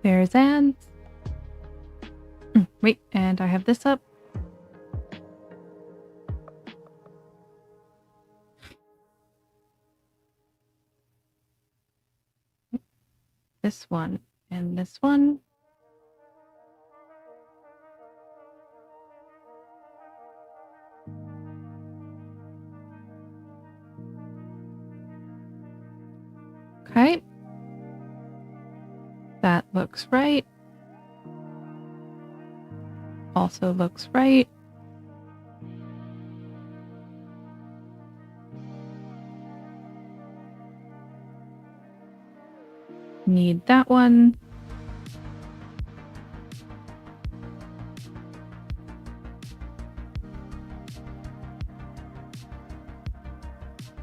There's ads. Wait, and I have this up. This one and this one. Okay. That looks right. Also looks right. Need that one.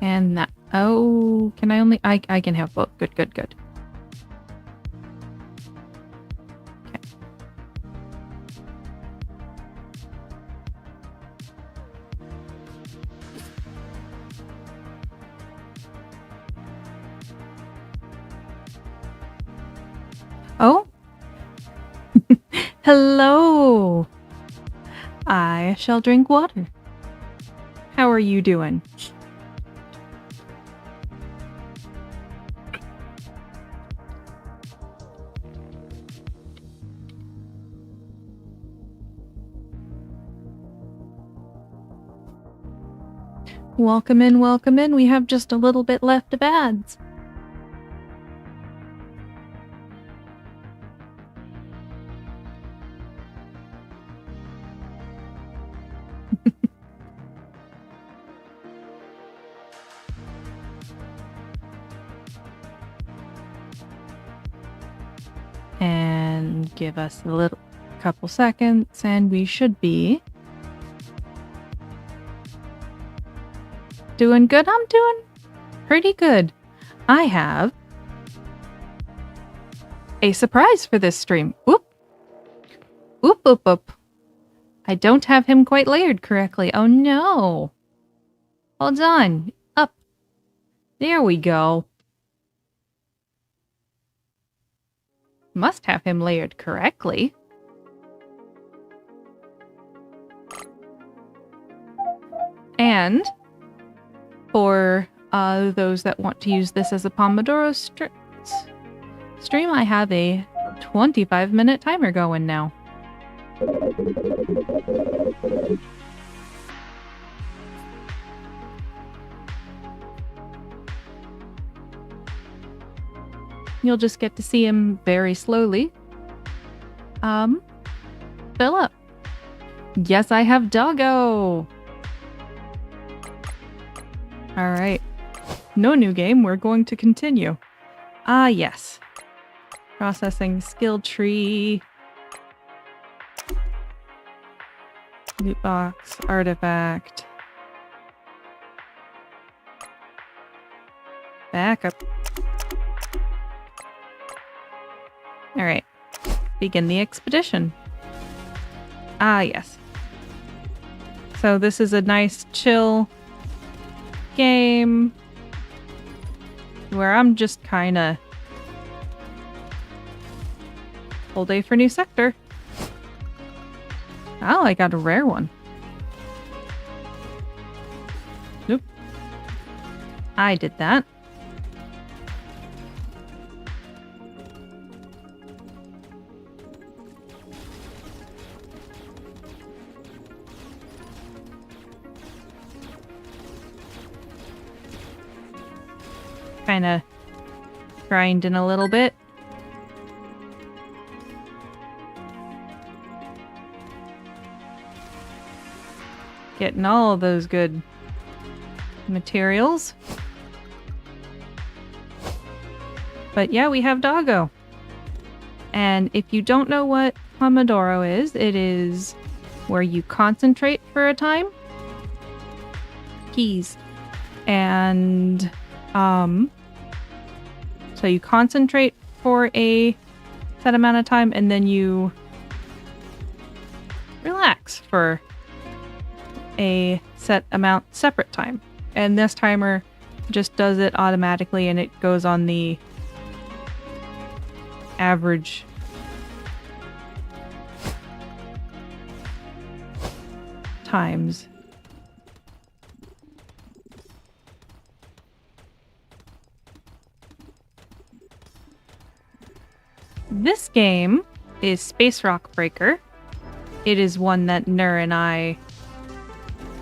And that. Oh, can I only... I can have both. Good, good, good. Okay. Oh? Hello! I shall drink water. How are you doing? Welcome in, welcome in. We have just a little bit left of ads. And give us a little couple seconds and we should be doing good. I'm doing pretty good. I have a surprise for this stream. Whoop. Whoop, whoop, whoop. I don't have him quite layered correctly. Oh no. Hold on. Up. There we go. Must have him layered correctly. And for those that want to use this as a pomodoro stream, I have a 25-minute timer going now. You'll just get to see him very slowly. Fill up. Yes, I have doggo. Alright. No new game, we're going to continue. Ah, yes. Processing skill tree. Loot box, artifact. Backup. Alright. Begin the expedition. Ah, yes. So this is a nice, chill game where I'm just kind of whole day for new sector. Oh, I got a rare one. Nope. I did that. Kind of grinding a little bit. Getting all of those good materials. But yeah, we have doggo. And if you don't know what pomodoro is, it is where you concentrate for a time. Keys. And so you concentrate for a set amount of time and then you relax for a set amount separate time. And this timer just does it automatically and it goes on the average times. This game is Space Rock Breaker. It is one that Nur and I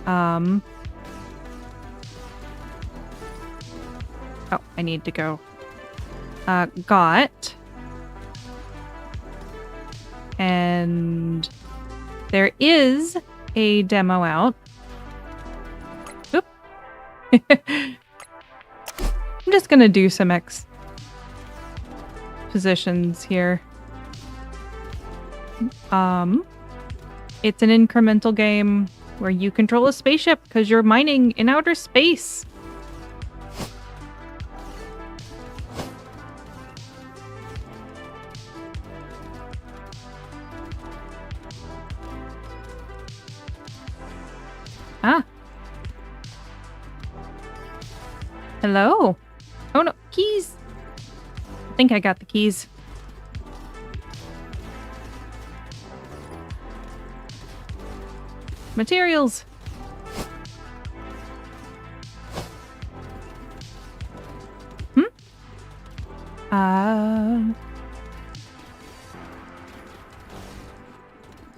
oh, I need to go. Got. And there is a demo out. Oop. I'm just gonna do some positions here. It's an incremental game where you control a spaceship because you're mining in outer space. Ah. Hello. Oh no, keys. I think I got the keys. Materials.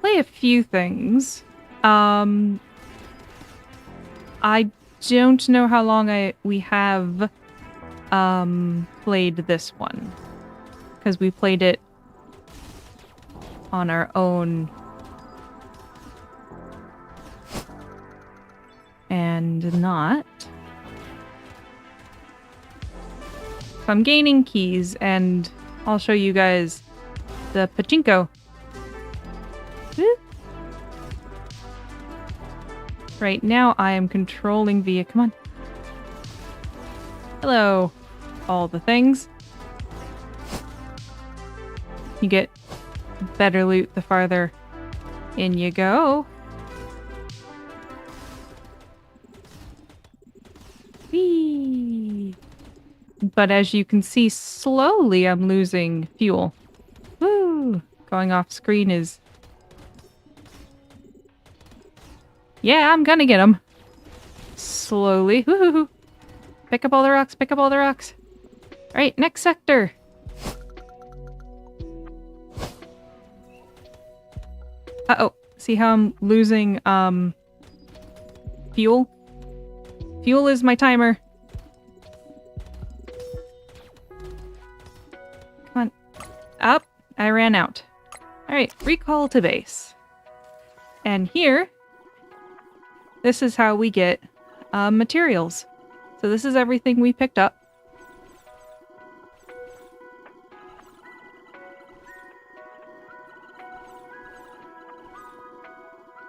Play a few things. I don't know how long we have played this one, because we played it on our own and not. So I'm gaining keys and I'll show you guys the pachinko. Woo. Right now I am controlling via, come on. Hello, all the things. You get better loot the farther in you go. Whee! But as you can see, slowly I'm losing fuel. Woo! Going off screen is... Yeah, I'm gonna get them. Slowly. Woohoo! Pick up all the rocks, pick up all the rocks. Alright, next sector. Uh-oh. See how I'm losing, fuel? Fuel is my timer. Come on. Up. I ran out. Alright, recall to base. And here, this is how we get materials. So this is everything we picked up.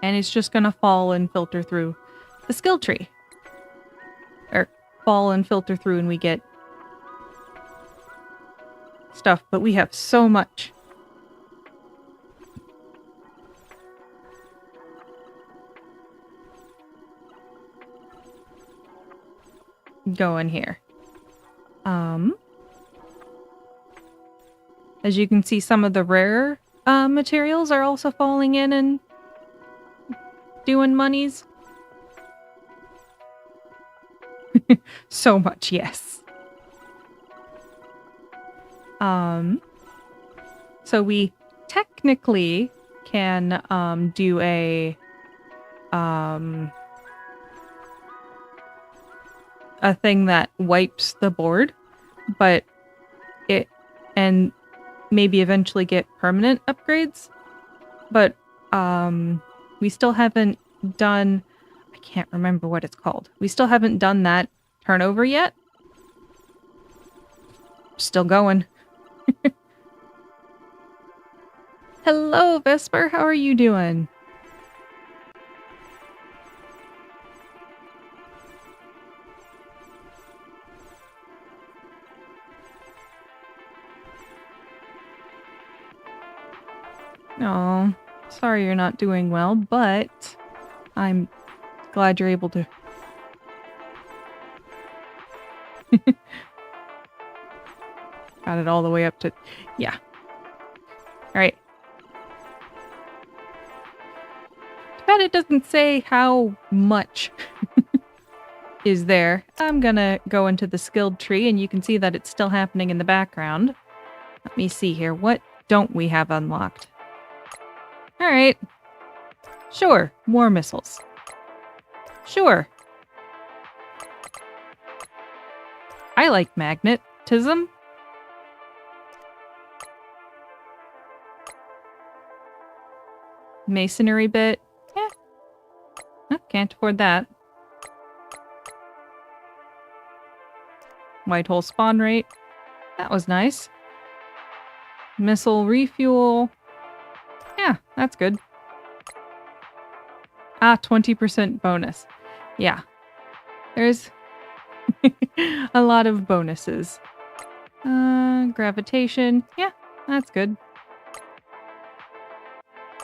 And it's just gonna fall and filter through the skill tree. Or fall and filter through and we get stuff, but we have so much. Going here. As you can see, some of the rare materials are also falling in and doing monies. So much, yes. So we technically can do a thing that wipes the board, but and maybe eventually get permanent upgrades, but we still haven't done, I can't remember what it's called. We still haven't done that turnover yet. Still going. Hello, Vesper. How are you doing? Oh, sorry you're not doing well, but I'm glad you're able to. Got it all the way up to... Yeah. Alright. bad it doesn't say how much is there. I'm gonna go into the skilled tree and you can see that it's still happening in the background. Let me see here. What don't we have unlocked? Alright. Sure. More missiles. Sure. I like magnetism. Masonry bit. Yeah. Oh, can't afford that. White hole spawn rate. That was nice. Missile refuel. Yeah, that's good. 20% bonus. Yeah. There's a lot of bonuses. Gravitation. Yeah, that's good.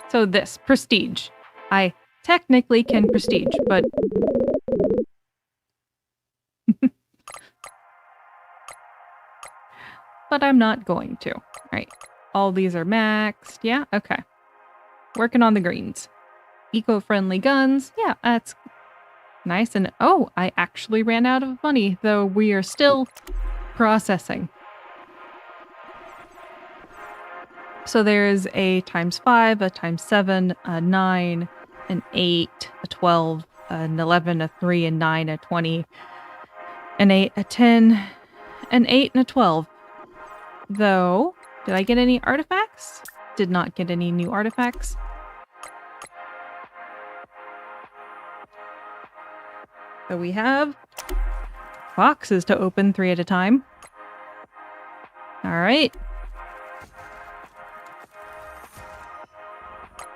So this, prestige. I technically can prestige, but... but I'm not going to. Alright. All these are maxed. Yeah, okay. Working on the greens. Eco-friendly guns. Yeah, that's nice. And oh, I actually ran out of money, though we are still processing. So there's a ×5, a ×7, a 9, an 8, a 12, an 11, a 3, a 9, a 20, an 8, a 10, an 8, and a 12. Though, did I get any artifacts? Did not get any new artifacts. So we have boxes to open 3 at a time. Alright.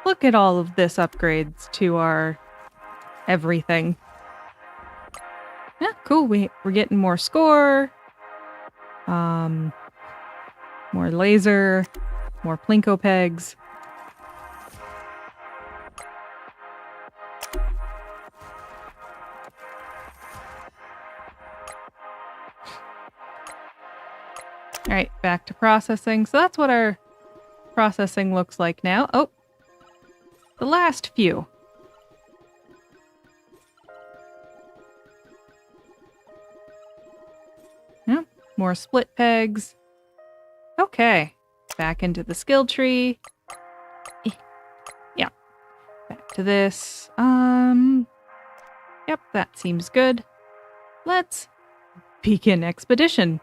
Look at all of this upgrades to our everything. Yeah, cool. We're getting more score. More laser. More plinko pegs. Alright, back to processing. So that's what our processing looks like now. Oh, the last few. Yeah, more split pegs. Okay, back into the skill tree. Yeah, back to this. Yep, that seems good. Let's begin expedition.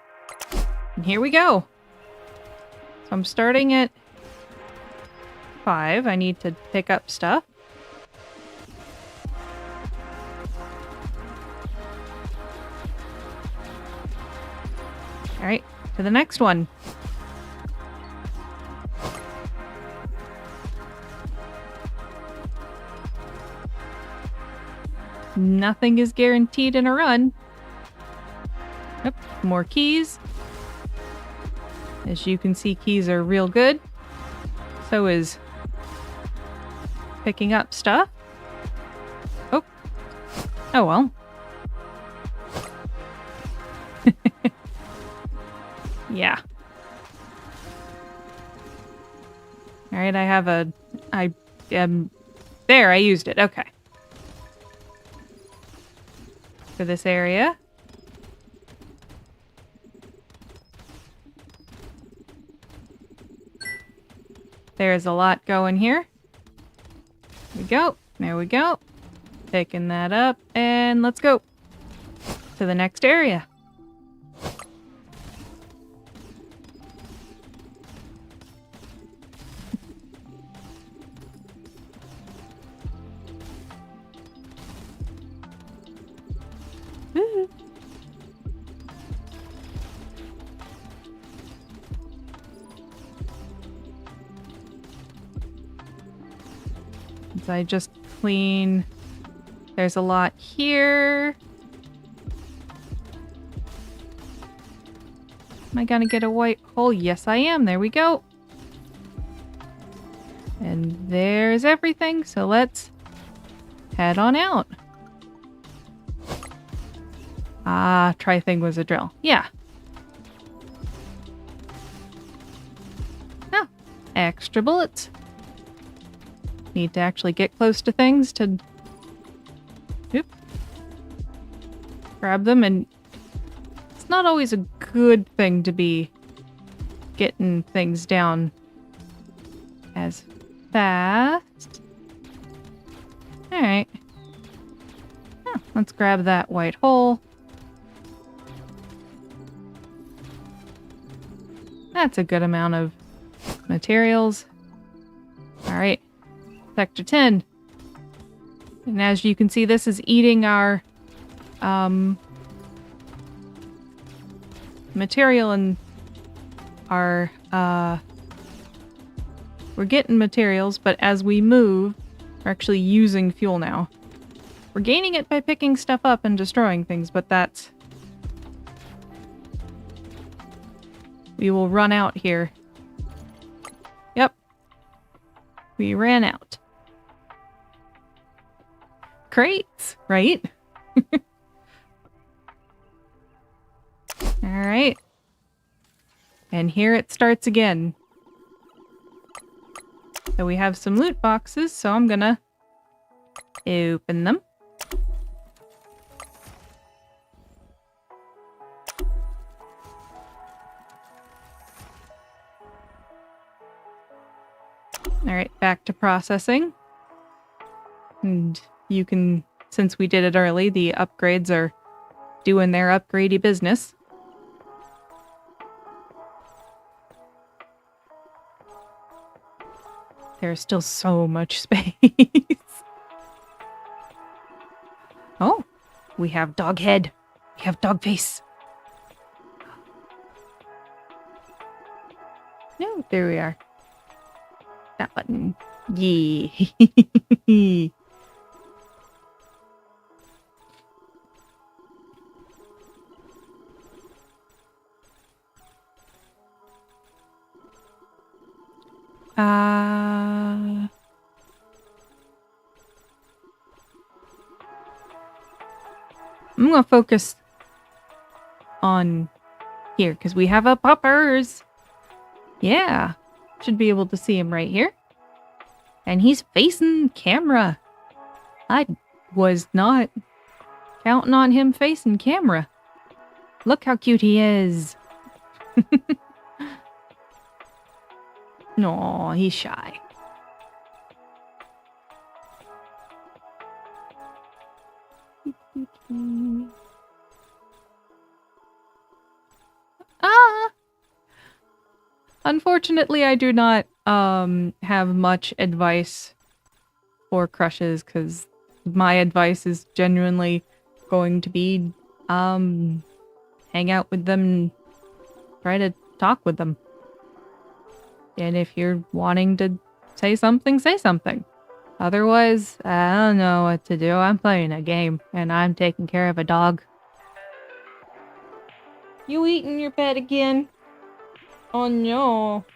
And here we go. So I'm starting at 5. I need to pick up stuff. Alright, to the next one. Nothing is guaranteed in a run. Yep, more keys. As you can see, keys are real good. So is picking up stuff. Oh. Oh well. Yeah. Alright, I have a... there, I used it. Okay. For this area. There's a lot going here. There we go. There we go. Picking that up. And let's go to the next area. I just clean. There's a lot here. Am I gonna get a white hole? Yes, I am. There we go. And there's everything. So let's head on out. Ah, try thing was a drill. Yeah. Oh, extra bullets. Need to actually get close to things to grab them, and it's not always a good thing to be getting things down as fast. Alright. Oh, let's grab that white hole. That's a good amount of materials. Alright. Sector 10. And as you can see, this is eating our material, and our we're getting materials, but as we move, we're actually using fuel now. We're gaining it by picking stuff up and destroying things, but that's... We will run out here. Yep. We ran out. Crates, right? Alright. And here it starts again. So we have some loot boxes, so I'm gonna open them. Alright, back to processing. And you can, since we did it early, the upgrades are doing their upgradey business. There's still so much space. Oh, we have dog head. We have dog face. No, there we are. That button. Yeah. I'm gonna focus on here because we have a puppers. Yeah, should be able to see him right here. And he's facing camera. I was not counting on him facing camera. Look how cute he is. No, he's shy. Unfortunately, I do not have much advice for crushes, because my advice is genuinely going to be hang out with them and try to talk with them. And if you're wanting to say something, say something. Otherwise, I don't know what to do. I'm playing a game, and I'm taking care of a dog. You eating your pet again? Oh no.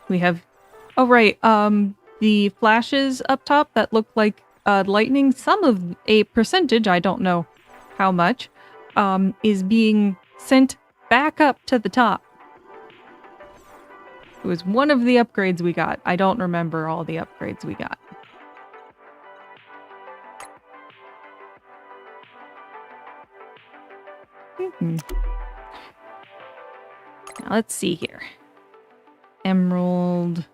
We have... Oh, right. The flashes up top that look like lightning, some of a percentage, I don't know how much, is being sent back up to the top. It was one of the upgrades we got. I don't remember all the upgrades we got. Now let's see here. Emerald.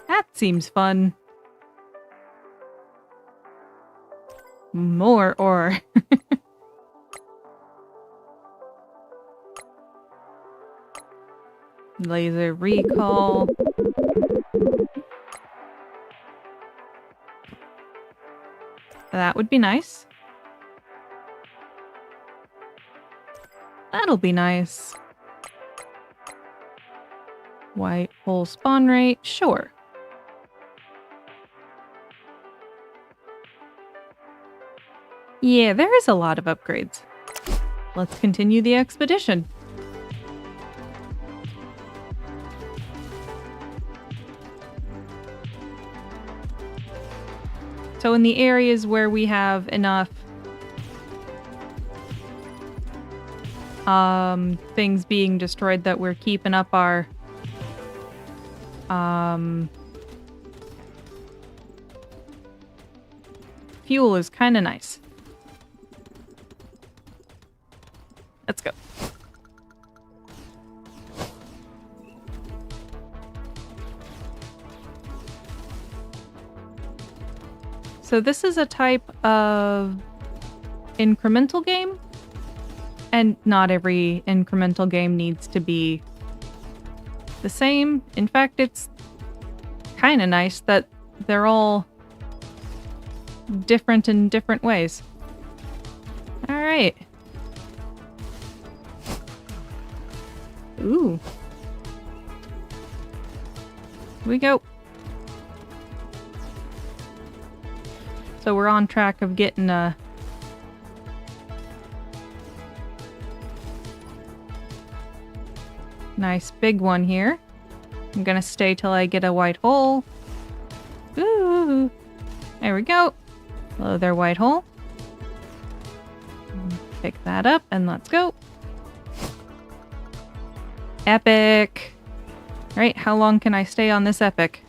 That seems fun. More ore. Laser recall. That would be nice. That'll be nice. White hole spawn rate, sure. Yeah, there is a lot of upgrades. Let's continue the expedition. So in the areas where we have enough things being destroyed that we're keeping up our fuel is kind of nice. Let's go. So this is a type of incremental game, and not every incremental game needs to be the same. In fact, it's kind of nice that they're all different in different ways. All right. Ooh. Here we go. So we're on track of getting a nice big one here. I'm gonna stay till I get a white hole. Ooh. There we go. Hello there, white hole. Pick that up and let's go. Epic. All right, how long can I stay on this epic?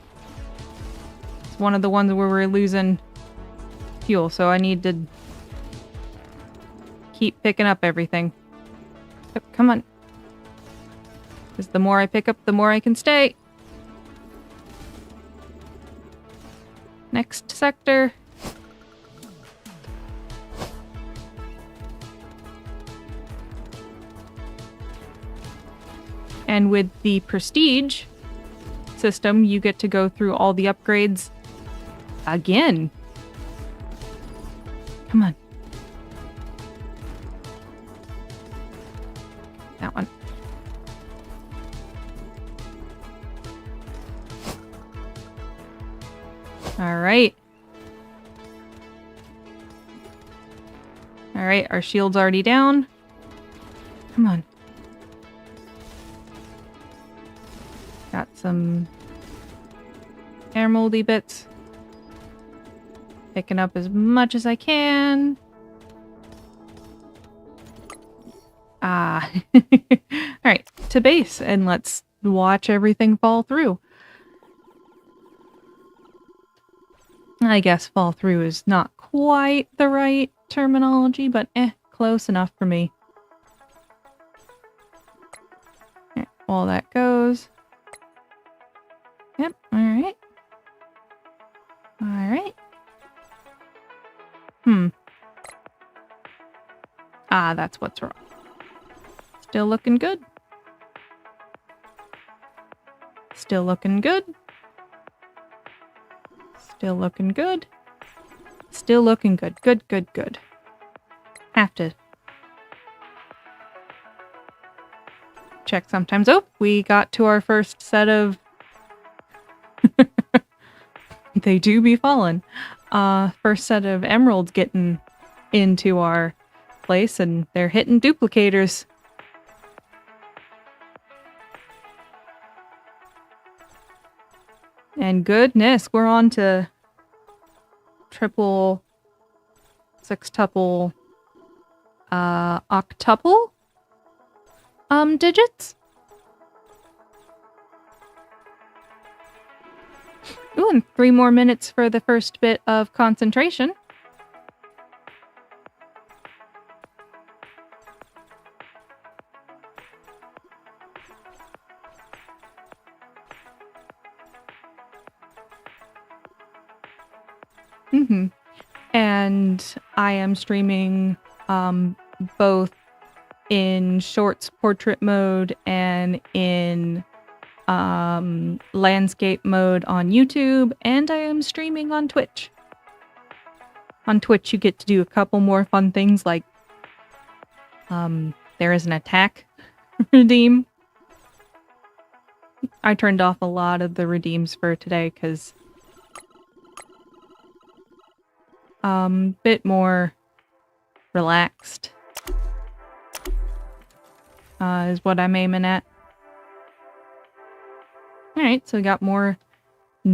It's one of the ones where we're losing fuel, so I need to keep picking up everything. Oh, come on. Because the more I pick up, the more I can stay. Next sector. And with the prestige system, you get to go through all the upgrades again. Come on. That one. All right. All right, our shield's already down. Come on. Got some emeraldy bits. Picking up as much as I can. Ah. Alright, to base, and let's watch everything fall through. I guess fall through is not quite the right terminology, but close enough for me. Right, while that goes. Yep, alright. Alright. Ah, that's what's wrong. Still looking good. Still looking good. Still looking good. Still looking good. Good, good, good. Have to check sometimes. Oh, we got to our first set of... They do be fallen. First set of emeralds getting into our place, and they're hitting duplicators. And goodness, we're on to triple, sextuple, octuple digits. Ooh, and 3 more minutes for the first bit of concentration. And I am streaming both in shorts portrait mode and in landscape mode on YouTube, and I am streaming on Twitch. On Twitch you get to do a couple more fun things, like there is an attack redeem. I turned off a lot of the redeems for today because bit more relaxed is what I'm aiming at. Alright, so we got more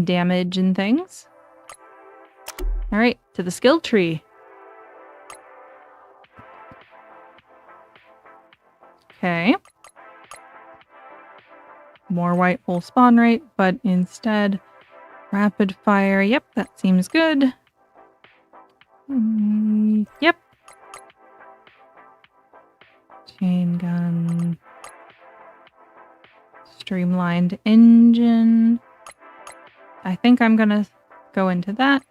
damage and things. Alright, to the skill tree. Okay. More white hole spawn rate, but instead rapid fire. Yep, that seems good. Yep. Chain gun. Streamlined engine. I think I'm gonna go into that.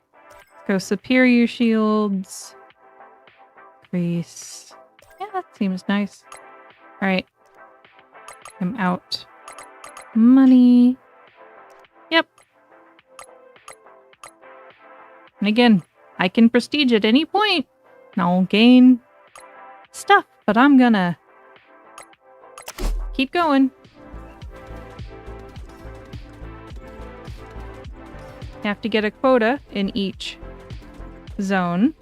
Go superior shields. Grease. Yeah, that seems nice. Alright. I'm out. Money. Yep. And again, I can prestige at any point. And I'll gain stuff, but I'm gonna keep going. You have to get a quota in each zone.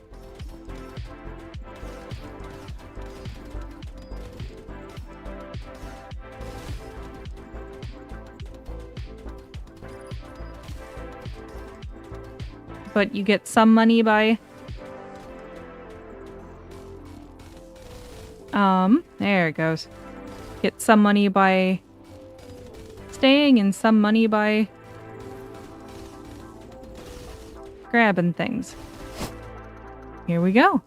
But you get some money by... there it goes. Get some money by staying and some money by grabbing things. Here we go.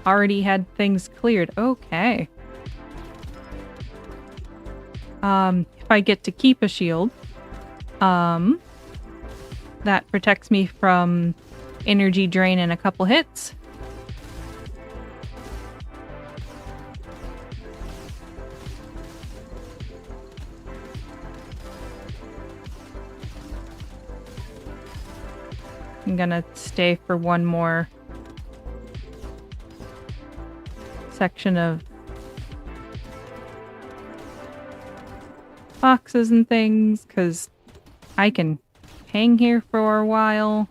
Already had things cleared. Okay. If I get to keep a shield, that protects me from energy drain in a couple hits. I'm gonna stay for one more section of boxes and things, because I can hang here for a while.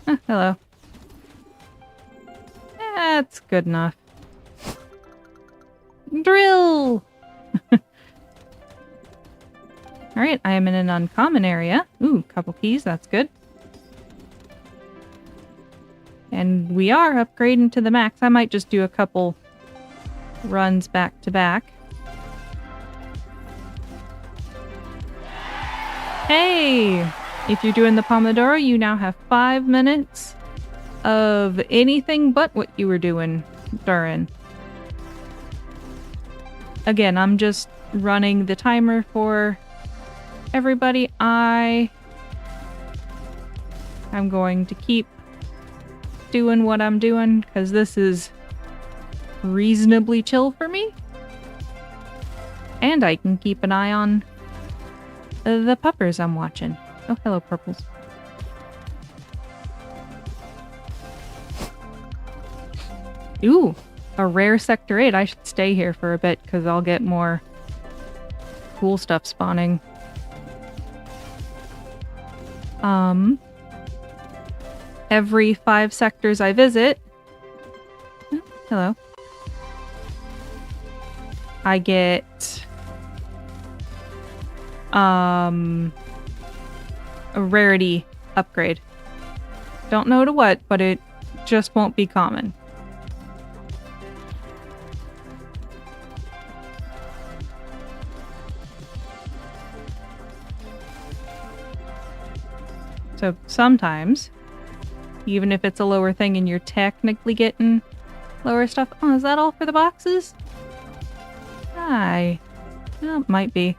Ah, hello. That's good enough. Drill! Alright, I am in an uncommon area. Ooh, couple keys, that's good. And we are upgrading to the max. I might just do a couple runs back to back. Hey! If you're doing the pomodoro, you now have 5 minutes of anything but what you were doing during. Again, I'm just running the timer for everybody. I'm going to keep doing what I'm doing because this is reasonably chill for me. And I can keep an eye on the puppers I'm watching. Oh, hello, purples. Ooh, a rare Sector 8. I should stay here for a bit because I'll get more cool stuff spawning. Every 5 sectors I visit... Oh, hello. I get... a rarity upgrade. Don't know to what, but it just won't be common. So sometimes, even if it's a lower thing and you're technically getting lower stuff... Oh, is that all for the boxes? Hi. Oh, might be.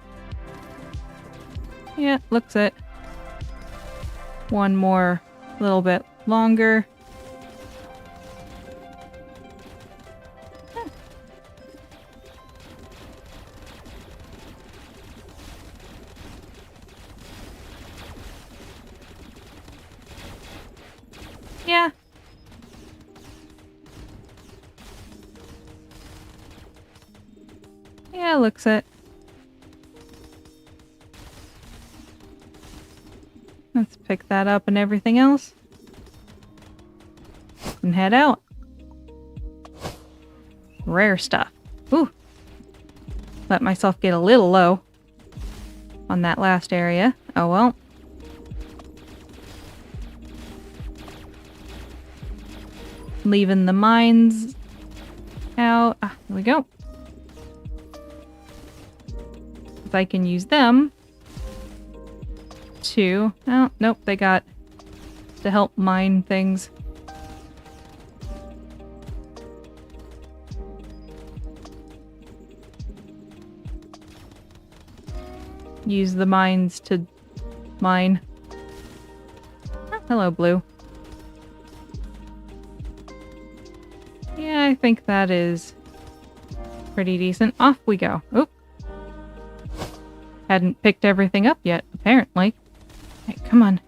Yeah, looks it. One more little bit longer. Yeah. Yeah, looks it. Let's pick that up and everything else. And head out. Rare stuff. Ooh. Let myself get a little low. on that last area. Oh well. Leaving the mines out. Ah, here we go. If I can use them to... Oh, nope, they got to help mine things. Use the mines to mine. Oh, hello, Blue. Yeah, I think that is pretty decent. Off we go. Oop. Hadn't picked everything up yet, apparently. Hey, come on.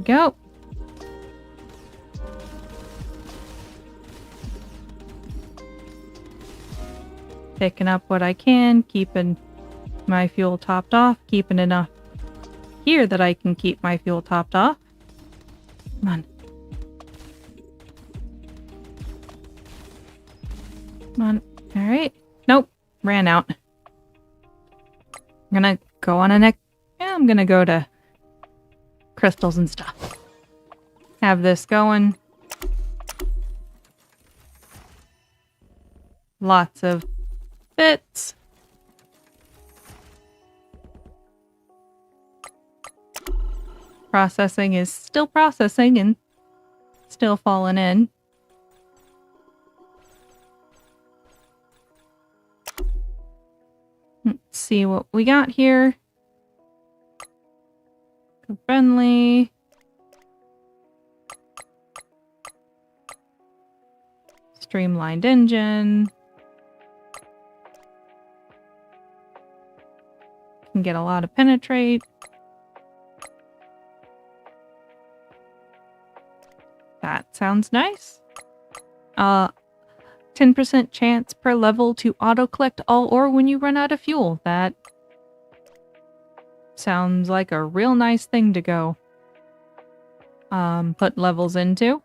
Go. Picking up what I can, keeping my fuel topped off, keeping enough here that I can keep my fuel topped off. Come on. Come on. Alright. Nope. Ran out. I'm gonna go on a neck. Yeah, I'm gonna go to crystals and stuff. Have this going. Lots of bits. Processing is still processing and still falling in. Let's see what we got here. Friendly. Streamlined engine. Can get a lot of penetrate. That sounds nice. 10% chance per level to auto-collect all ore when you run out of fuel. That sounds like a real nice thing to go put levels into.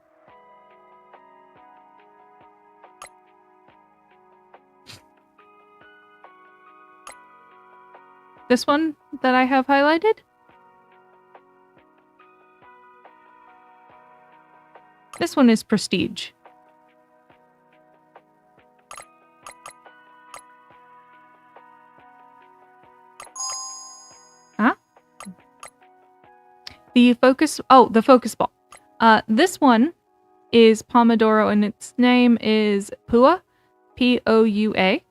This one that I have highlighted? This one is prestige. Huh? The focus... Oh, the focus ball. This one is Pomodoro and its name is Pua. P-O-U-A.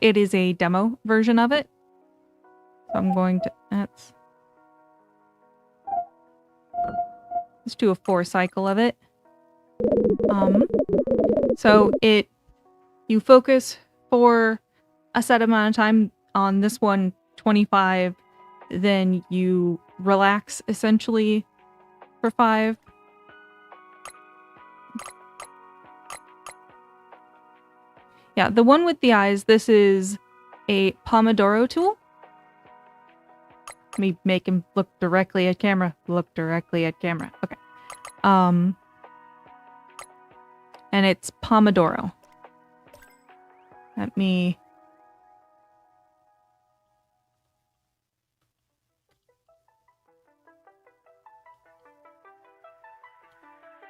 It is a demo version of it. So I'm going to... Let's do a 4 cycle of it. So you focus for a set amount of time. On this one, 25. Then you relax essentially for 5. Yeah, the one with the eyes, this is a Pomodoro tool. Let me make him look directly at camera. Look directly at camera. Okay. And it's Pomodoro. Let me...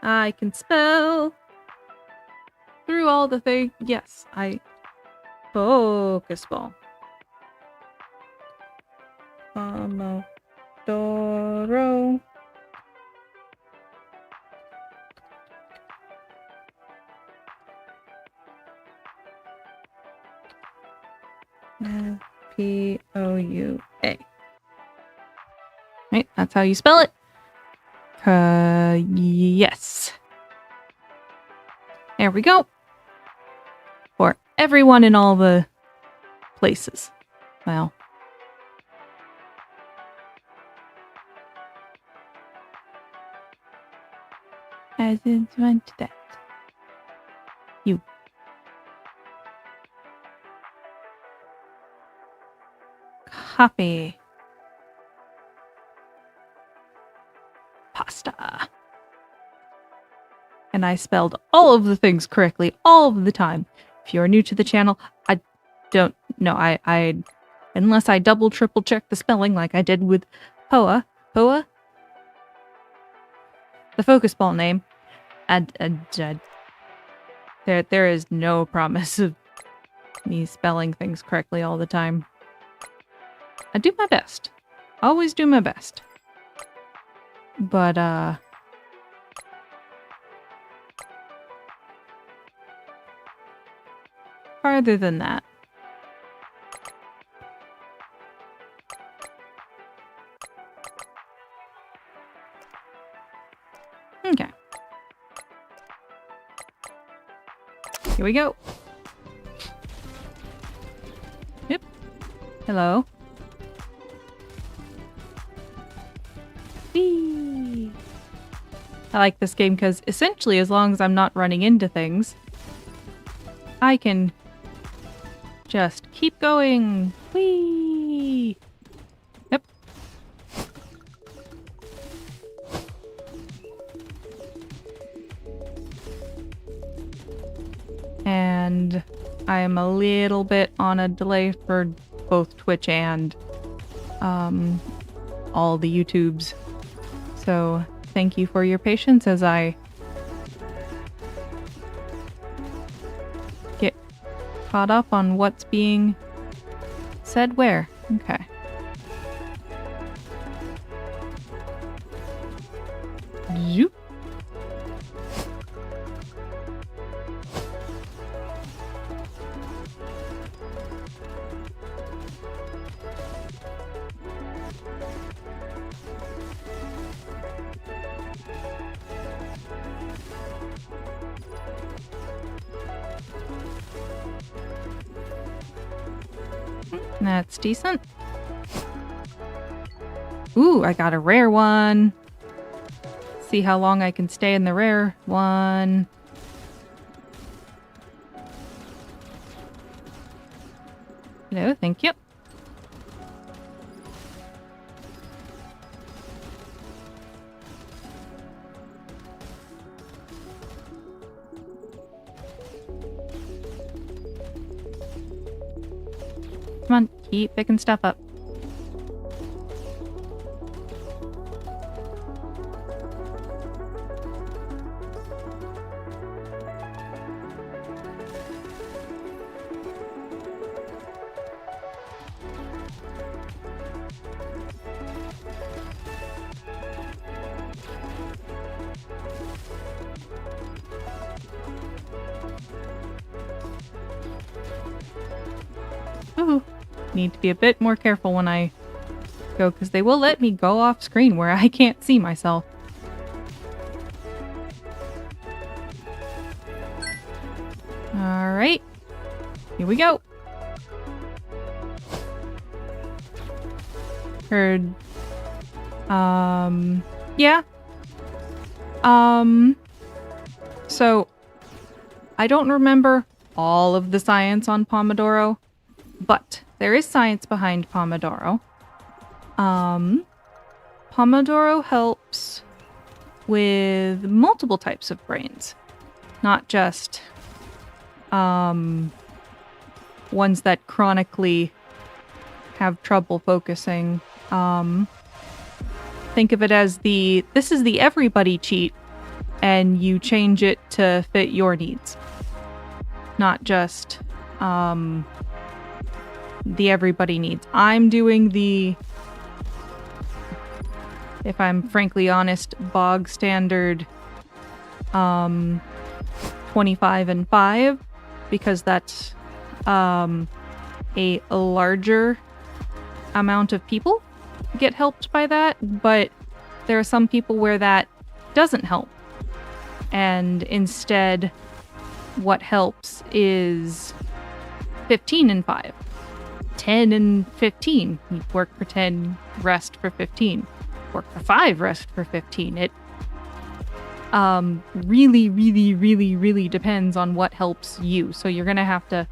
I can spell through all the things. Yes, focus ball. Pomodoro. P-O-U-A. Right, that's how you spell it. Yes. There we go. For everyone in all the places. Well. I didn't want that. You. Copy. Pasta. And I spelled all of the things correctly all of the time. If you're new to the channel, I don't No, unless I double, triple check the spelling like I did with Poa, the focus ball name, there is no promise of me spelling things correctly all the time. I do my best. Always do my best. But, farther than that. Okay. Here we go. Yep. Hello. Whee! I like this game because essentially as long as I'm not running into things, I can just keep going. Whee! Yep. And I am a little bit on a delay for both Twitch and all the YouTubes. So thank you for your patience as I get caught up on what's being said where. Okay. Zoop. That's decent. Ooh, I got a rare one. See how long I can stay in the rare one. Hello, thank you. Come on, keep picking stuff up. Ooh. Need to be a bit more careful when I go, because they will let me go off screen where I can't see myself. Alright. Here we go. Heard. Yeah. So, I don't remember all of the science on Pomodoro, but there is science behind Pomodoro. Pomodoro helps with multiple types of brains, not just ones that chronically have trouble focusing. Think of it as this is the everybody cheat, and you change it to fit your needs, not just the everybody needs. I'm doing the, if I'm frankly honest, bog standard 25 and 5, because that's a larger amount of people get helped by that, but there are some people where that doesn't help. And instead, what helps is 15 and 5. 10 and 15. You work for 10, rest for 15. Work for 5, rest for 15. It really, really, really, really depends on what helps you. So you're going to have to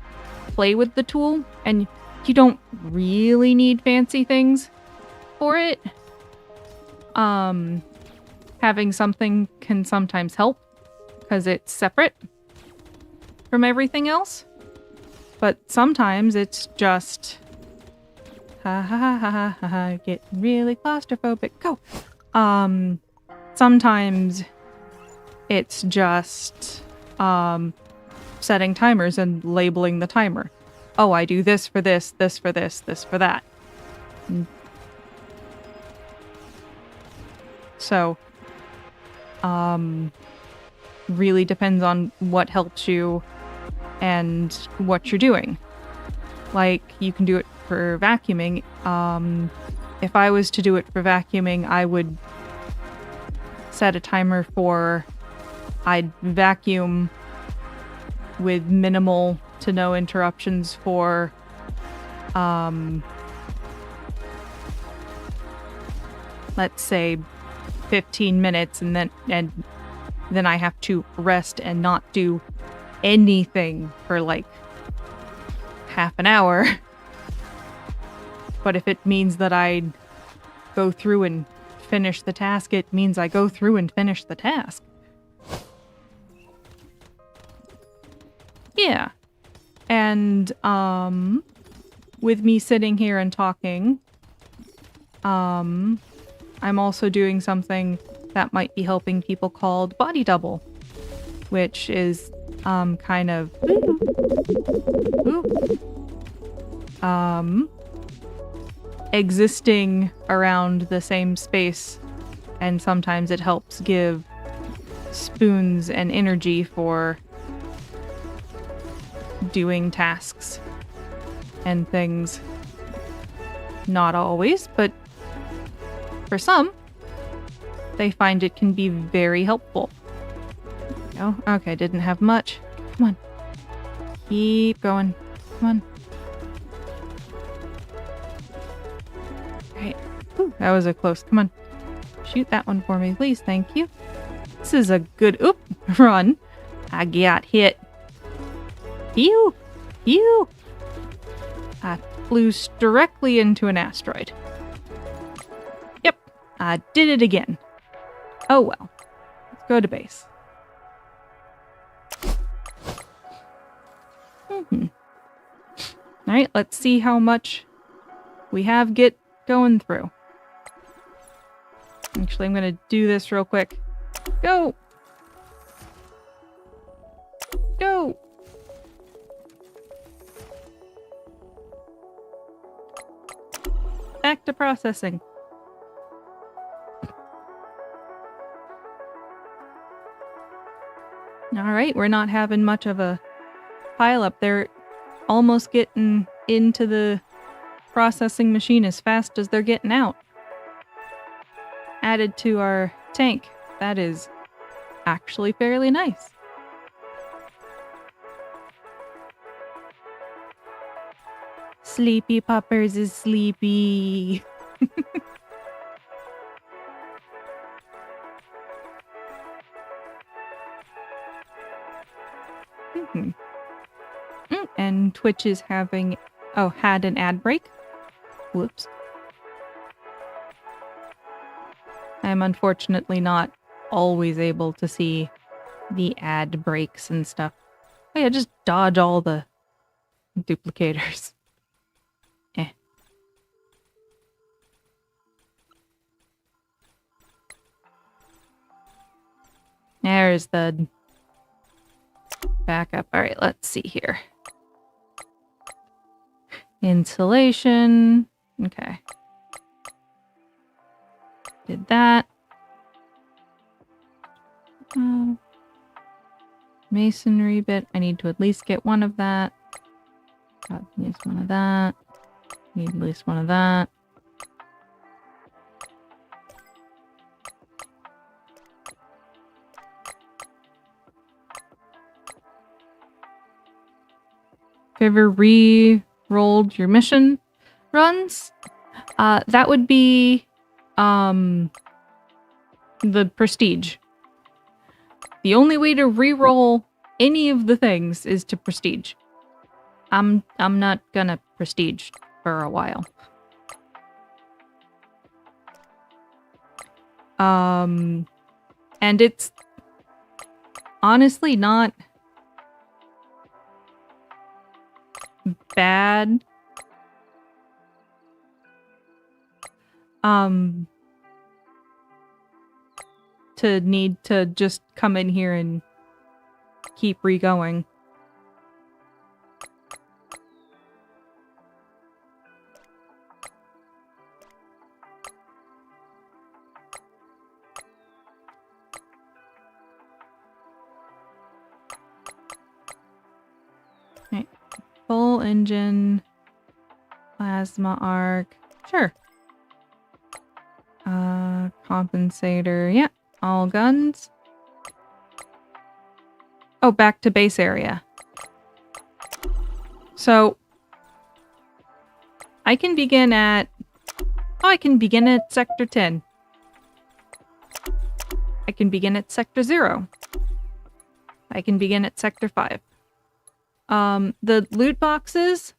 play with the tool, and you don't really need fancy things for it. Having something can sometimes help because it's separate from everything else. But sometimes it's just ha ha ha ha ha ha ha, get really claustrophobic. Go. Sometimes it's just setting timers and labeling the timer. Oh, I do this for this, this for this, this for that. So, really depends on what helps you and what you're doing. Like, you can do it for vacuuming. If I was to do it for vacuuming, I would set a timer for I'd vacuum with minimal to no interruptions for let's say 15 minutes, and then I have to rest and not do anything for like half an hour. But if it means that I go through and finish the task, it means I go through and finish the task. Yeah. And with me sitting here and talking, I'm also doing something that might be helping people called body double, which is kind of existing around the same space, and sometimes it helps give spoons and energy for doing tasks and things. Not always, but for some, they find it can be very helpful. Oh, okay, didn't have much. Come on. Keep going. Come on. Right. Ooh, that was a close. Come on. Shoot that one for me, please. Thank you. This is a good run. I got hit. Phew! Phew! I flew directly into an asteroid. Yep, I did it again. Oh well. Let's go to base. Alright, let's see how much we have going through. Actually, I'm gonna do this real quick. Go! Go! Back to processing. Alright, we're not having much of a pile up. They're almost getting into the processing machine as fast as they're getting out. Added to our tank. That is actually fairly nice. Sleepy Poppers is sleepy. And Twitch is having... Oh, had an ad break? Whoops. I'm unfortunately not always able to see the ad breaks and stuff. Oh yeah, just dodge all the duplicators. There's the backup. Alright, let's see here. Insulation. Okay. Did that. Masonry bit. I need to at least get one of that. Needs one of that. Need at least one of that. Have you ever re-rolled your mission runs? That would be the prestige. The only way to re-roll any of the things is to prestige. I'm not gonna prestige for a while. And it's honestly not bad. To need to just come in here and keep re-going. Right. Full engine, plasma arc, sure. Compensator, yeah. All guns. Oh, back to base area. So, I can begin at... Oh, I can begin at Sector 10. I can begin at Sector 0. I can begin at Sector 5. The loot boxes...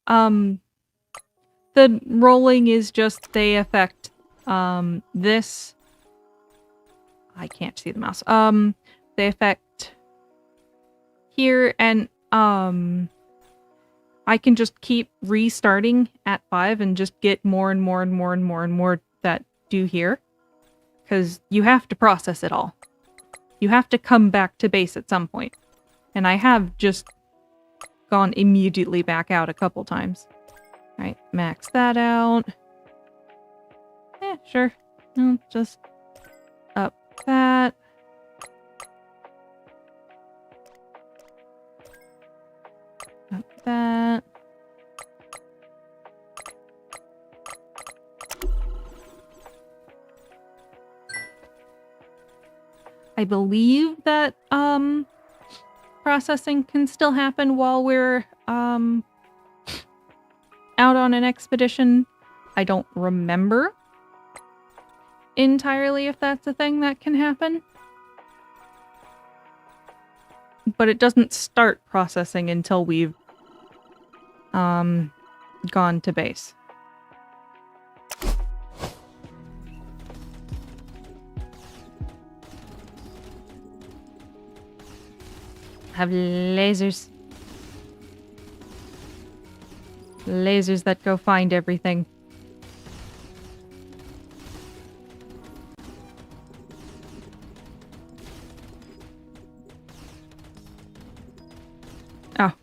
the rolling is just, they affect, this... I can't see the mouse. They affect here, and, I can just keep restarting at 5 and just get more and more and more and more and more that do here. Because you have to process it all. You have to come back to base at some point. And I have just gone immediately back out a couple times. Alright, max that out. Yeah, sure. No, just up that. Up that. I believe that processing can still happen while we're out on an expedition. I don't remember entirely if that's a thing that can happen. But it doesn't start processing until we've gone to base. Have lasers. Lasers that go find everything. Oh.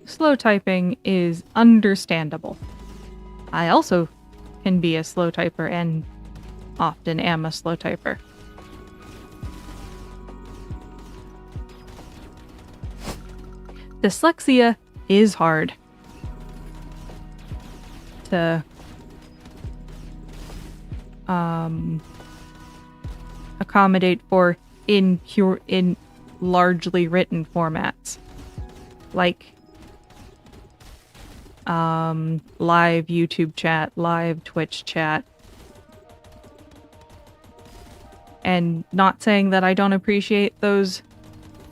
Slow typing is understandable. I also can be a slow typer and often am a slow typer. Dyslexia is hard to accommodate for in largely written formats, like live YouTube chat, live Twitch chat. And not saying that I don't appreciate those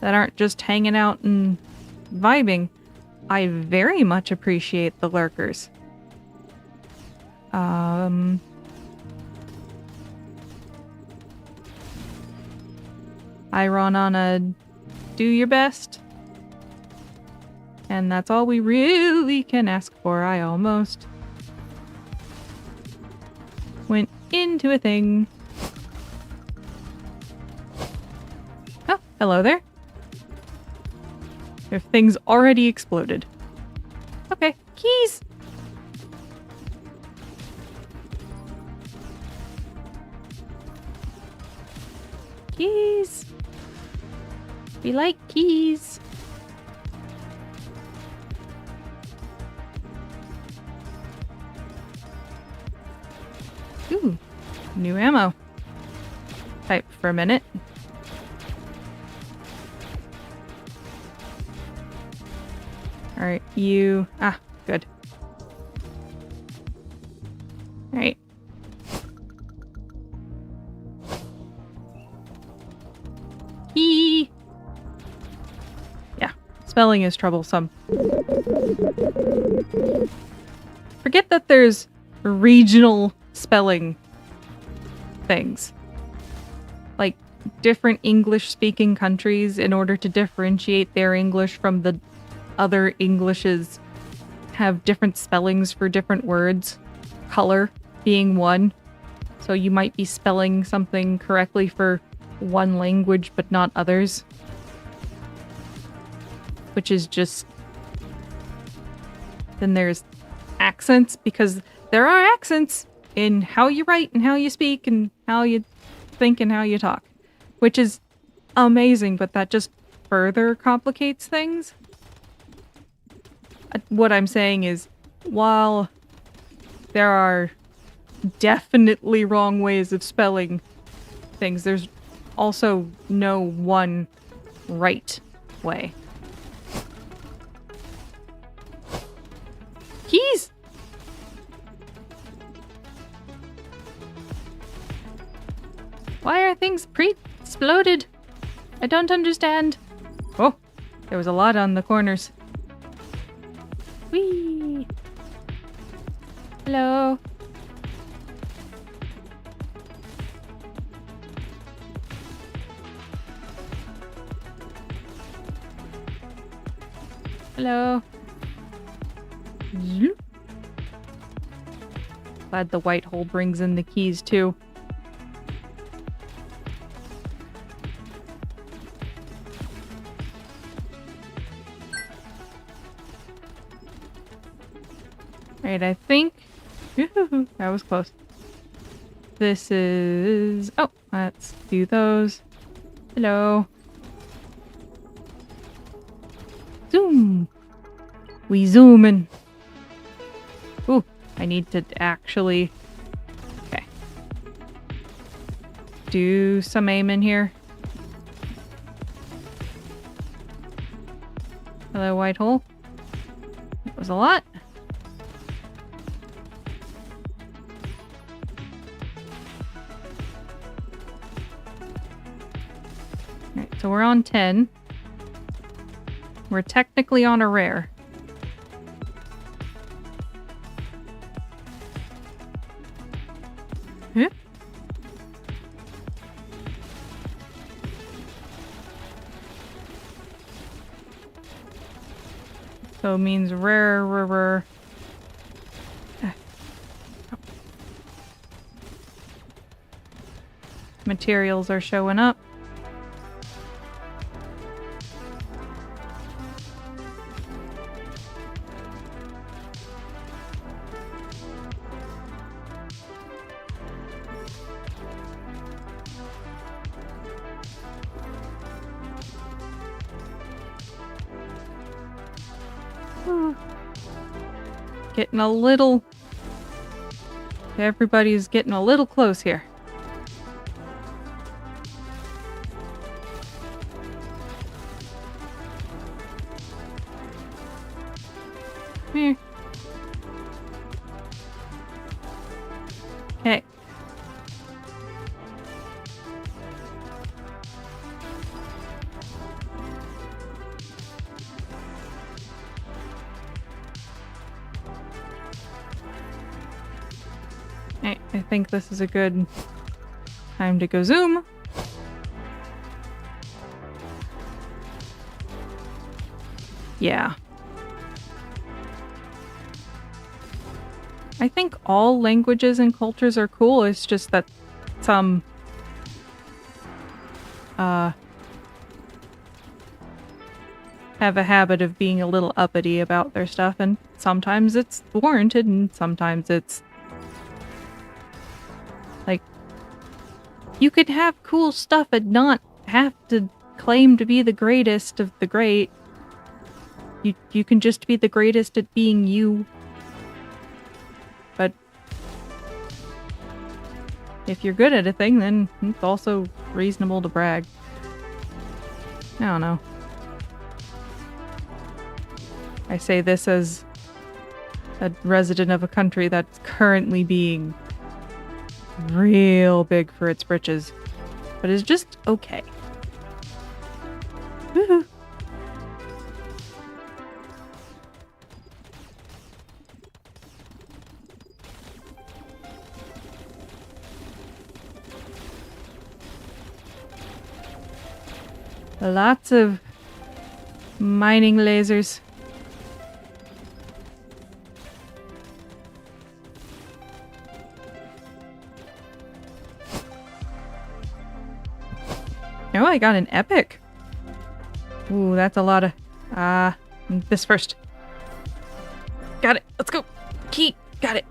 that aren't just hanging out and vibing. I very much appreciate the lurkers. I run on a do your best. And that's all we really can ask for. I almost went into a thing. Oh, hello there. Their thing's already exploded. Okay, keys! Keys! We like keys. Ooh, new ammo. Type for a minute. Alright, you... Ah, good. Alright. Key! Yeah, spelling is troublesome. Forget that there's regional spelling things. Like, different English-speaking countries, in order to differentiate their English from the other Englishes, have different spellings for different words. Color being one. So you might be spelling something correctly for one language, but not others. Which is just... Then there's accents, because there are accents in how you write and how you speak and how you think and how you talk. Which is amazing, but that just further complicates things. What I'm saying is, while there are definitely wrong ways of spelling things, there's also no one right way. Keys! Why are things pre-exploded? I don't understand. Oh, there was a lot on the corners. Whee! Hello. Hello. Zoop. Glad the white hole brings in the keys too. Alright, I think... that was close. This is... Oh, let's do those. Hello. Zoom! We zoomin'. Ooh, I need to actually... Okay. Do some aiming here. Hello, white hole. That was a lot. Alright, so we're on 10. We're technically on a rare. Huh? So it means rare. Materials are showing up. Getting a little... Everybody's getting a little close here. Here. Okay. I think this is a good time to go zoom. Yeah. I think all languages and cultures are cool. It's just that some have a habit of being a little uppity about their stuff, and sometimes it's warranted and sometimes it's like, you could have cool stuff and not have to claim to be the greatest of the great. You can just be the greatest at being you. But if you're good at a thing, then it's also reasonable to brag. I don't know. I say this as a resident of a country that's currently being real big for its britches, but is just okay. Woohoo! Lots of mining lasers. Oh, I got an epic. Ooh, that's a lot of... this first. Got it. Let's go. Key. Got it.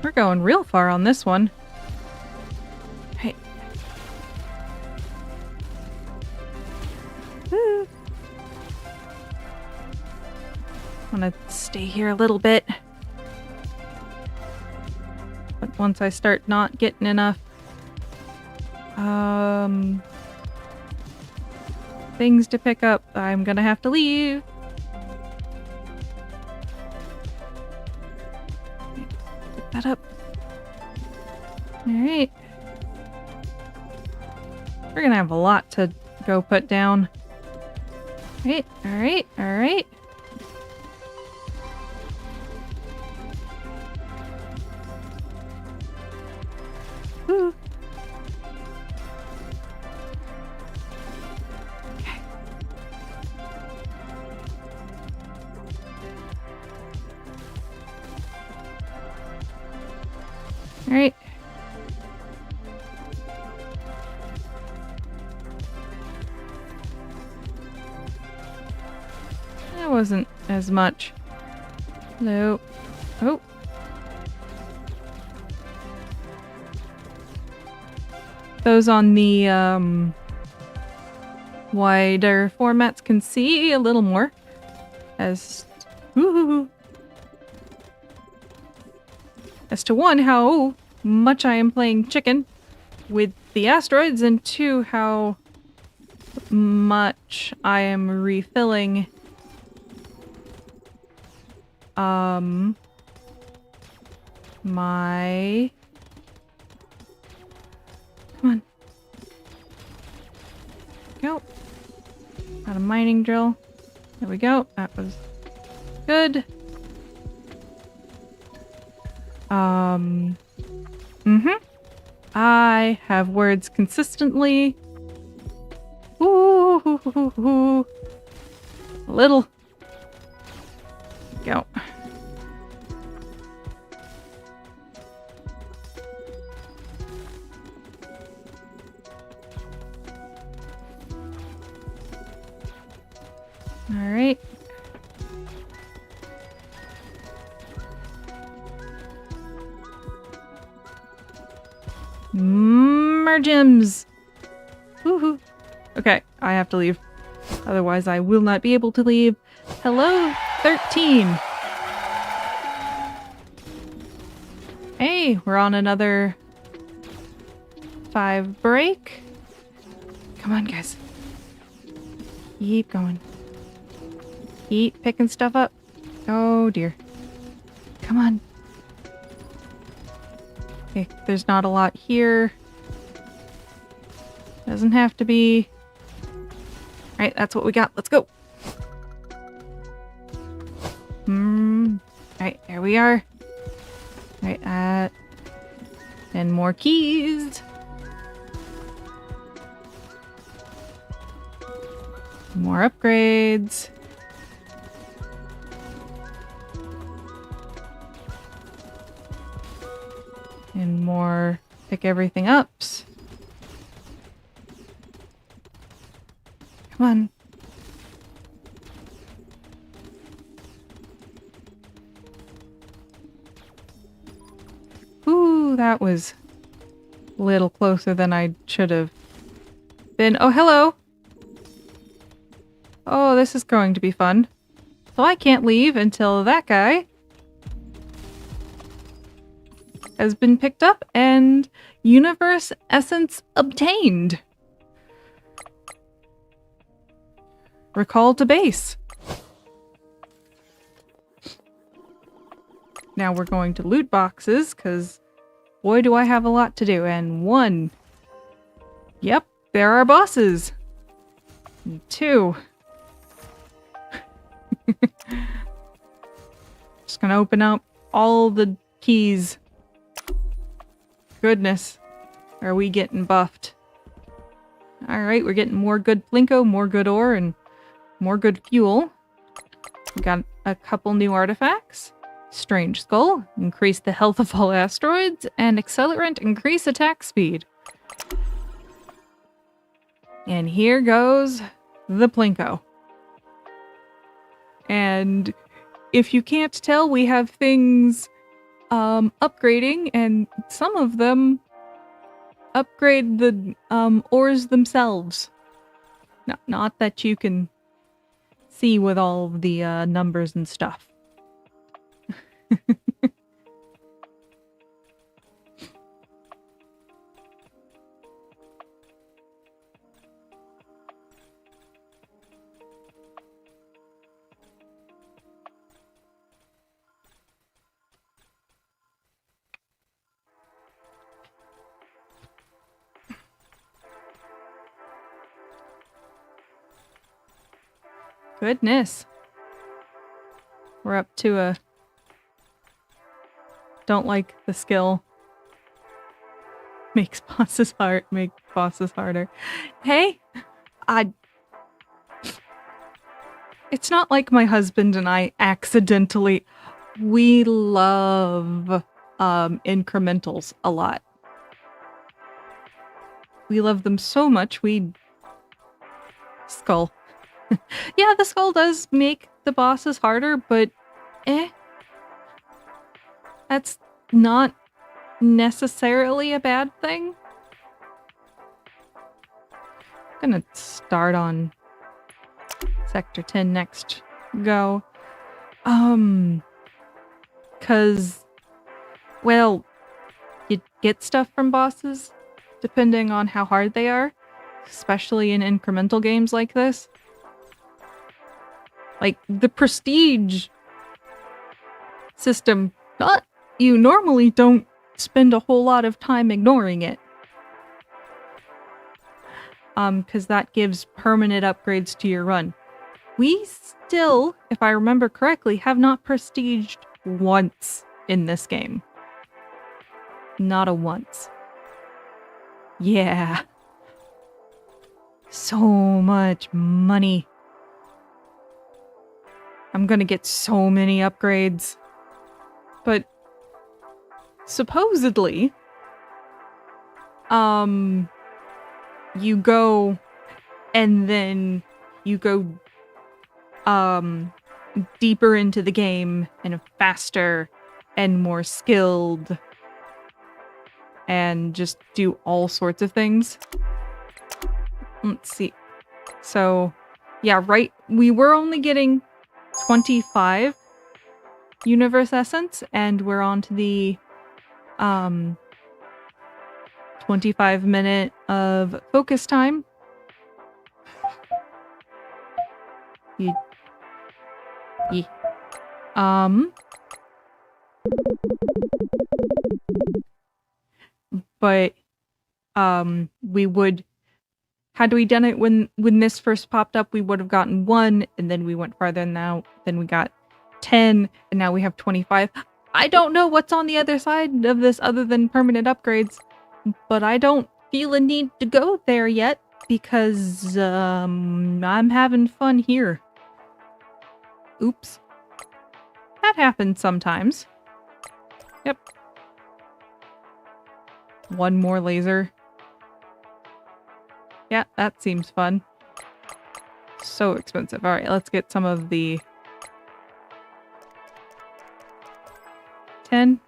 We're going real far on this one. Hey. Woo. I'm gonna stay here a little bit. But once I start not getting enough things to pick up, I'm gonna have to leave. Pick that up. Alright. We're gonna have a lot to go put down. Alright, alright, alright. Woo. Okay. Alright. That wasn't as much. Hello. Oh. Those on the wider formats can see a little more as to one, how much I am playing chicken with the asteroids, and two, how much I am refilling my... Come on. Go. Got a mining drill. There we go. That was good. I have words consistently. Ooh. Little. Go. All right. Mergems. Woohoo. Okay, I have to leave. Otherwise, I will not be able to leave. Hello, 13. Hey, we're on another 5 break. Come on, guys. Keep going. Keep picking stuff up. Oh, dear. Come on. Okay, there's not a lot here. Doesn't have to be. Alright, that's what we got. Let's go. Alright, there we are. Alright, and more keys. More upgrades. And more pick everything ups. Come on. Ooh, that was a little closer than I should have been. Oh, hello. Oh, this is going to be fun. So I can't leave until that guy has been picked up and universe essence obtained. Recall to base. Now we're going to loot boxes, because boy do I have a lot to do. And 1. Yep, there are bosses. And 2. Just gonna open up all the keys. Goodness. Are we getting buffed? Alright, we're getting more good plinko, more good ore, and more good fuel. We got a couple new artifacts. Strange Skull, increase the health of all asteroids, and Accelerant, increase attack speed. And here goes the plinko. And if you can't tell, we have things upgrading, and some of them upgrade the ores themselves. Not that you can see with all of the numbers and stuff. Goodness. We're up to a... Don't like the skill. Make bosses harder. Hey! It's not like my husband and I accidentally... We love incrementals a lot. We love them so much, Skull. Yeah, the skull does make the bosses harder, but that's not necessarily a bad thing. I'm gonna start on Sector 10 next go. Cause, well, you get stuff from bosses depending on how hard they are, especially in incremental games like this. Like, the prestige system, you normally don't spend a whole lot of time ignoring it. Because that gives permanent upgrades to your run. We still, if I remember correctly, have not prestiged once in this game. Not a once. Yeah. So much money. I'm gonna get so many upgrades. But supposedly, you go and then you go deeper into the game and faster and more skilled and just do all sorts of things. Let's see. So, yeah, right. We were only getting 25 universe essence, and we're on to the 25-minute of focus time. But we would, had we done it when this first popped up, we would have gotten 1, and then we went farther, and now then we got 10, and now we have 25. I don't know what's on the other side of this other than permanent upgrades, but I don't feel a need to go there yet because I'm having fun here. Oops. That happens sometimes. Yep. One more laser. Yeah, that seems fun. So expensive. Alright, let's get some of the 10.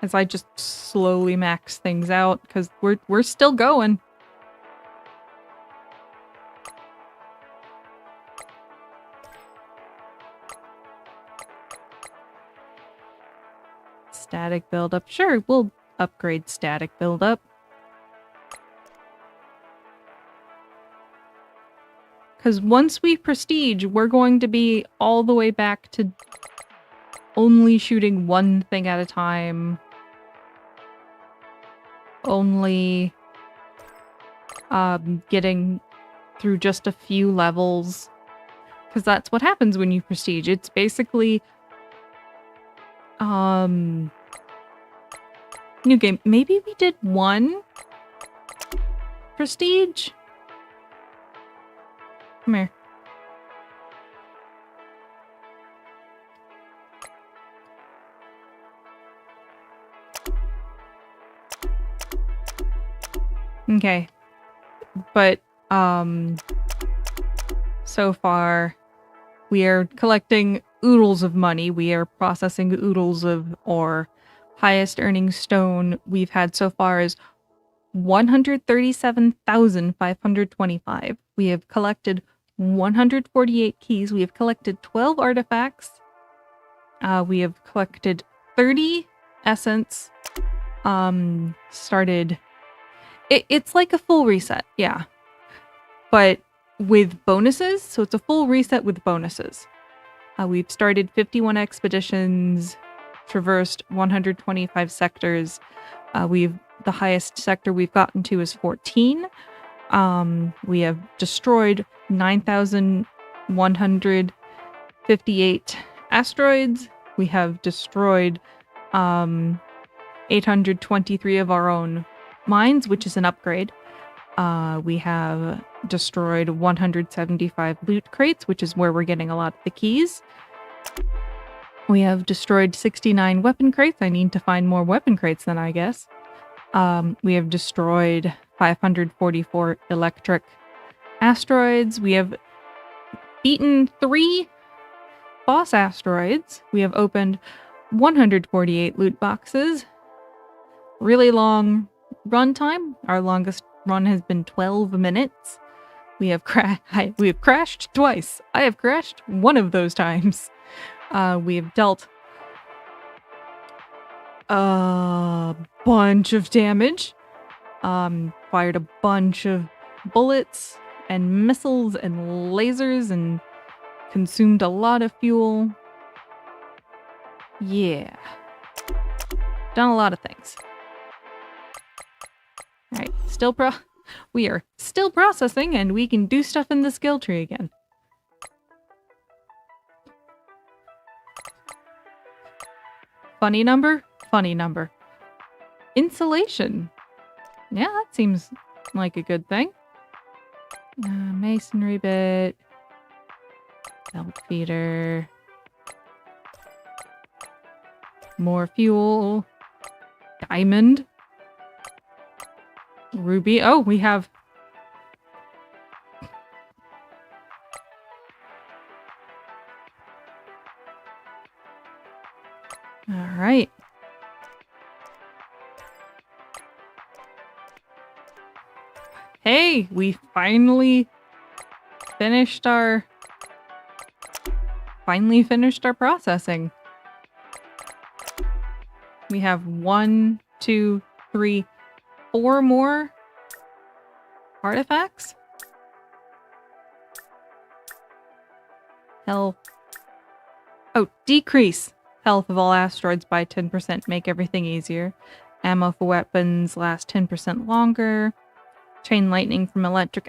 As I just slowly max things out, because we're still going. Static buildup. Sure, we'll upgrade static buildup. Because once we prestige, we're going to be all the way back to only shooting one thing at a time. Only getting through just a few levels. Because that's what happens when you prestige. It's basically new game. Maybe we did one prestige? Come here. Okay. But, so far, we are collecting oodles of money. We are processing oodles of ore. Highest earning stone we've had so far is 137,525. We have collected 148 keys. We have collected 12 artifacts. We have collected 30 essence. Started... It's like a full reset, yeah. But with bonuses, so it's a full reset with bonuses. We've started 51 expeditions, traversed 125 sectors. The highest sector we've gotten to is 14. We have destroyed 9,158 asteroids. We have destroyed 823 of our own mines, which is an upgrade. We have destroyed 175 loot crates, which is where we're getting a lot of the keys. We have destroyed 69 weapon crates. I need to find more weapon crates then, I guess. We have destroyed 544 electric asteroids. We have beaten 3 boss asteroids. We have opened 148 loot boxes. Really long runtime. Our longest run has been 12 minutes. We have crashed twice. I have crashed one of those times. We have dealt a bunch of damage. Fired a bunch of bullets and missiles and lasers and consumed a lot of fuel. Yeah. Done a lot of things. Alright, we are still processing, and we can do stuff in the skill tree again. Funny number? Funny number. Insulation. Yeah, that seems like a good thing. Masonry bit. Belt feeder. More fuel. Diamond. Ruby. Oh, we have... Alright. Hey, we finally finished our processing. We have 1, 2, 3, 4 more artifacts. Health. Oh, decrease health of all asteroids by 10%. Make everything easier. Ammo for weapons last 10% longer. Chain lightning from electric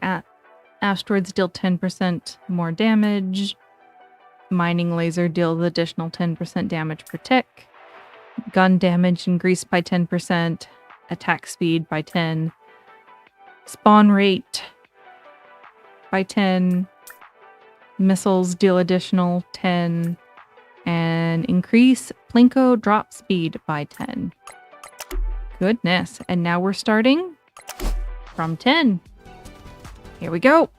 asteroids deal 10% more damage. Mining laser deals additional 10% damage per tick. Gun damage increased by 10%. Attack speed by 10. Spawn rate by 10. Missiles deal additional 10. And increase Plinko drop speed by 10. Goodness. And now we're starting from 10. Here we go.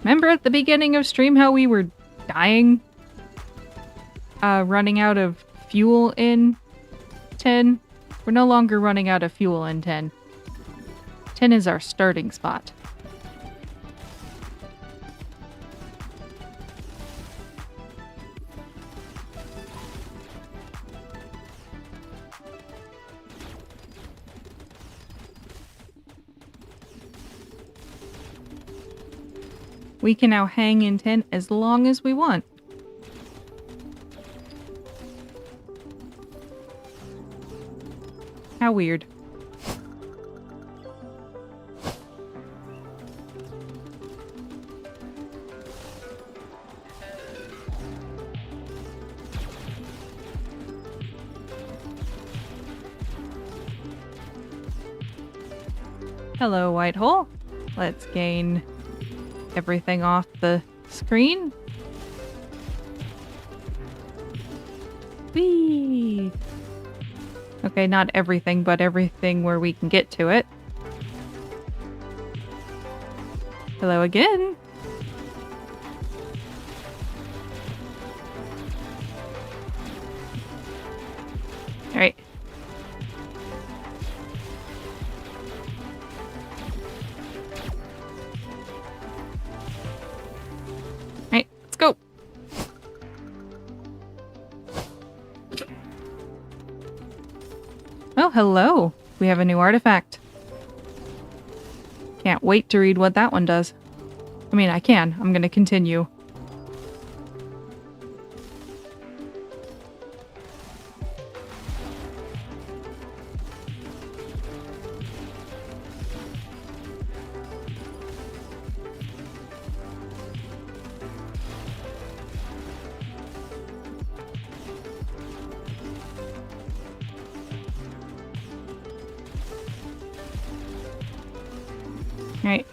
Remember at the beginning of stream how we were dying? Running out of fuel in 10? We're no longer running out of fuel in 10. 10 is our starting spot. We can now hang in 10 as long as we want. How weird. Hello, white hole. Let's gain everything off the screen. Whee! Okay, not everything, but everything where we can get to it. Hello again. All right. Alright, let's go. Oh, hello. We have a new artifact. Can't wait to read what that one does. I mean, I can. I'm gonna continue. Alright.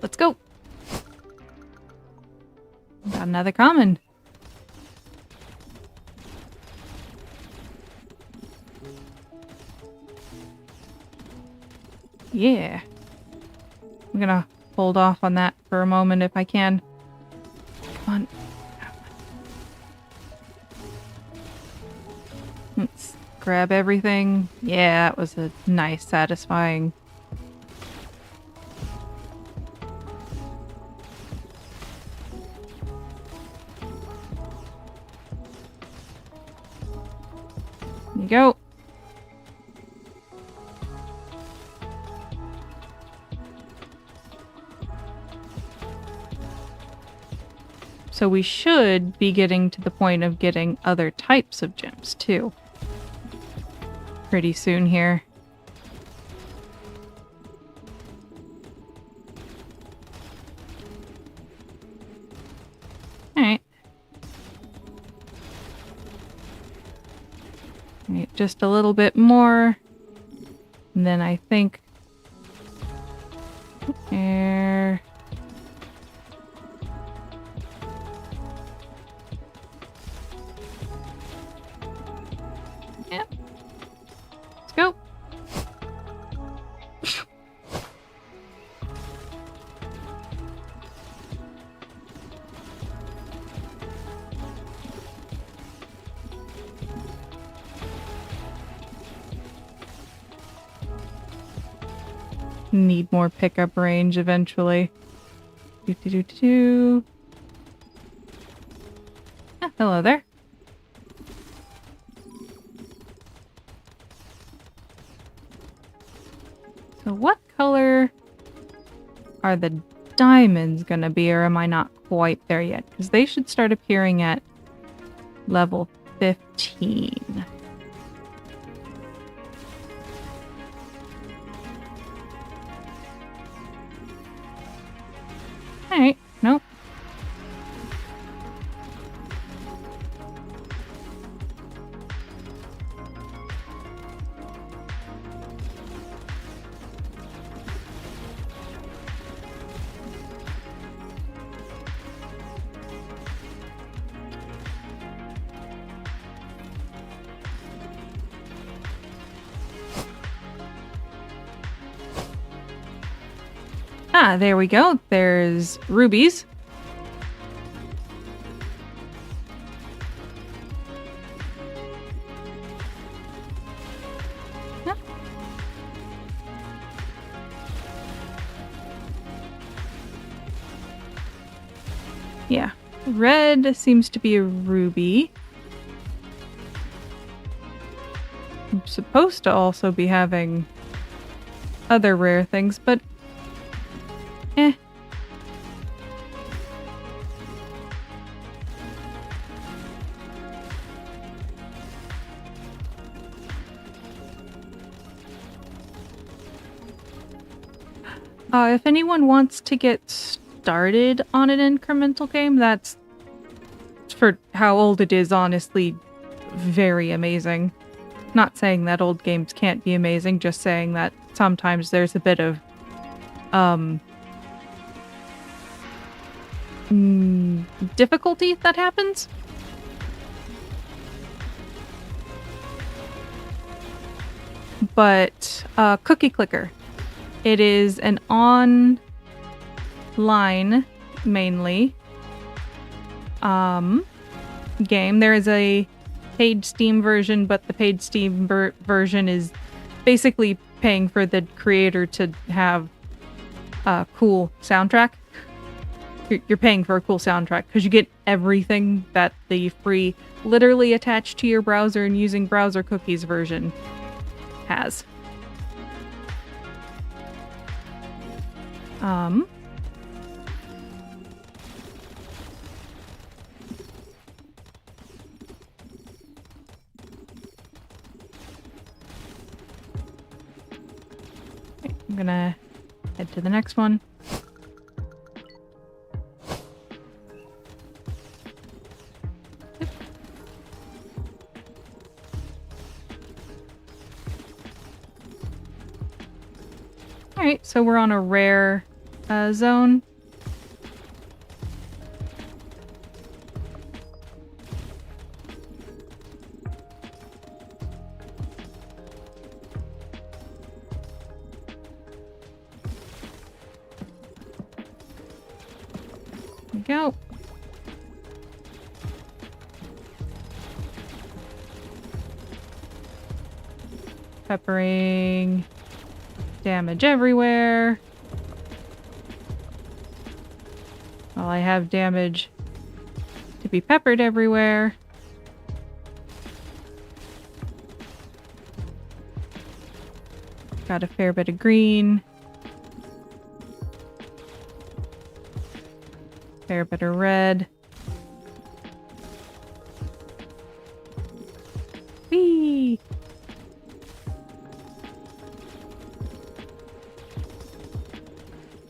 Let's go. Got another common. Yeah. I'm gonna hold off on that for a moment if I can. Come on. Let's grab everything. Yeah, that was a nice, satisfying. There you go. So we should be getting to the point of getting other types of gems too. Pretty soon here. Alright. Alright, just a little bit more. And then I think... Air... Yep. Let's go. Need more pickup range eventually. Do. Ah, hello there. So what color are the diamonds gonna be, or am I not quite there yet? Because they should start appearing at level 15. Alright, nope. Ah, there we go. There's rubies. Yeah. Red seems to be a ruby. I'm supposed to also be having other rare things, but eh. If anyone wants to get started on an incremental game, that's, for how old it is, honestly, very amazing. Not saying that old games can't be amazing, just saying that sometimes there's a bit of difficulty that happens. But Cookie Clicker. It is an online, mainly, game. There is a paid Steam version, but the paid Steam version is basically paying for the creator to have a cool soundtrack. You're paying for a cool soundtrack because you get everything that the free, literally attached to your browser and using browser cookies version has. I'm gonna head to the next one. Alright, so we're on a rare zone. There we go. Peppering. Damage everywhere. Well, I have damage to be peppered everywhere. Got a fair bit of green. Fair bit of red. Whee!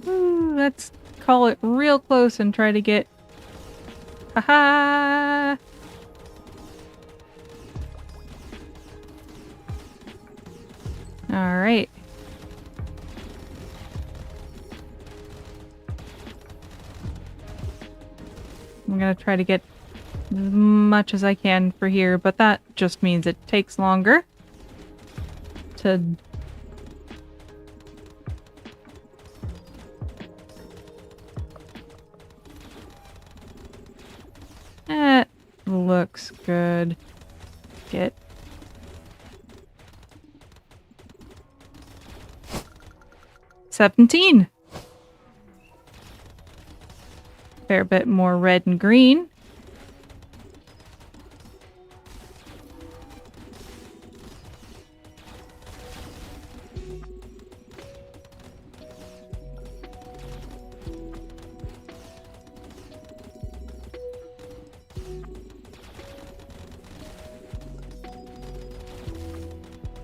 Ooh, let's call it real close and try to get... Haha! Alright. I'm gonna try to get as much as I can for here, but that just means it takes longer to... That looks good. Get... $17. Fair bit more red and green.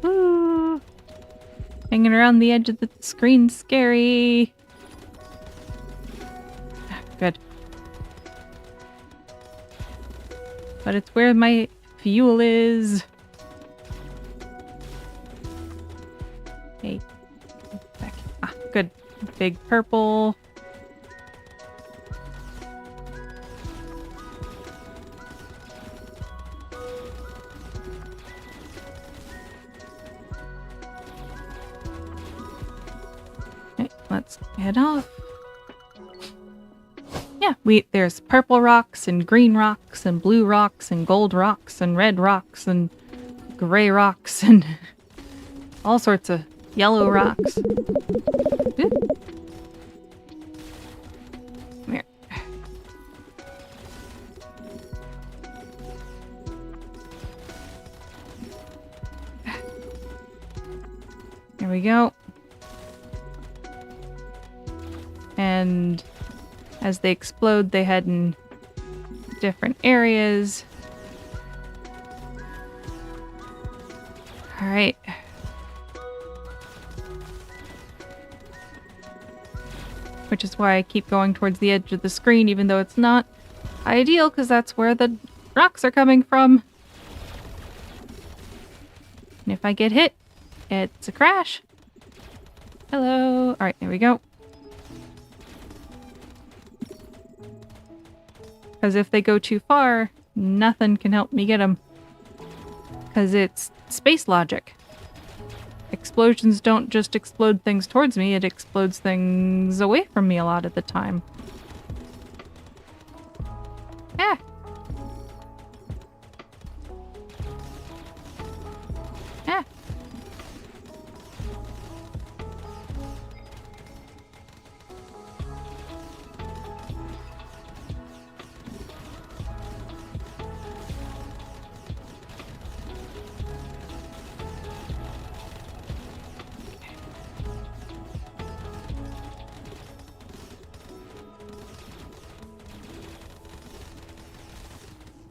Woo. Hanging around the edge of the screen's scary. Good. But it's where my fuel is. Hey. Back. Ah, good. Big purple. Okay, let's head off. Yeah, there's purple rocks and green rocks and blue rocks and gold rocks and red rocks and gray rocks and all sorts of yellow rocks. Ooh. Come here. we go. And as they explode, they head in different areas. All right. Which is why I keep going towards the edge of the screen, even though it's not ideal, because that's where the rocks are coming from. And if I get hit, it's a crash. Hello. All right, there we go. Because if they go too far, nothing can help me get them. Because it's space logic. Explosions don't just explode things towards me, it explodes things away from me a lot of the time. Ah! Ah!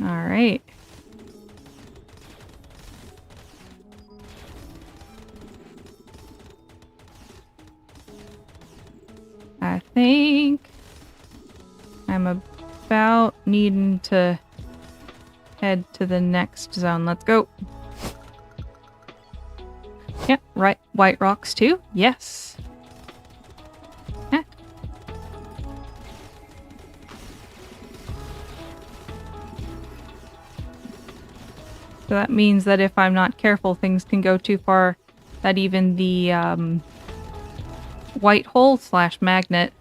All right. I think I'm about needing to head to the next zone. Let's go. Yep, right. White rocks too? Yes. Ah. So that means that if I'm not careful, things can go too far that even the white hole / magnet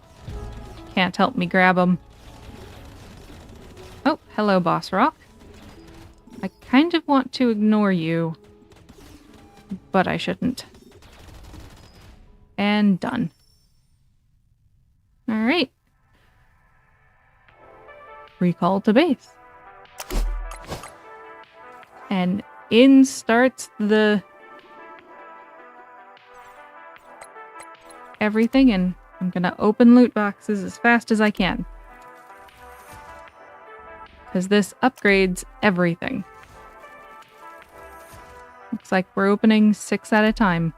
can't help me grab them. Oh, hello, boss rock. I kind of want to ignore you, but I shouldn't. And done. All right. Recall to base. And in starts the everything, and I'm gonna open loot boxes as fast as I can. Because this upgrades everything. Looks like we're opening 6 at a time.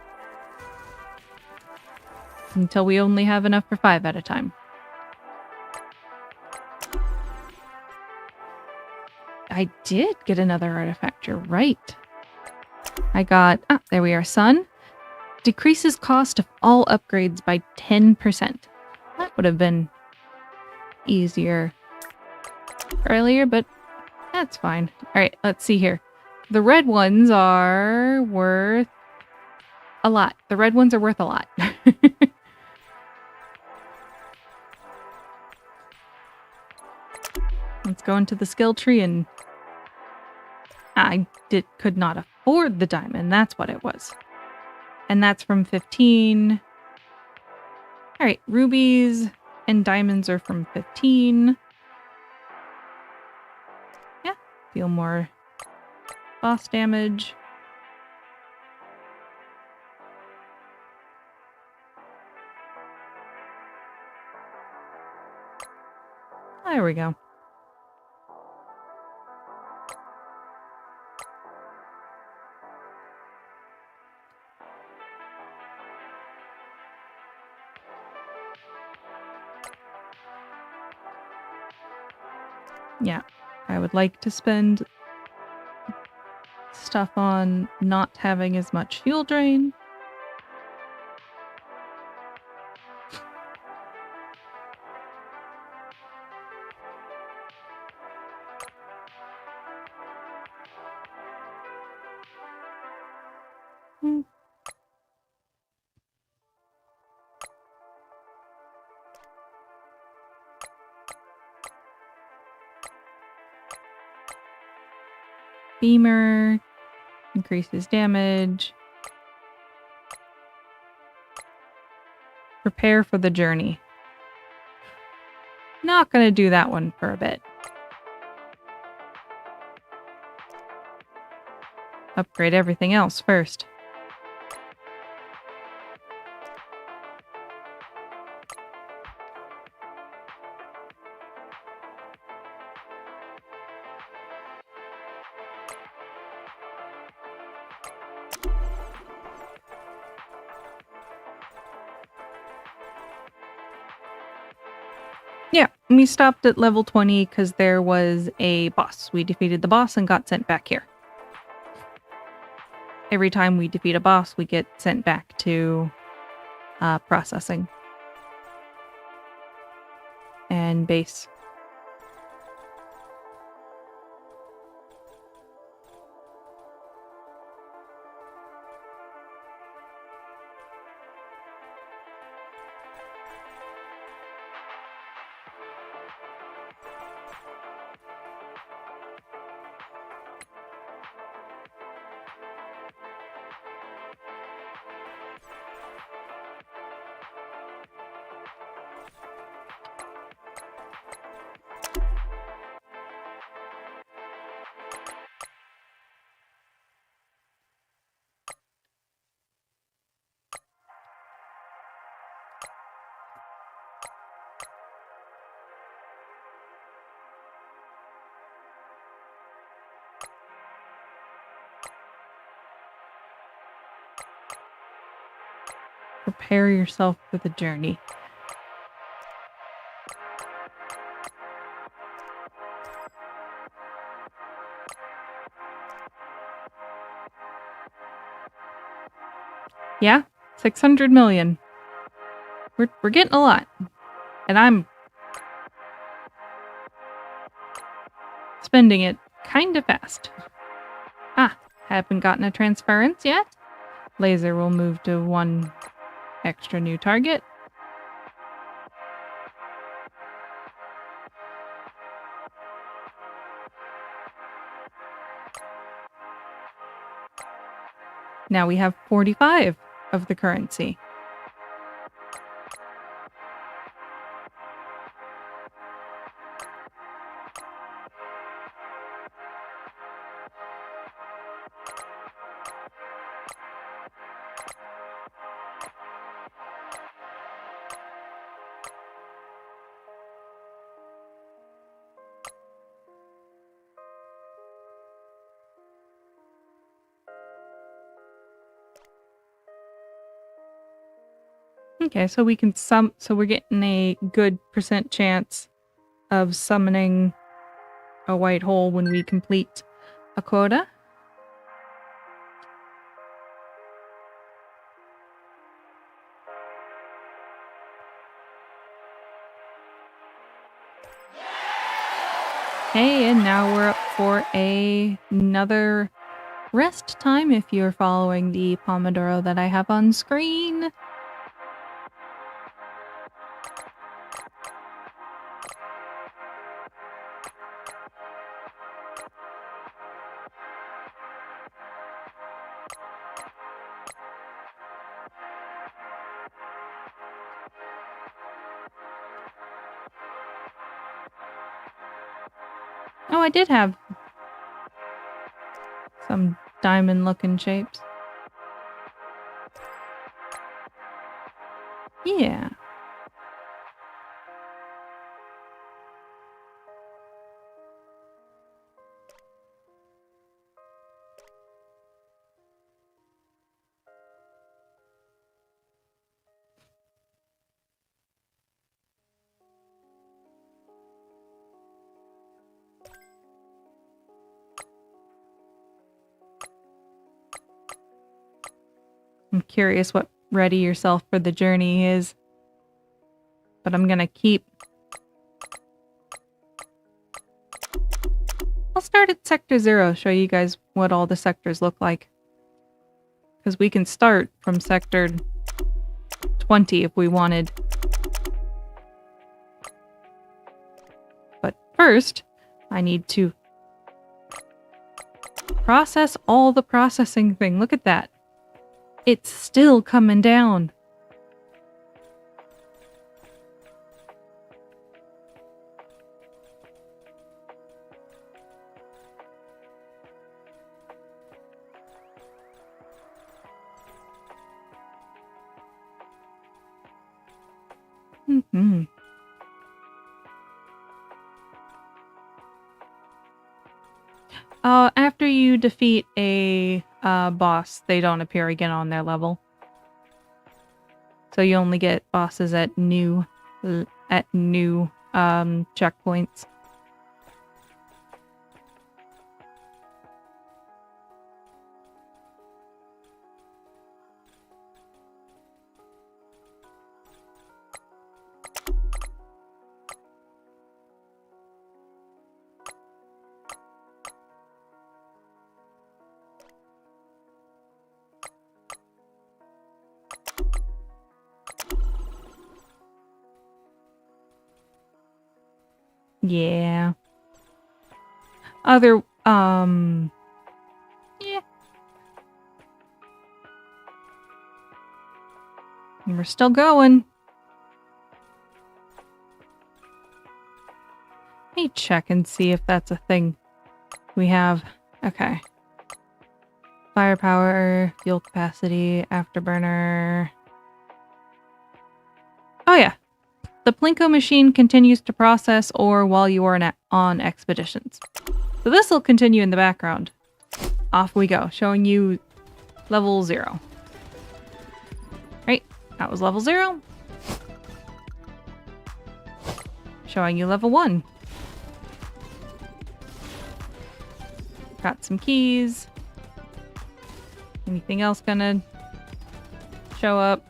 Until we only have enough for 5 at a time. I did get another artifact, you're right. I got, there we are, sun. Decreases cost of all upgrades by 10%. That would have been easier earlier, but that's fine. Alright, let's see here. The red ones are worth a lot. The red ones are worth a lot. Let's go into the skill tree, and I could not afford the diamond. That's what it was. And that's from 15. Alright, rubies and diamonds are from 15. Yeah, feel more boss damage. There we go. Yeah, I would like to spend stuff on not having as much fuel drain. Beamer increases damage. Prepare for the journey. Not gonna do that one for a bit. Upgrade everything else first. Yeah, we stopped at level 20 because there was a boss. We defeated the boss and got sent back here. Every time we defeat a boss, we get sent back to processing and base. Prepare yourself for the journey. Yeah, 600 million. We're getting a lot. And I'm spending it kind of fast. Ah, haven't gotten a transference yet. Laser will move to 1 extra new target. Now we have 45 of the currency. Okay, so we can so we're getting a good % chance of summoning a white hole when we complete a quota. Okay, and now we're up for another rest time if you're following the pomodoro that I have on screen. Oh, I did have some diamond-looking shapes. Yeah. I'm curious what ready yourself for the journey is. But I'm gonna keep... I'll start at Sector 0, show you guys what all the sectors look like. Because we can start from Sector 20 if we wanted. But first, I need to process all the processing thing. Look at that. It's still coming down. Mm-hmm. After you defeat a boss, they don't appear again on their level. So you only get bosses at new checkpoints. Yeah. Yeah. And we're still going. Let me check and see if that's a thing we have. Okay. Firepower, fuel capacity, afterburner. Oh yeah. The Plinko machine continues to process ore while you are on expeditions. So this will continue in the background. Off we go, showing you level 0. Right, that was level 0. Showing you level 1. Got some keys. Anything else gonna show up?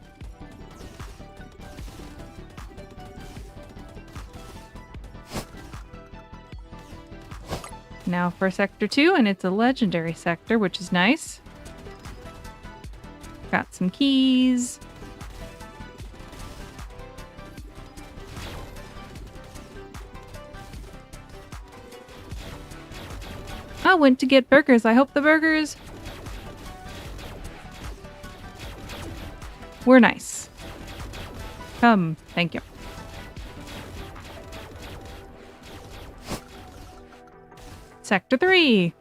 Now for Sector 2, and it's a legendary sector, which is nice. Got some keys. I went to get burgers. I hope the burgers were nice. Come, thank you. Sector 3.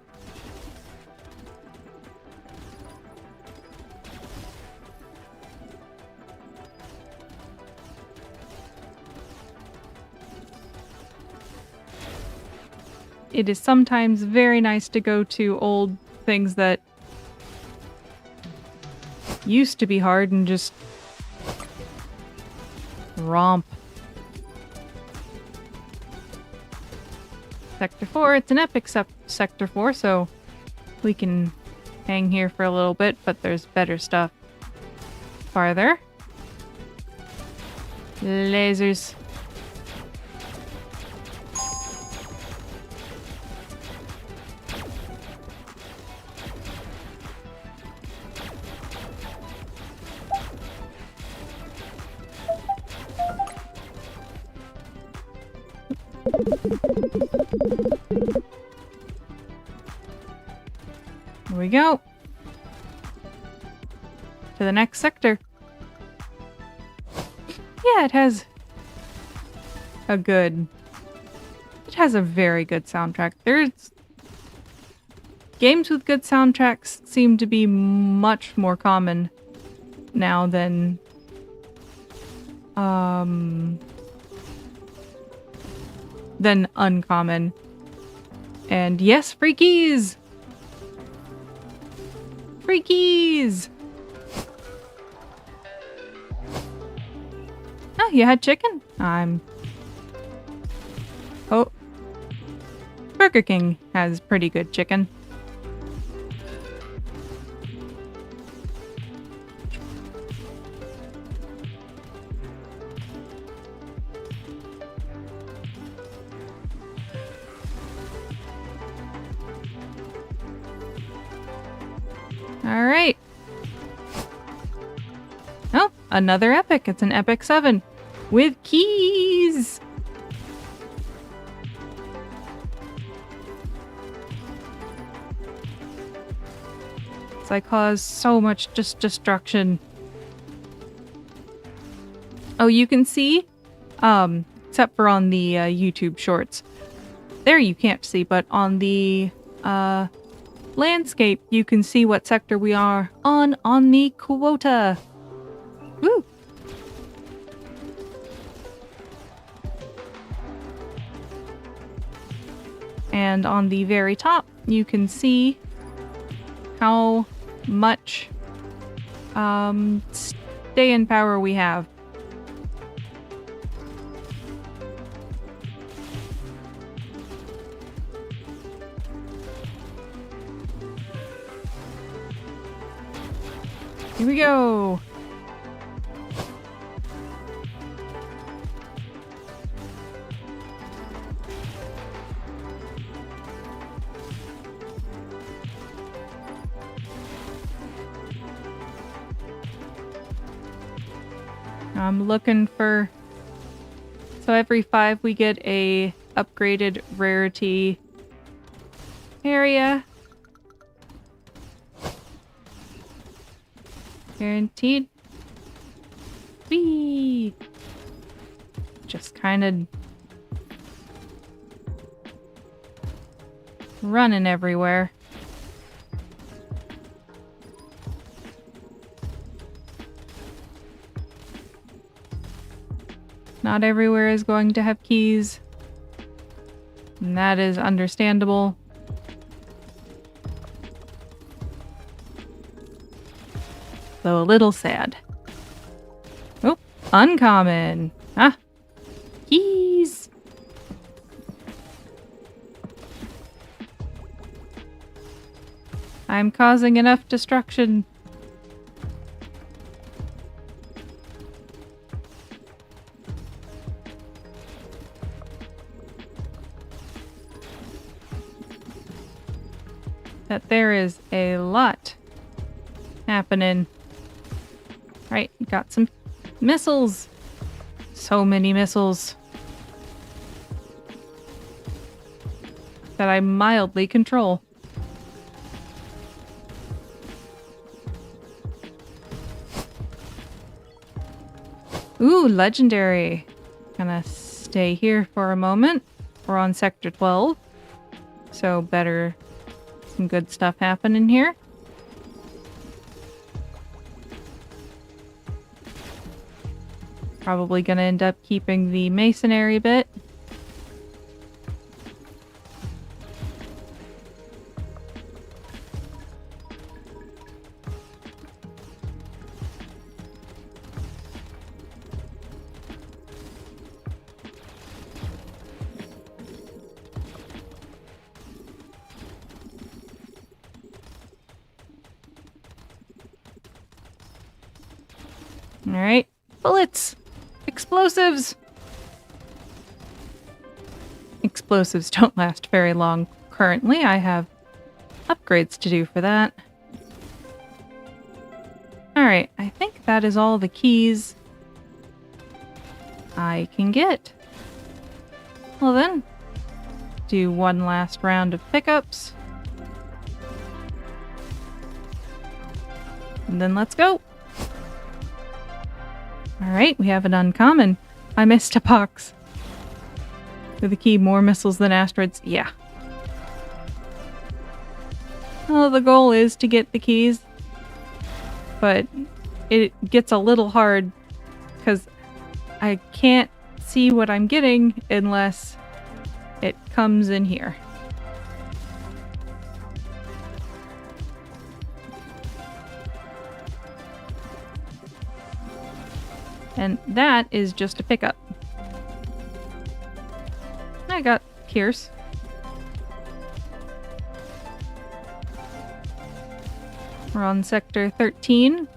It is sometimes very nice to go to old things that used to be hard and just romp. Sector 4, it's an epic Sector 4, so we can hang here for a little bit, but there's better stuff farther. Lasers. Here we go. To the next sector. Yeah, it has a very good soundtrack. There's games with good soundtracks seem to be much more common now than uncommon. And yes, free keys! Free keys! Oh, you had chicken? Oh. Burger King has pretty good chicken. Alright. Oh, another epic. It's an epic 7 with keys. So I cause so much just destruction. Oh, you can see, except for on the YouTube shorts. There you can't see, but on the landscape, you can see what sector we are on the quota. Woo! And on the very top, you can see how much stay-in power we have. Here we go. I'm looking for... So every 5 we get a upgraded rarity area. Guaranteed. Whee! Just kind of running everywhere. Not everywhere is going to have keys, and that is understandable. Though a little sad. Oh, uncommon. Ah, keys. I'm causing enough destruction. That there is a lot happening. Right, got some missiles. So many missiles. That I mildly control. Ooh, legendary. Gonna stay here for a moment. We're on Sector 12. So better... Some good stuff happening here. Probably gonna end up keeping the masonry bit. Alright. Bullets! Explosives! Explosives don't last very long. Currently, I have upgrades to do for that. Alright, I think that is all the keys I can get. Well then, do one last round of pickups. And then let's go! Alright, we have an uncommon. I missed a box. With the key, more missiles than asteroids. Yeah. Well, the goal is to get the keys. But it gets a little hard because I can't see what I'm getting unless it comes in here. And that is just a pickup. I got Pierce. We're on Sector 13.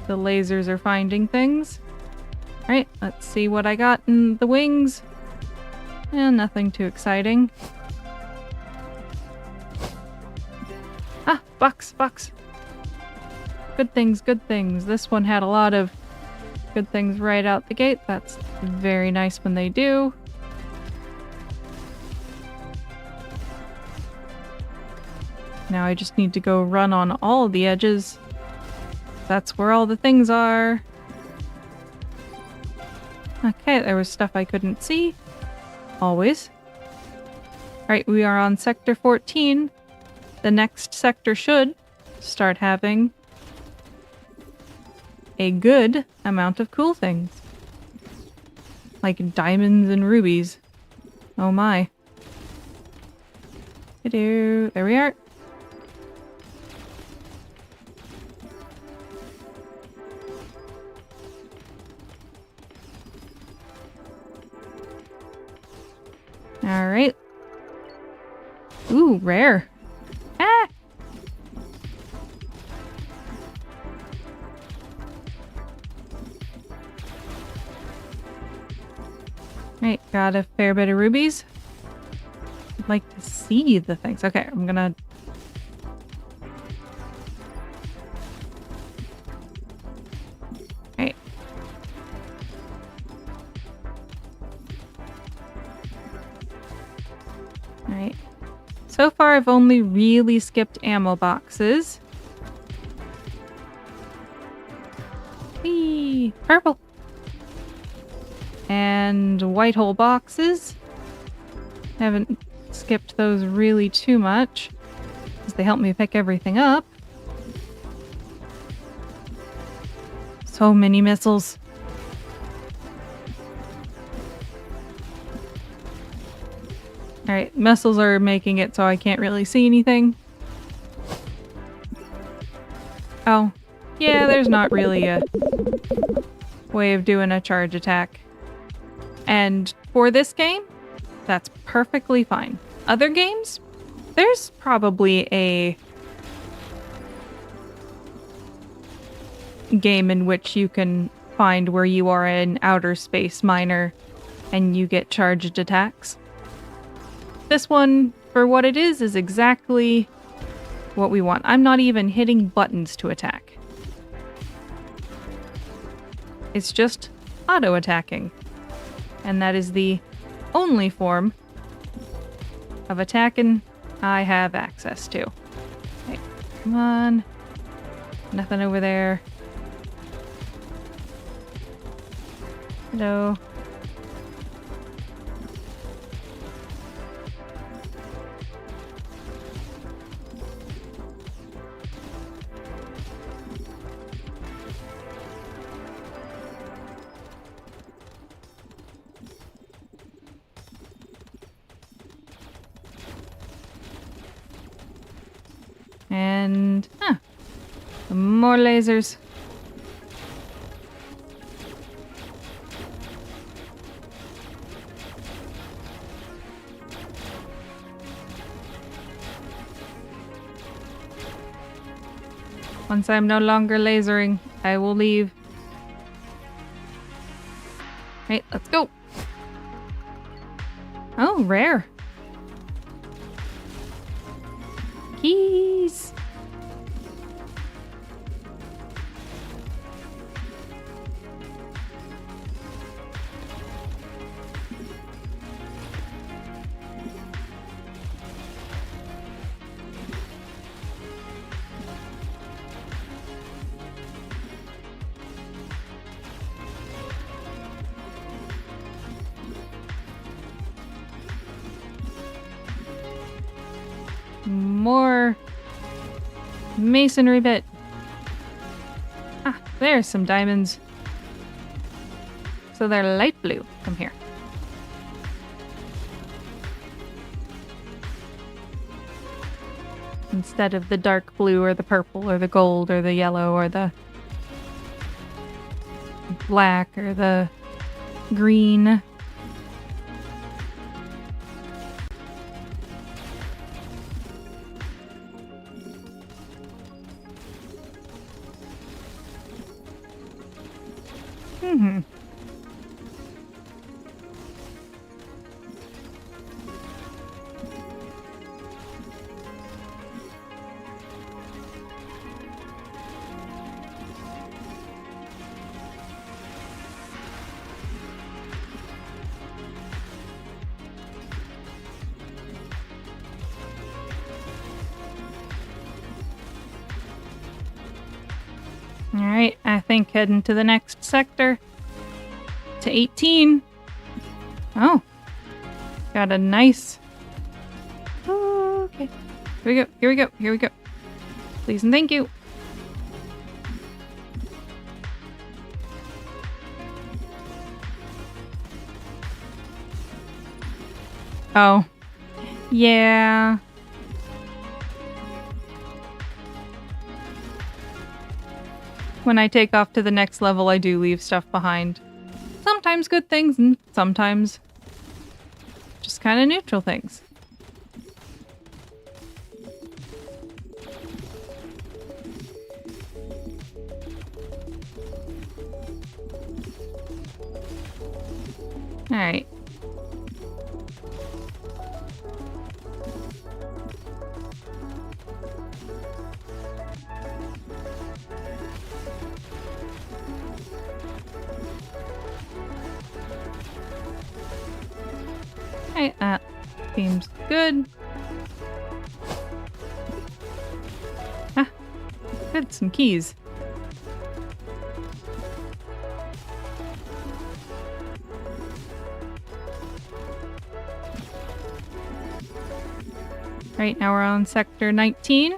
The lasers are finding things. Alright, let's see what I got in the wings. And nothing too exciting. Ah, box. Good things, good things. This one had a lot of good things right out the gate. That's very nice when they do. Now I just need to go run on all the edges. That's where all the things are. Okay, there was stuff I couldn't see. Always. Alright, we are on Sector 14. The next sector should start having a good amount of cool things. Like diamonds and rubies. Oh my. Hello. There we are. Alright. Ooh, rare. Ah! Right, got a fair bit of rubies. I'd like to see the things. Okay, I'm gonna... Right. Alright. So far, I've only really skipped ammo boxes. Whee! Purple! And white hole boxes. Haven't skipped those really too much, because they help me pick everything up. So many missiles. Alright, missiles are making it so I can't really see anything. Oh, yeah, there's not really a way of doing a charge attack. And for this game, that's perfectly fine. Other games, there's probably a game in which you can find where you are an outer space miner and you get charged attacks. This one, for what it is exactly what we want. I'm not even hitting buttons to attack. It's just auto-attacking. And that is the only form of attacking I have access to. Okay, come on. Nothing over there. Hello. And, more lasers. Once I'm no longer lasering, I will leave. Right, let's go. Oh, rare. Keys. More masonry bit. Ah, there's some diamonds. So they're light blue. Come here. Instead of the dark blue or the purple or the gold or the yellow or the black or the green. Alright, I think heading to the next sector. To 18. Oh. Got a nice... Oh, okay. Here we go, here we go, here we go. Please and thank you. Oh. Yeah. When I take off to the next level, I do leave stuff behind. Sometimes good things, and sometimes just kind of neutral things. Alright. Alright, that seems good. Ah, good, some keys. Right, now we're on sector 19.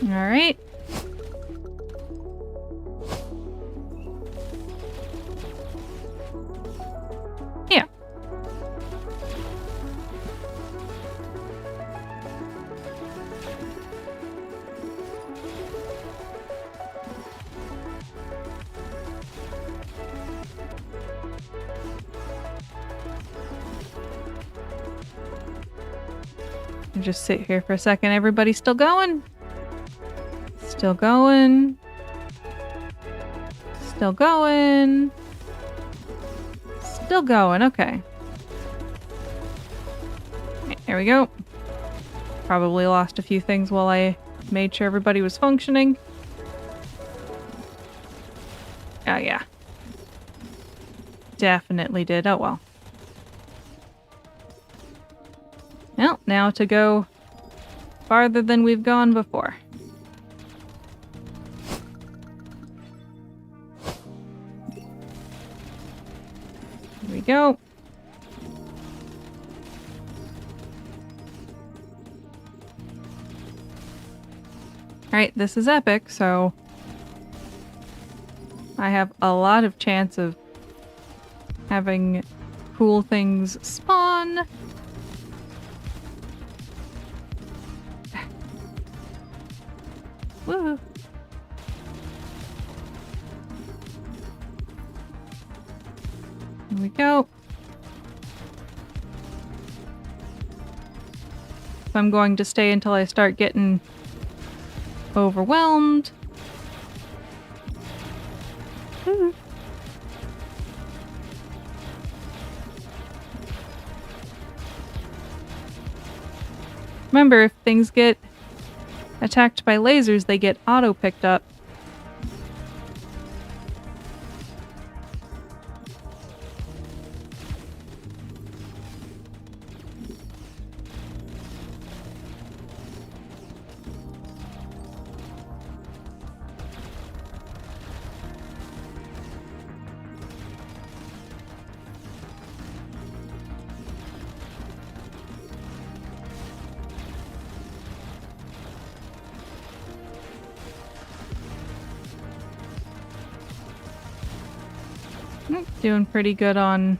All right. Yeah. Just sit here for a second. Everybody still going? Still going. Still going. Still going. Okay. Right, there we go. Probably lost a few things while I made sure everybody was functioning. Oh, yeah. Definitely did. Oh, well. Well, now to go farther than we've gone before. Here we go. Alright, this is epic, so I have a lot of chance of having cool things spawn. Woo! Here we go. So I'm going to stay until I start getting overwhelmed. Woo. Remember, if things get attacked by lasers, they get auto-picked up. Doing pretty good on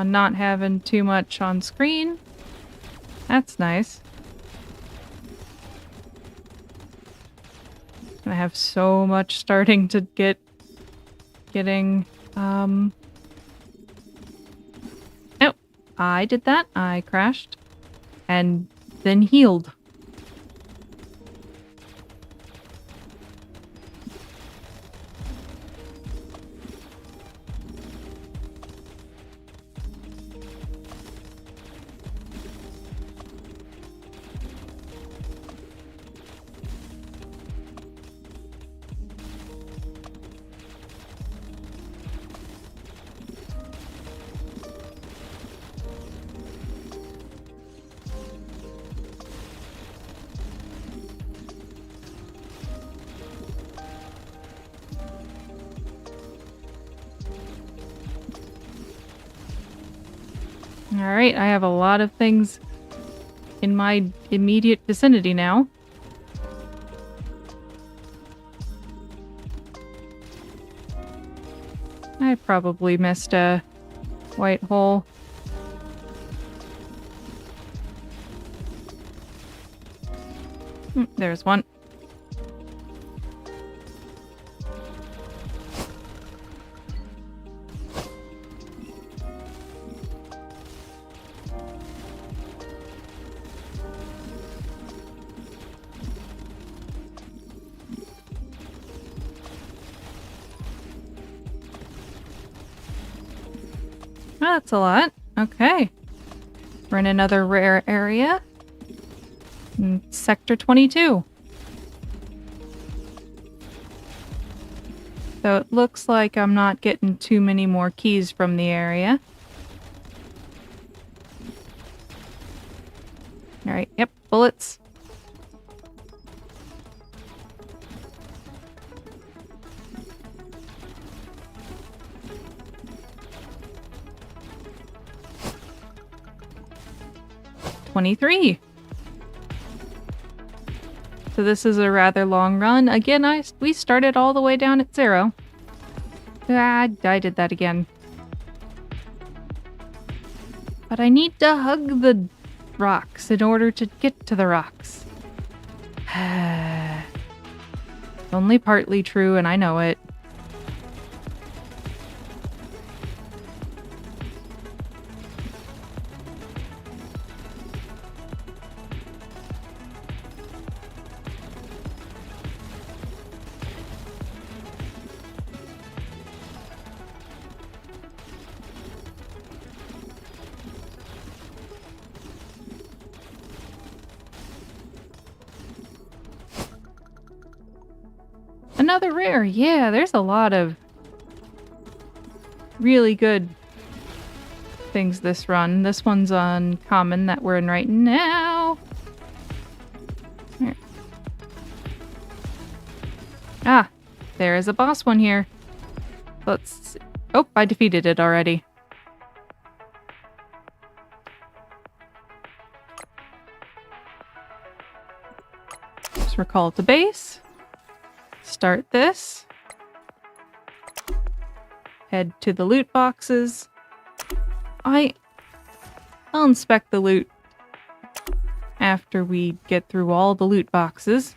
not having too much on screen. That's nice. I have so much starting to getting oh, I did that. I crashed and then healed. Alright, I have a lot of things in my immediate vicinity now. I probably missed a white hole. There's one. Oh, that's a lot. Okay. We're in another rare area. In Sector 22. So it looks like I'm not getting too many more keys from the area. Alright, yep, bullets. $23. So this is a rather long run. Again, we started all the way down at 0. Ah, I did that again. But I need to hug the rocks in order to get to the rocks. Only partly true, and I know it. Another rare. Yeah, there's a lot of really good things this run. This one's uncommon that we're in right now. Here. Ah, there is a boss one here. Let's see. Oh, I defeated it already. Just recall to base. Start this. Head to the loot boxes. I'll inspect the loot after we get through all the loot boxes.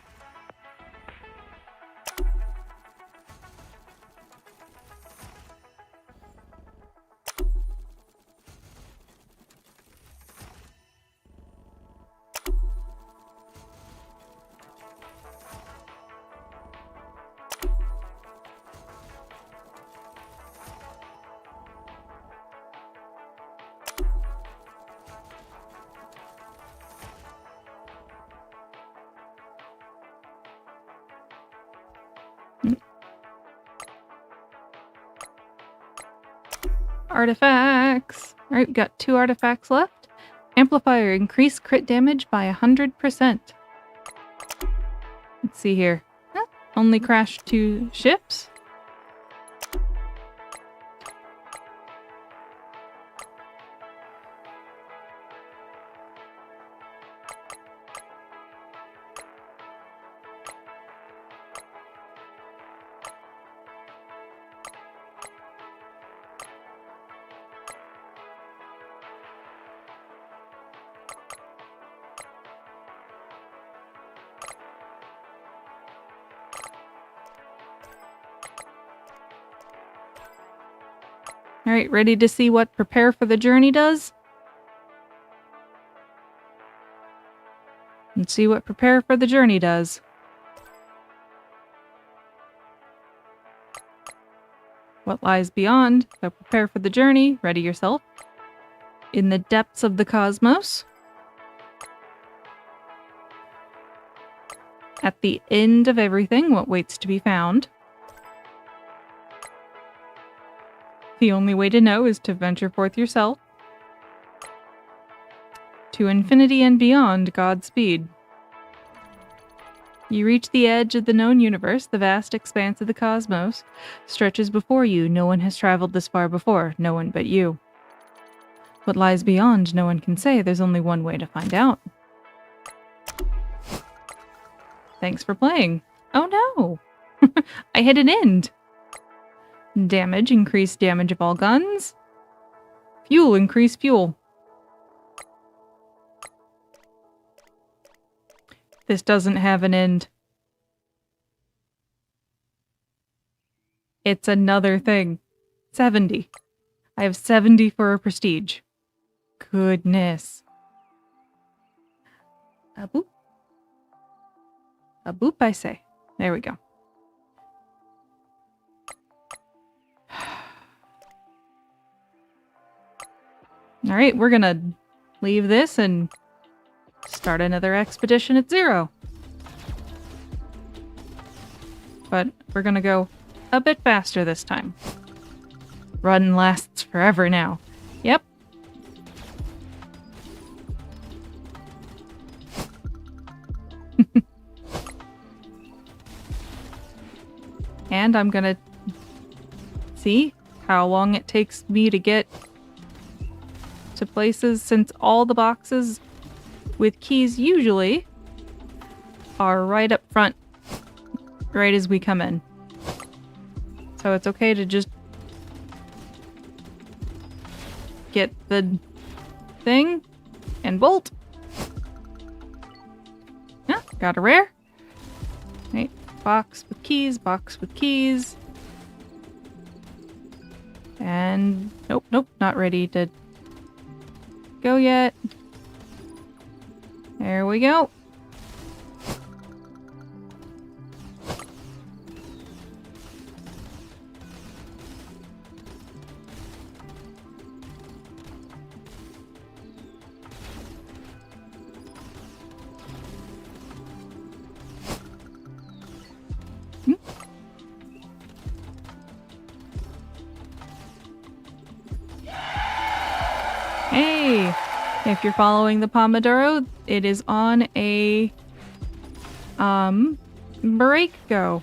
Artifacts. Alright, we got 2 artifacts left. Amplifier, increase crit damage by 100%. Let's see here. Only crashed 2 ships. Alright, ready to see what Prepare for the Journey does? Let's see what Prepare for the Journey does. What lies beyond? So prepare for the journey, ready yourself. In the depths of the cosmos. At the end of everything, what waits to be found? The only way to know is to venture forth yourself. To infinity and beyond, Godspeed. You reach the edge of the known universe, the vast expanse of the cosmos stretches before you. No one has traveled this far before, no one but you. What lies beyond, no one can say. There's only one way to find out. Thanks for playing. Oh no! I hit an end! Damage, increased damage of all guns. Fuel, increased fuel. This doesn't have an end. It's another thing. 70. I have 70 for a prestige. Goodness. A boop. A boop, I say. There we go. Alright, we're gonna leave this and start another expedition at 0. But we're gonna go a bit faster this time. Run lasts forever now. Yep. And I'm gonna see how long it takes me to get to places, since all the boxes with keys usually are right up front, right as we come in. So it's okay to just get the thing and bolt. Yeah, got a rare. Right, box with keys, box with keys. And nope, not ready to go yet. There we go. Hey, if you're following the pomodoro, it is on a break go.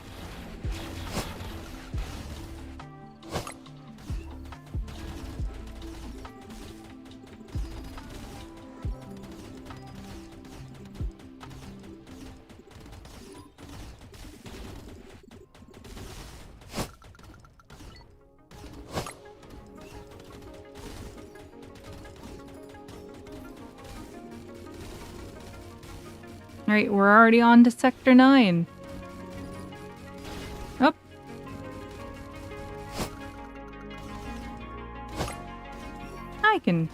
Alright, we're already on to Sector 9. Oh. I can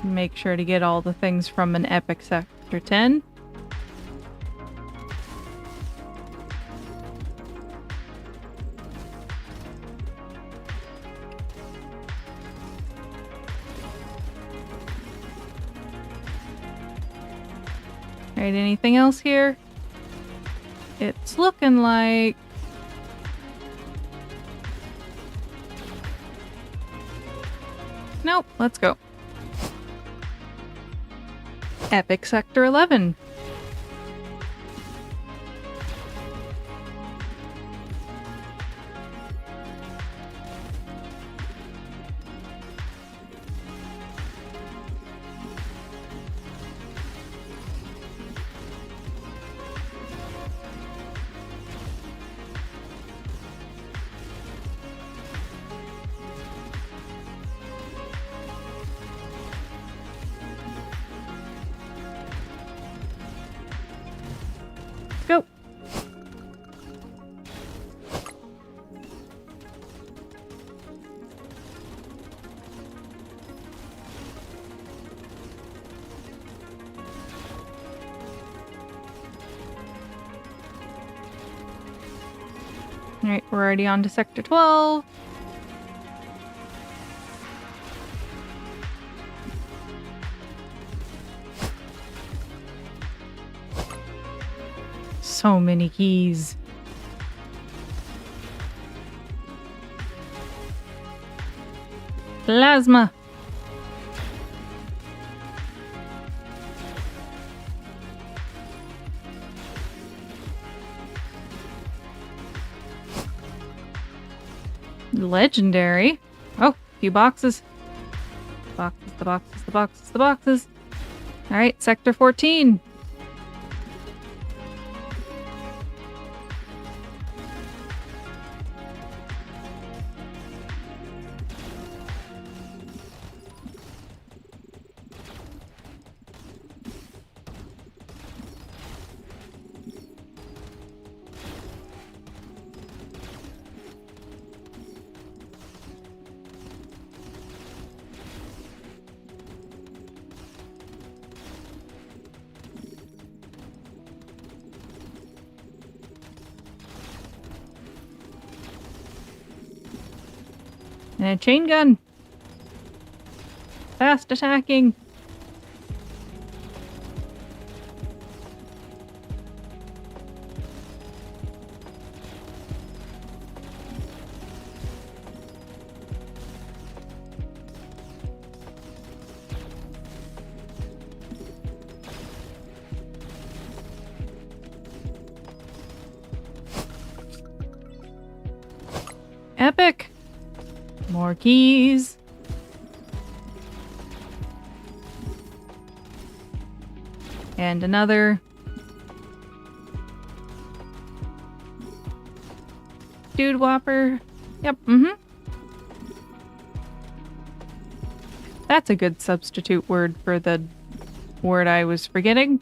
make sure to get all the things from an epic Sector 10. Alright, anything else here? It's looking like... Nope, let's go. Epic Sector 11. Go. Alright, we're already on to Sector 12. So many keys. Plasma. Legendary. Oh, a few boxes. Boxes, the boxes, the boxes, the boxes. Alright, Sector 14. And a chain gun. Fast attacking. Epic. More keys. And another. Dude Whopper. Yep, That's a good substitute word for the word I was forgetting.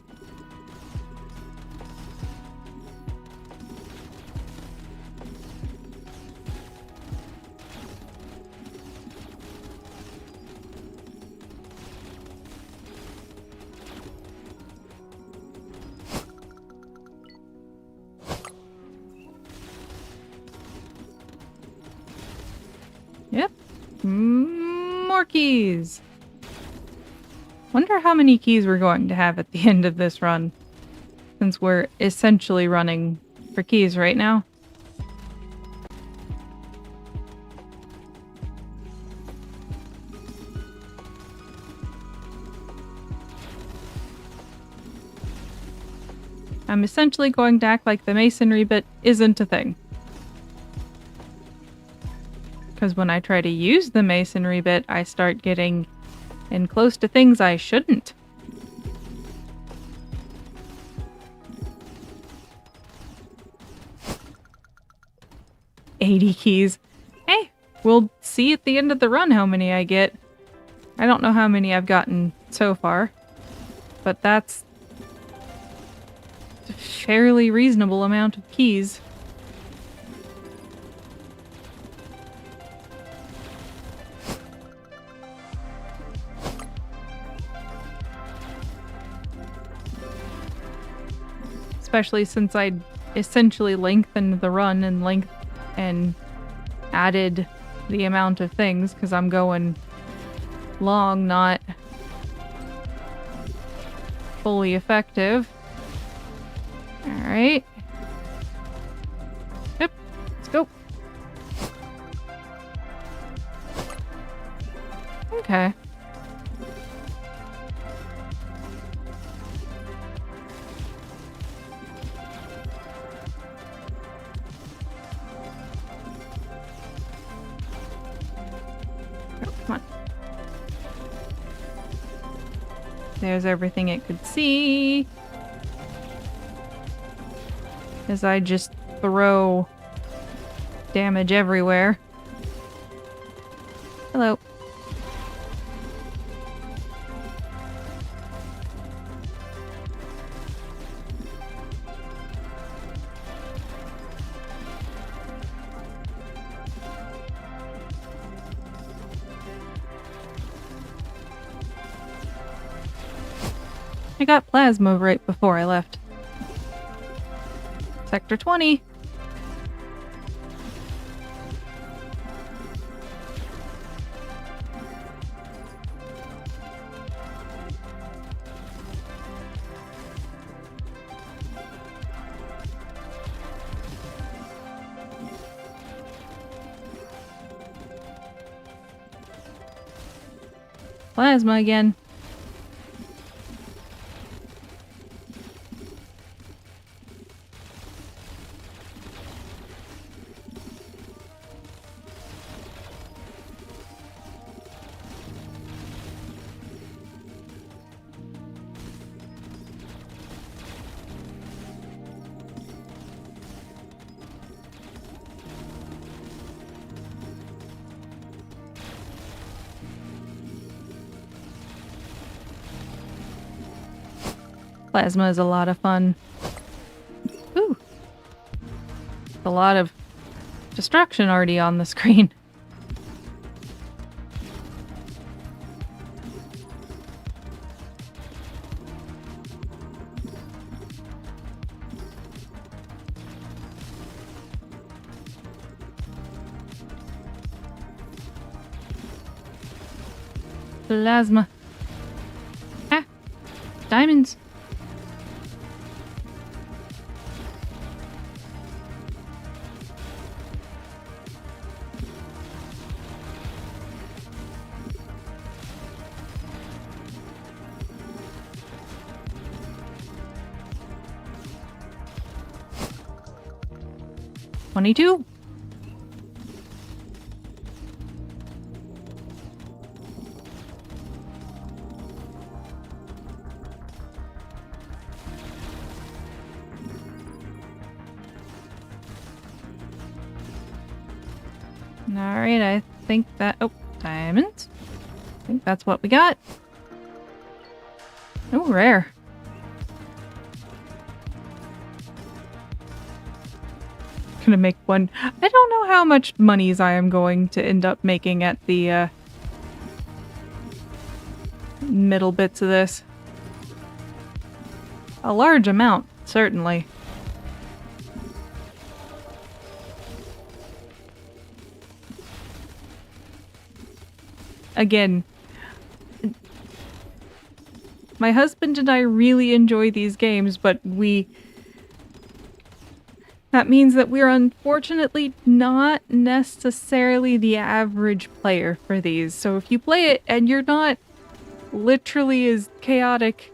Yep. More keys. Wonder how many keys we're going to have at the end of this run, since we're essentially running for keys right now. I'm essentially going to act like the masonry bit isn't a thing. Because when I try to use the masonry bit, I start getting in close to things I shouldn't. $80 keys. Hey, we'll see at the end of the run how many I get. I don't know how many I've gotten so far, but that's a fairly reasonable amount of keys. Especially since I essentially lengthened the run and added the amount of things, because I'm going long, not fully effective. Alright. Yep, let's go. Okay. Come on. There's everything it could see. As I just throw damage everywhere. Hello. I got plasma right before I left. Sector 20. Plasma again. Plasma is a lot of fun. Ooh. A lot of destruction already on the screen. Plasma. Ah! Diamonds. $22. Alright, I think that... Oh, diamonds. I think that's what we got. Oh, rare. Gonna make one. I don't know how much monies I am going to end up making at the middle bits of this. A large amount, certainly. Again, my husband and I really enjoy these games, but that means that we're unfortunately not necessarily the average player for these. So if you play it and you're not literally as chaotic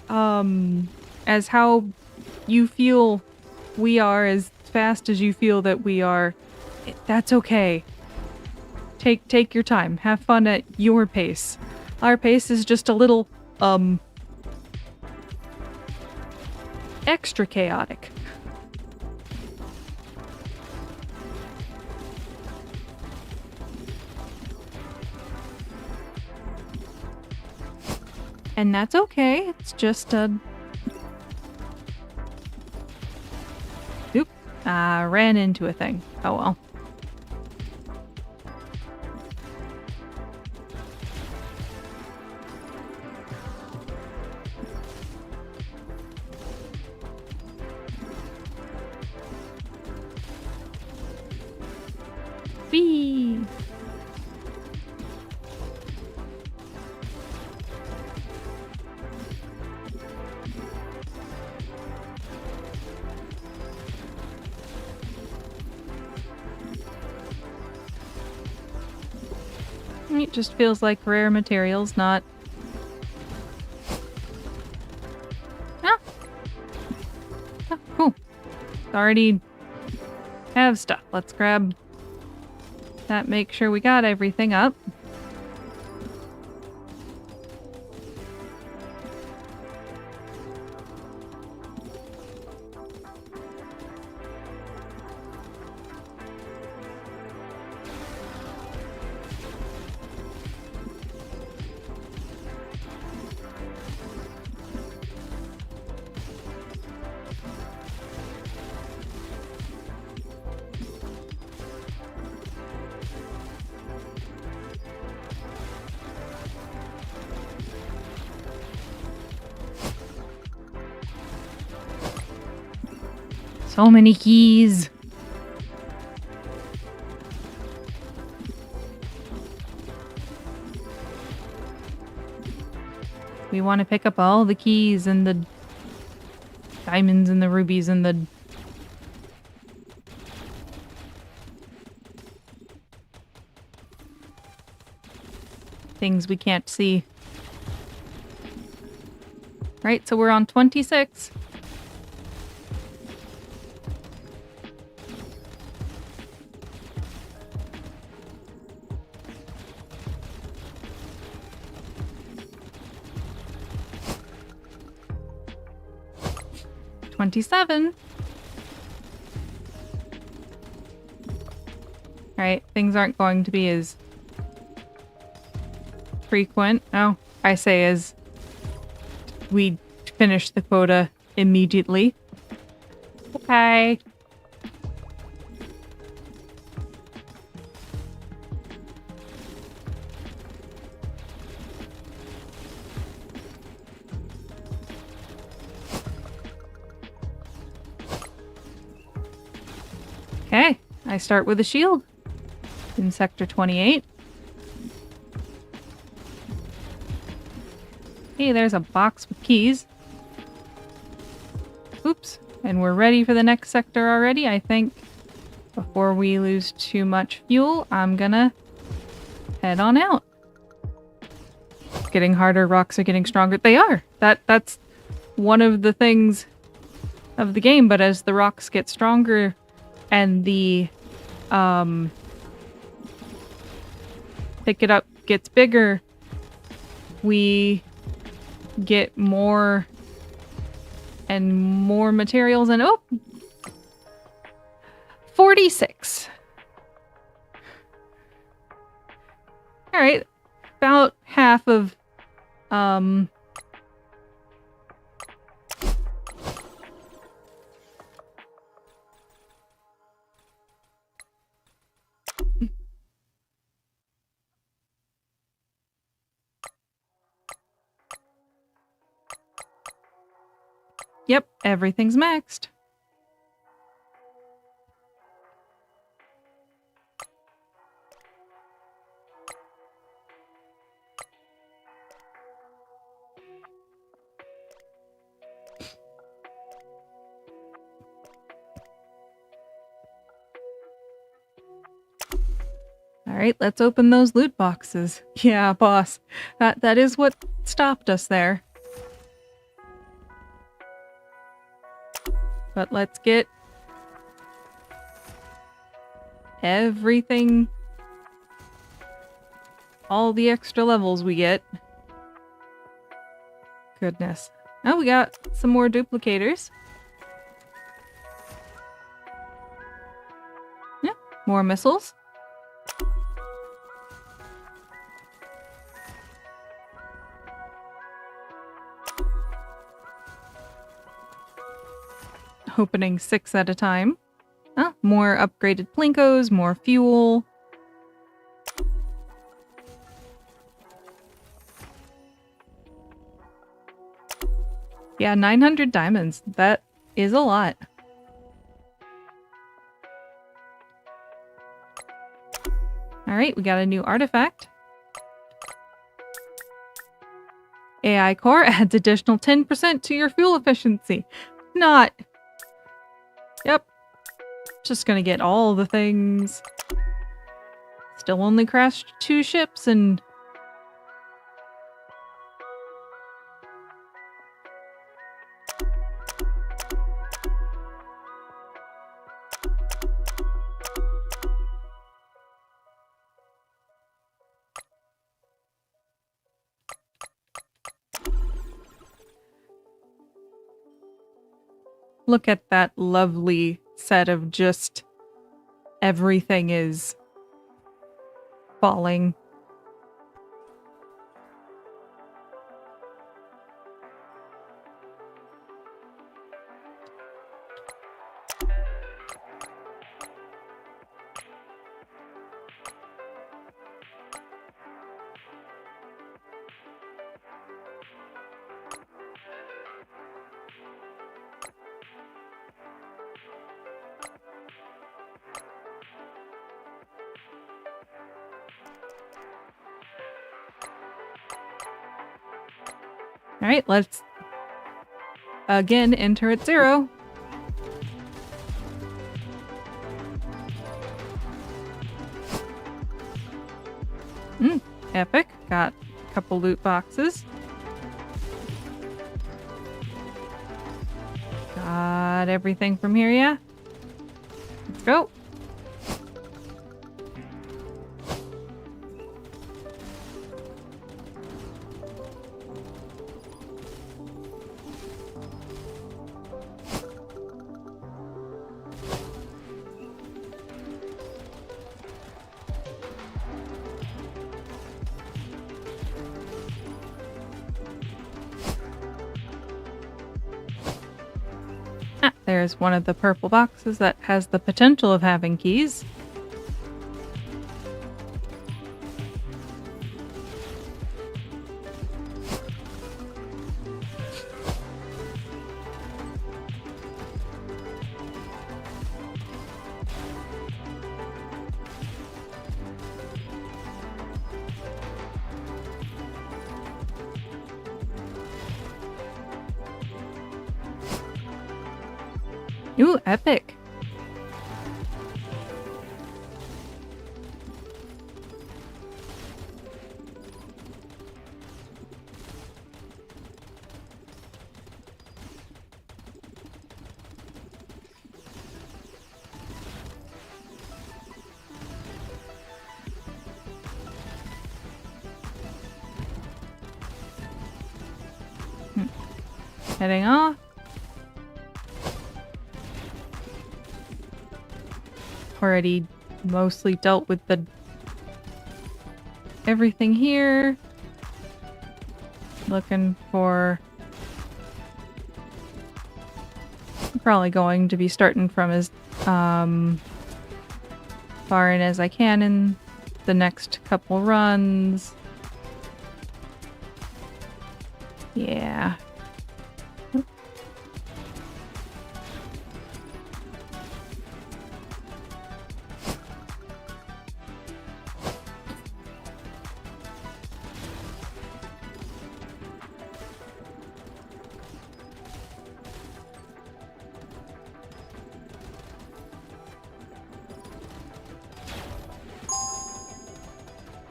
as how you feel we are, as fast as you feel that we are, that's okay. Take your time. Have fun at your pace. Our pace is just a little, extra chaotic. And that's okay. It's just a... Oop. I ran into a thing. Oh well. Whee! It just feels like rare materials, not... Ah! Oh, cool. Already have stuff. Let's grab that, make sure we got everything up. So many keys. We want to pick up all the keys and the diamonds and the rubies and the... things we can't see. Right, so we're on 26. $27. Alright, things aren't going to be as frequent. Oh, I say as we finish the quota immediately. Okay. Okay, I start with a shield in Sector 28. Hey, there's a box with keys. Oops, and we're ready for the next sector already, I think. Before we lose too much fuel, I'm gonna head on out. It's getting harder, rocks are getting stronger. They are! That's one of the things of the game, but as the rocks get stronger and the pick it up gets bigger, we get more and more materials, and 46. All right, about half of Yep, everything's maxed. Alright, let's open those loot boxes. Yeah, boss. That is what stopped us there. But let's get everything, all the extra levels we get. Goodness. Oh, we got some more duplicators. Yeah, more missiles. Opening 6 at a time. Oh, more upgraded Plinkos, more fuel. Yeah, 900 diamonds. That is a lot. Alright, we got a new artifact. AI core adds additional 10% to your fuel efficiency. Not. Yep. Just gonna get all the things. Still only crashed 2 ships and... Look at that lovely set of just everything is falling. Alright, let's again enter at 0. Epic. Got a couple loot boxes. Got everything from here, yeah? Let's go. There's one of the purple boxes that has the potential of having keys. Ooh, epic. Heading off. Already mostly dealt with the everything here. Looking for... I'm probably going to be starting from as far in as I can in the next couple runs. Yeah.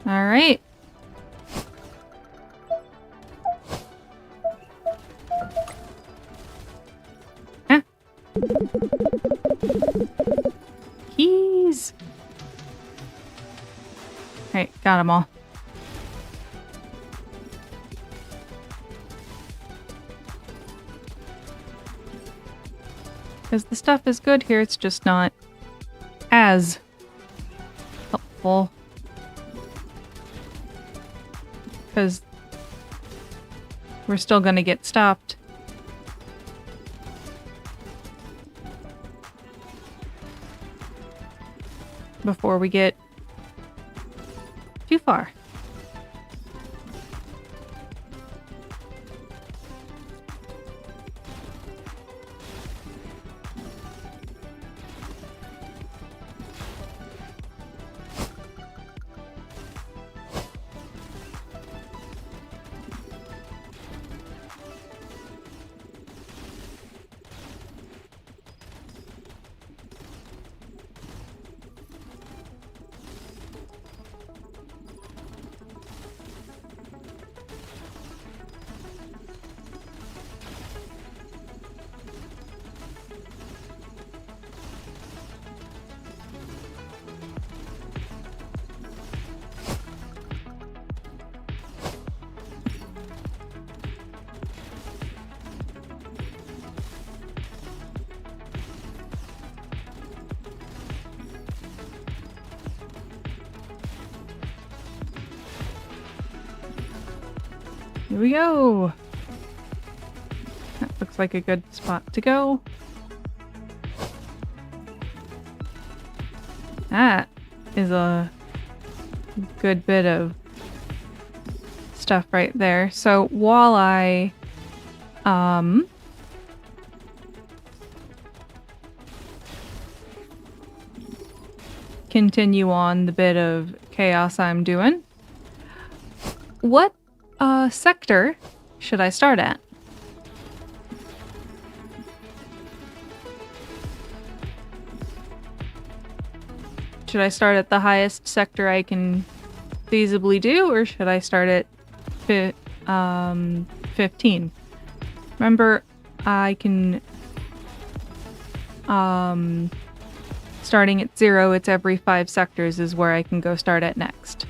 All right. Ah. Keys. All right, got them all. Because the stuff is good here, it's just not as helpful. Because we're still going to get stopped. Before we get too far. Here we go. That looks like a good spot to go. That is a good bit of stuff right there. So while I continue on the bit of chaos I'm doing, what sector should I start at? Should I start at the highest sector I can feasibly do, or should I start at 15? Remember, I can starting at 0, it's every 5 sectors is where I can go start at next.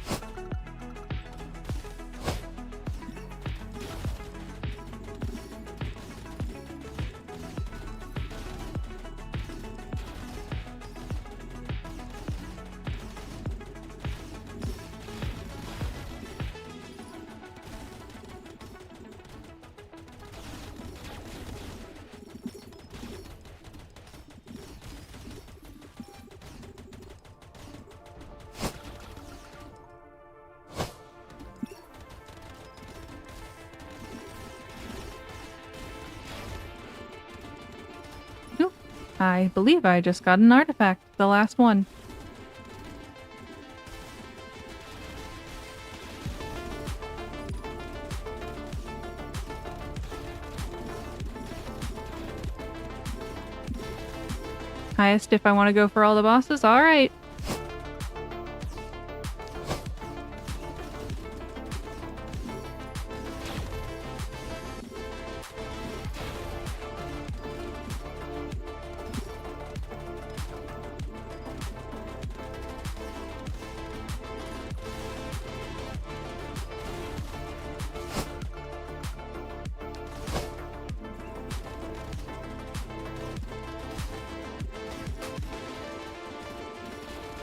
I believe I just got an artifact, the last one. Highest if I want to go for all the bosses? Alright.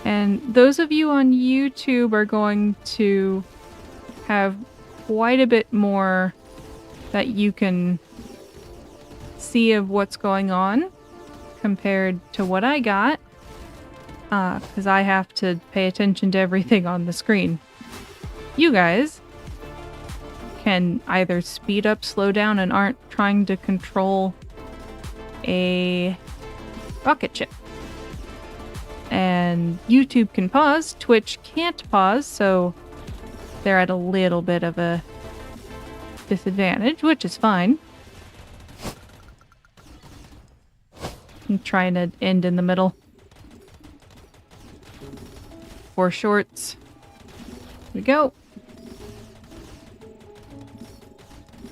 And those of you on YouTube are going to have quite a bit more that you can see of what's going on compared to what I got, because I have to pay attention to everything on the screen. You guys can either speed up, slow down, and aren't trying to control a rocket ship. And YouTube can pause, Twitch can't pause, so they're at a little bit of a disadvantage, which is fine. I'm trying to end in the middle. 4 shorts. Here we go.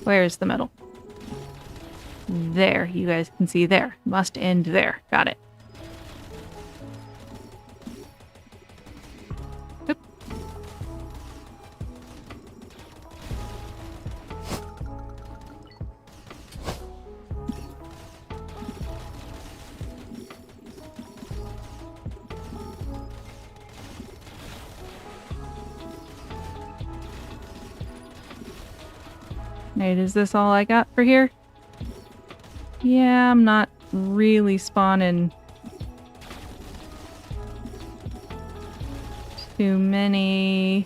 Where's the middle? There, you guys can see there. Must end there. Got it. Oop. Right, is this all I got for here? Yeah, I'm not really spawning too many.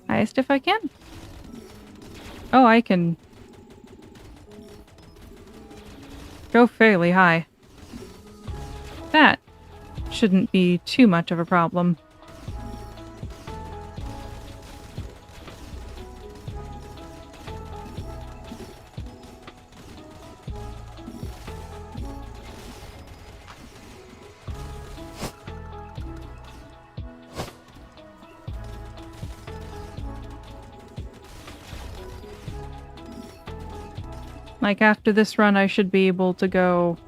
Highest if I can. Oh, I can go fairly high. That shouldn't be too much of a problem. Like, after this run, I should be able to go,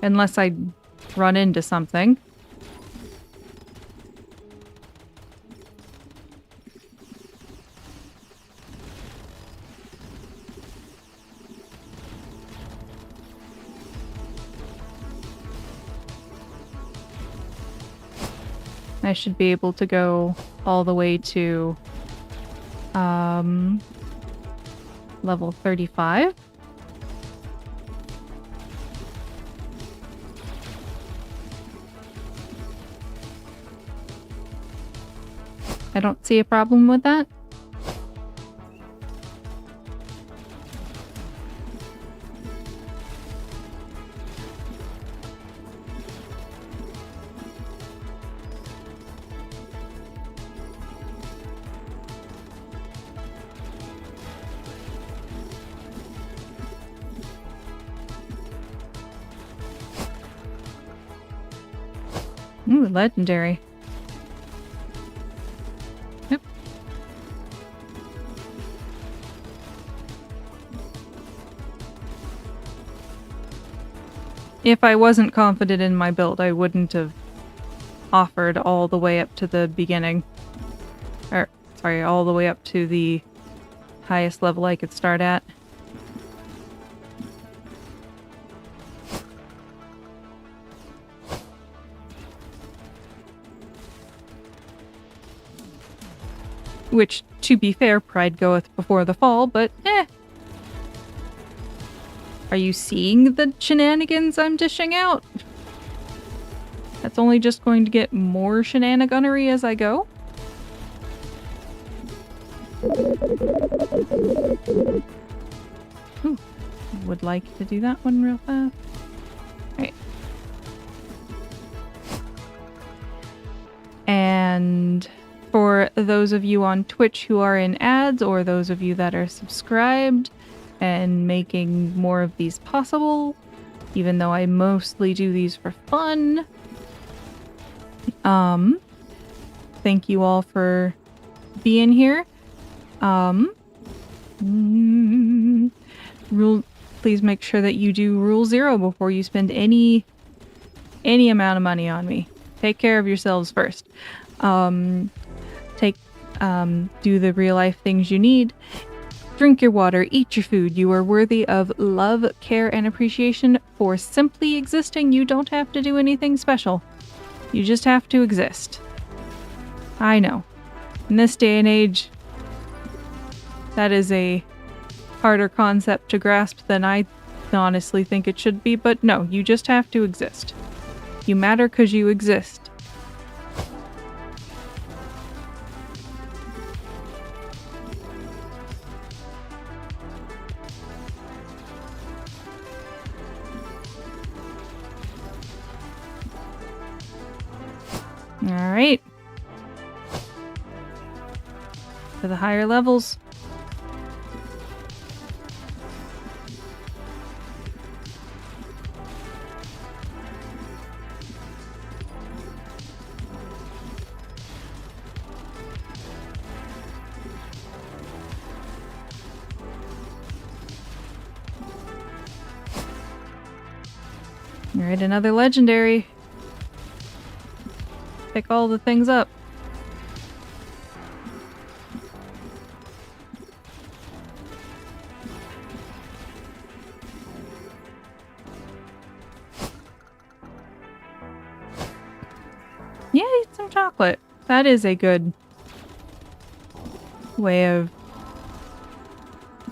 unless I run into something. I should be able to go all the way to, level 35. I don't see a problem with that. Ooh, legendary. Yep. If I wasn't confident in my build, I wouldn't have offered all the way up to the beginning. Or, sorry, all the way up to the highest level I could start at. Which, to be fair, pride goeth before the fall, but eh. Are you seeing the shenanigans I'm dishing out? That's only just going to get more shenaniganery as I go. Ooh, would like to do that one real fast. Right. And for those of you on Twitch who are in ads, or those of you that are subscribed and making more of these possible, even though I mostly do these for fun, thank you all for being here. Please make sure that you do Rule 0 before you spend any amount of money on me. Take care of yourselves first. Do the real life things you need. Drink your water, eat your food. You are worthy of love, care, and appreciation for simply existing. You don't have to do anything special. You just have to exist. I know. In this day and age, that is a harder concept to grasp than I honestly think it should be, but no, you just have to exist. You matter because you exist. Alright. To the higher levels. Alright, another legendary. Pick all the things up. Yeah, eat some chocolate. That is a good way of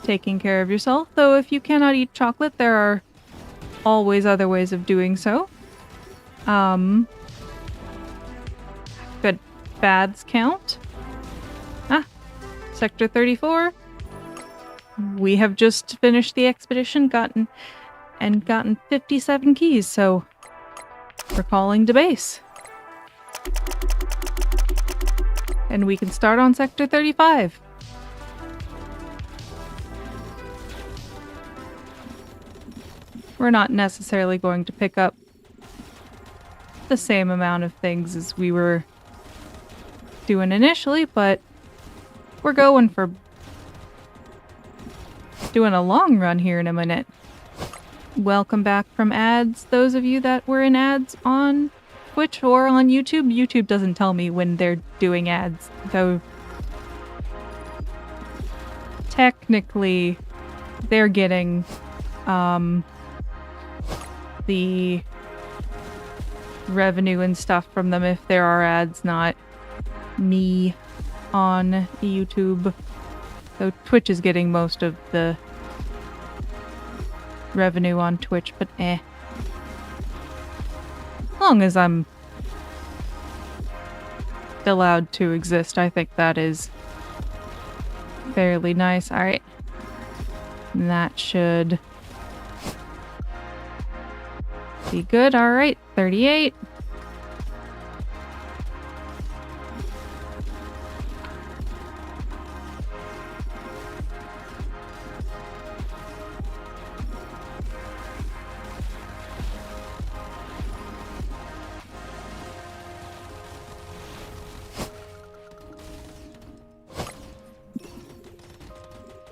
taking care of yourself. Though if you cannot eat chocolate, there are always other ways of doing so. Good. Bads count. Sector 34. We have just finished the expedition, gotten 57 keys, so we're calling to base. And we can start on Sector 35. We're not necessarily going to pick up the same amount of things as we were doing initially, but we're going for doing a long run here in a minute. Welcome back from ads, those of you that were in ads on Twitch or on YouTube. YouTube doesn't tell me when they're doing ads, though technically they're getting the revenue and stuff from them if there are ads, not me on YouTube. So Twitch is getting most of the revenue on Twitch, but As long as I'm allowed to exist, I think that is fairly nice. Alright. That should be good. Alright, 38.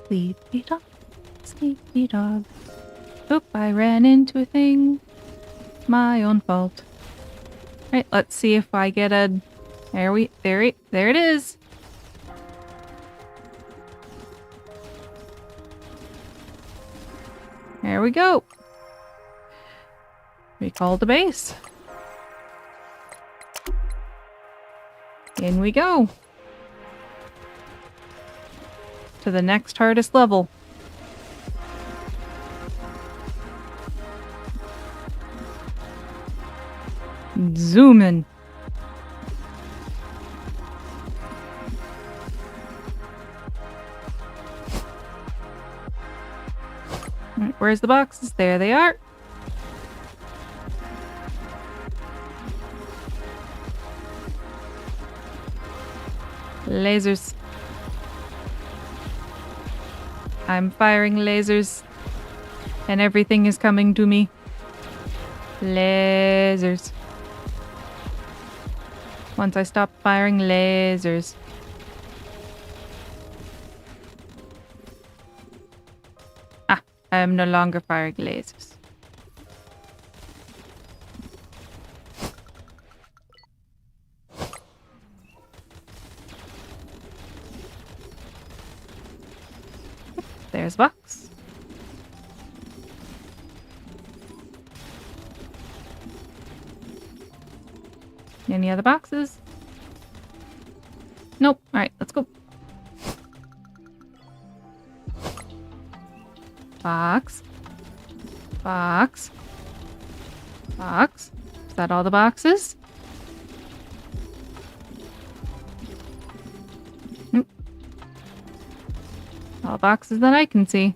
Sleepy dog, sleepy dog. Oop, I ran into a thing. My own fault. Right, let's see if I get a... There it is. There we go. Recall to base. In we go. To the next hardest level. Zoom in. Alright, where's the boxes? There they are. Lasers. I'm firing lasers. And everything is coming to me. Lasers. Once I stop firing lasers. Ah, I am no longer firing lasers. There's a box. Any other boxes? Nope. Alright, let's go. Box. Box. Box. Is that all the boxes? Nope. All boxes that I can see.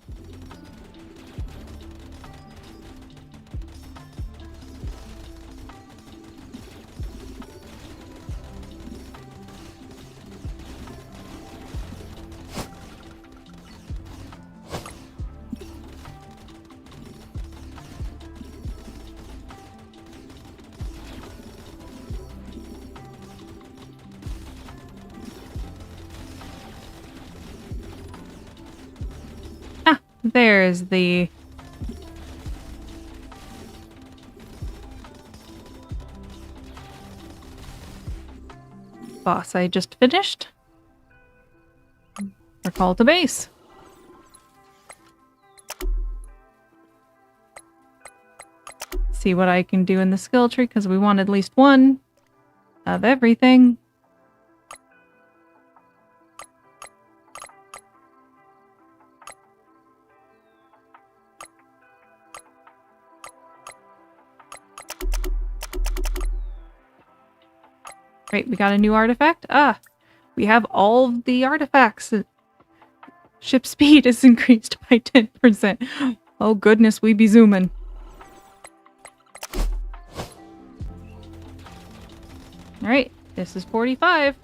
There's the boss I just finished. Recall to base. See what I can do in the skill tree, because we want at least one of everything. Great, we got a new artifact. Ah, we have all the artifacts. Ship speed is increased by 10%. Oh goodness, we be zooming. Alright, this is 45.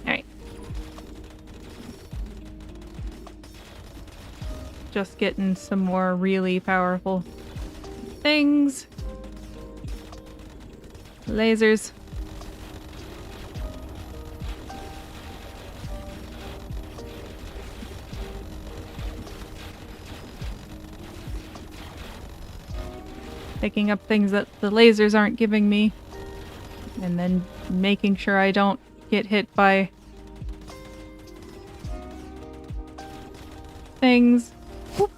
Alright. Just getting some more really powerful things. Lasers. Picking up things that the lasers aren't giving me. And then making sure I don't get hit by things. Whoop.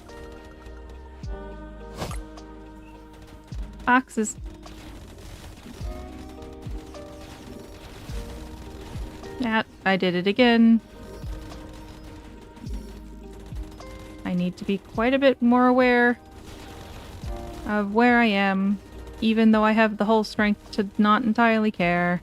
Boxes. Yeah, I did it again. I need to be quite a bit more aware of where I am, even though I have the whole strength to not entirely care.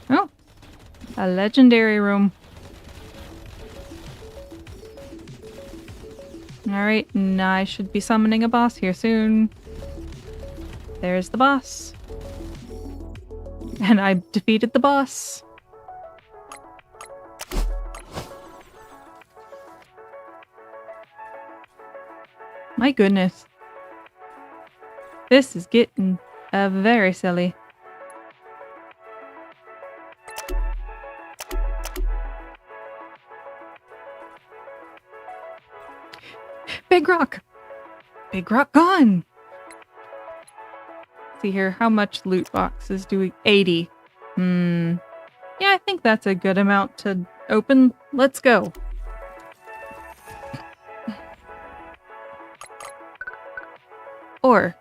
Oh, a legendary room. Alright, and I should be summoning a boss here soon. There's the boss. And I defeated the boss. My goodness. This is getting very silly. Big rock! Big rock gone! See here, how much loot boxes do we... 80. Yeah, I think that's a good amount to open. Let's go. Or,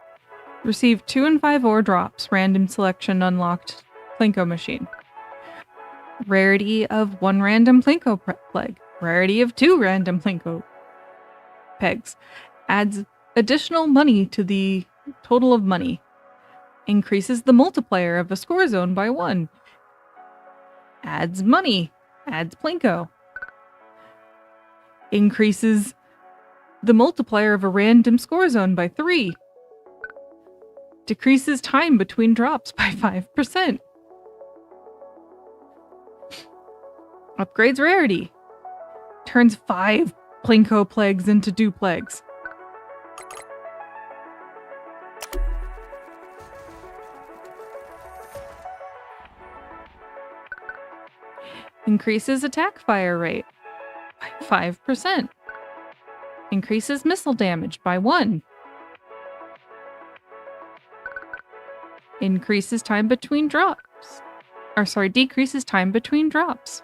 receive 2 and 5 ore drops, random selection unlocked, Plinko machine. Rarity of 1 random Plinko pleg. Rarity of 2 random Plinko pegs. Adds additional money to the total of money. Increases the multiplier of a score zone by 1. Adds money. Adds Plinko. Increases the multiplier of a random score zone by 3. Decreases time between drops by 5%. Upgrades rarity. Turns 5 Plinko plagues into duplegs. Increases attack fire rate by 5%. Increases missile damage by 1. Increases time between drops. Decreases time between drops.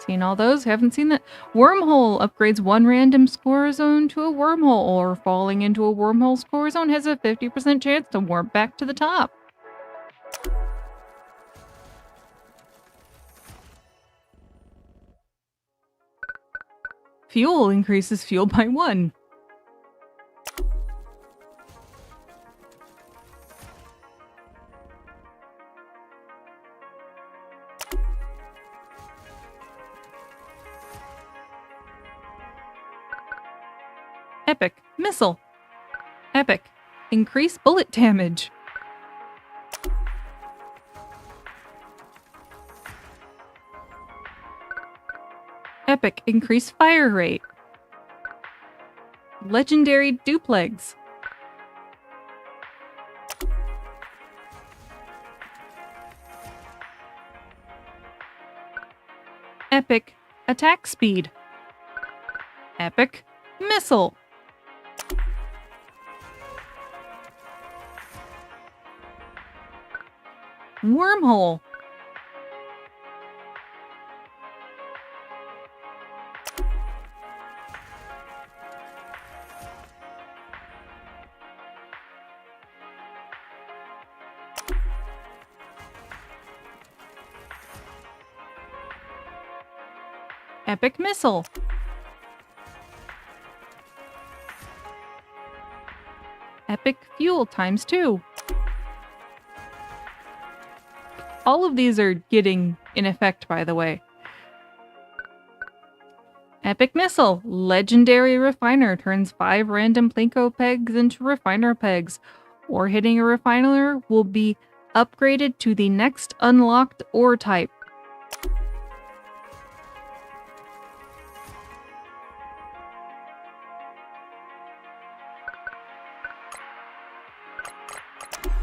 Seen all those? Haven't seen that. Wormhole upgrades 1 random score zone to a wormhole, or falling into a wormhole score zone has a 50% chance to warp back to the top. Fuel increases fuel by 1. Epic missile. Epic increase bullet damage. Epic increase fire rate. Legendary duplex. Epic attack speed. Epic missile. Wormhole. Epic missile. Epic fuel times 2. All of these are getting in effect, by the way. Epic missile. Legendary refiner turns 5 random Plinko pegs into refiner pegs. Or hitting a refiner will be upgraded to the next unlocked ore type.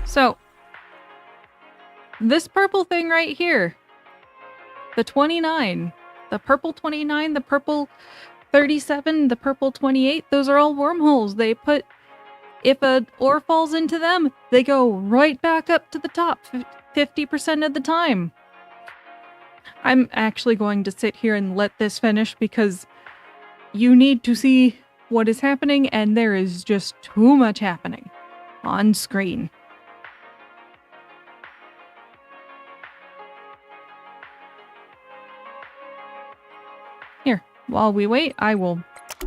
So, this purple thing right here, the 29, the purple 29, the purple 37, the purple 28, those are all wormholes. They put, if a ore falls into them, they go right back up to the top 50% of the time. I'm actually going to sit here and let this finish because you need to see what is happening, and there is just too much happening on screen. Here, while we wait, I will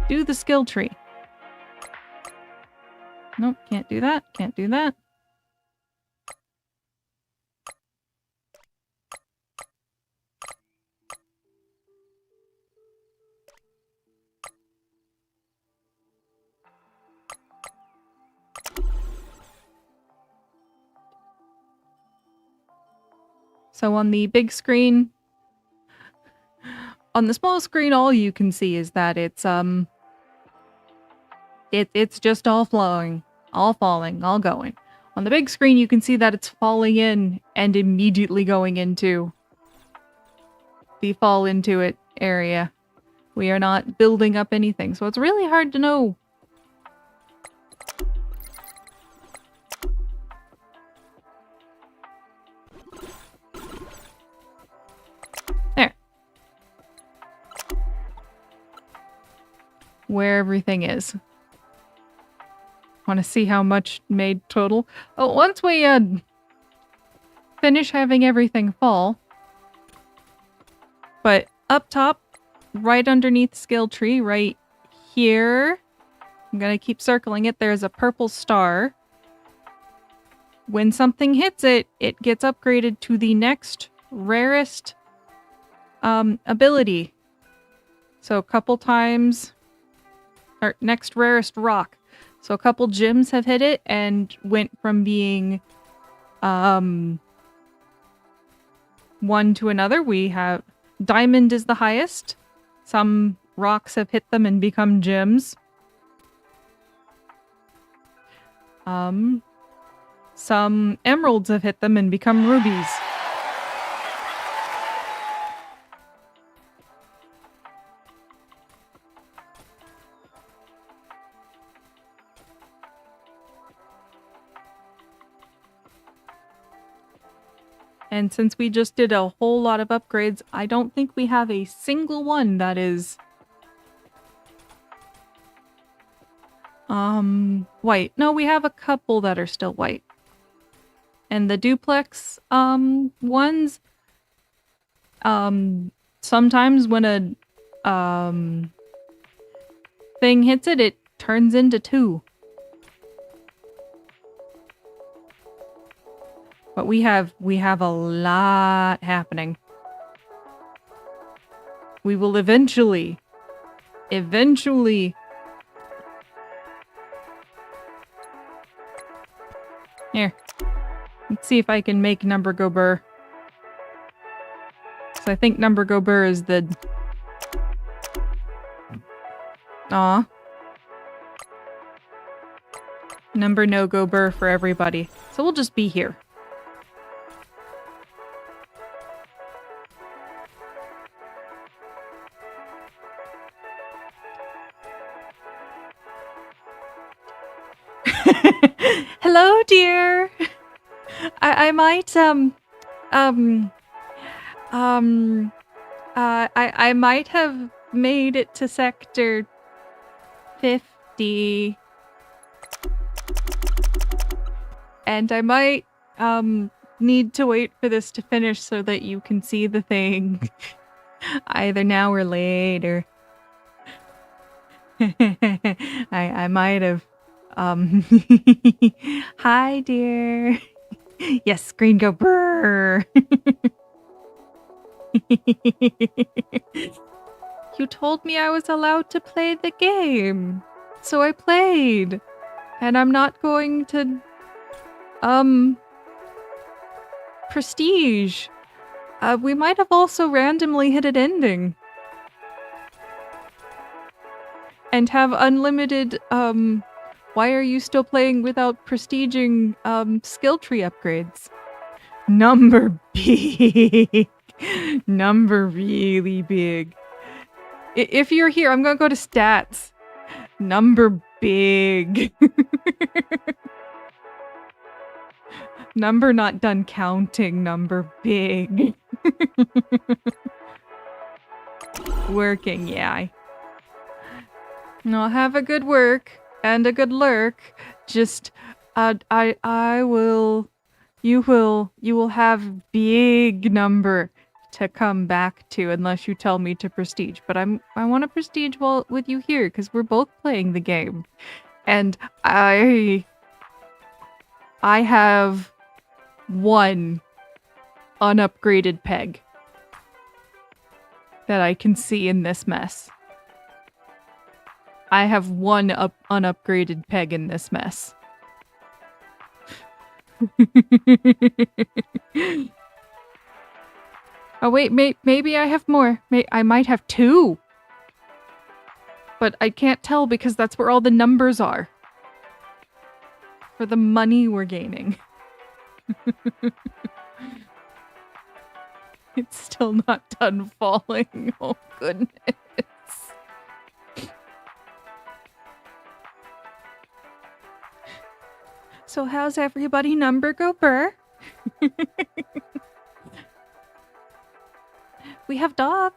do the skill tree. Nope, can't do that, can't do that. So on the big screen, on the small screen, all you can see is that it's just all flowing, all falling, all going. On the big screen, you can see that it's falling in and immediately going into the fall into it area. We are not building up anything, so it's really hard to know. There. Where everything is. Want to see how much made total? Oh, once we finish having everything fall, but up top, right underneath skill tree, right here, I'm gonna keep circling it. There's a purple star. When something hits it, it gets upgraded to the next rarest ability. So a couple times, or next rarest rock. So a couple gems have hit it and went from being one to another. We have diamond is the highest. Some rocks have hit them and become gems. Some emeralds have hit them and become rubies. And since we just did a whole lot of upgrades, I don't think we have a single one that is white. No, we have a couple that are still white. And the duplex ones, sometimes when a thing hits it, it turns into 2. But we have a lot happening. We will eventually. Here. Let's see if I can make number go burr. So I think number go burr is the... Aw. Number no go burr for everybody. So we'll just be here. Hello, dear. I might I might have made it to sector 50. And I might need to wait for this to finish so that you can see the thing either now or later. I might have hi, dear. Yes, screen go brrr. You told me I was allowed to play the game. So I played. And I'm not going to prestige. We might have also randomly hit an ending. And have unlimited why are you still playing without prestiging skill tree upgrades? Number big. Number really big. If you're here, I'm gonna go to stats. Number big. Number not done counting. Number big. Working, yeah. No, have a good work. And a good lurk. Just, I will, you will have big number to come back to unless you tell me to prestige. But I want to prestige with you here because we're both playing the game. And I have one unupgraded peg that I can see in this mess. I have one unupgraded peg in this mess. Oh wait, maybe I have more. I might have 2. But I can't tell because that's where all the numbers are. For the money we're gaining. It's still not done falling. Oh goodness. So how's everybody number go burr? We have dog.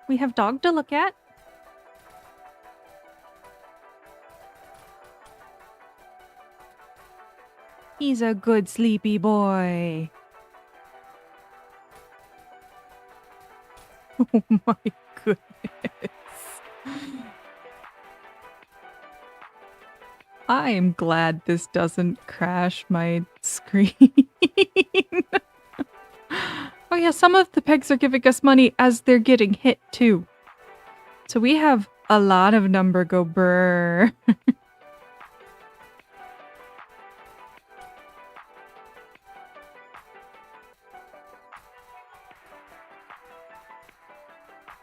We have dog to look at. He's a good sleepy boy. Oh my goodness. I am glad this doesn't crash my screen. Oh yeah, some of the pegs are giving us money as they're getting hit too. So we have a lot of number go brr.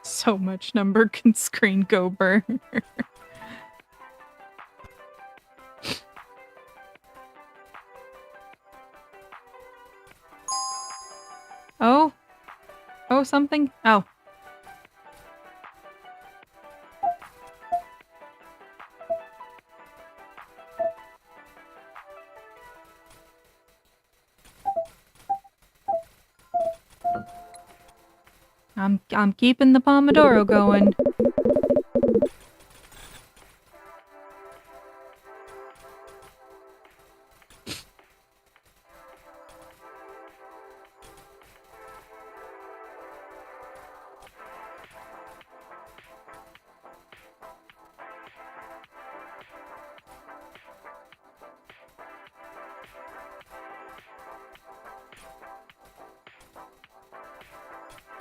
So much number can screen go brr. Oh. Oh, something? Oh. I'm keeping the pomodoro going.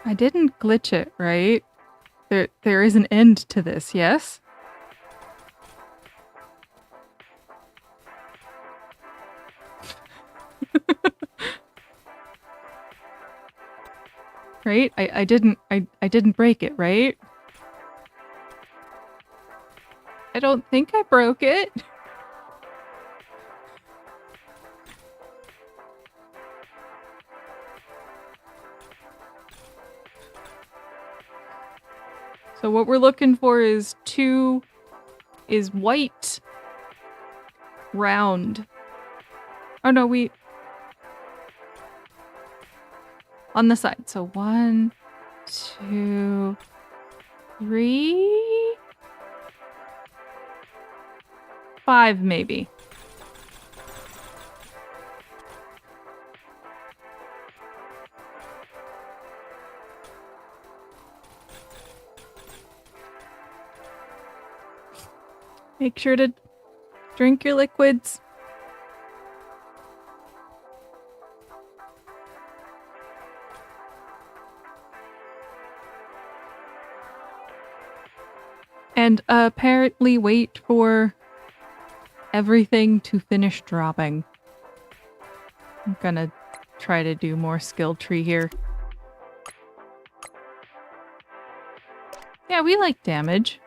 I didn't glitch it, right? There is an end to this, yes? Right? I didn't break it, right? I don't think I broke it. So what we're looking for is white, round. Oh no, on the side. So 1, 2, 3, 5 maybe. Make sure to drink your liquids. And apparently wait for everything to finish dropping. I'm gonna try to do more skill tree here. Yeah, we like damage.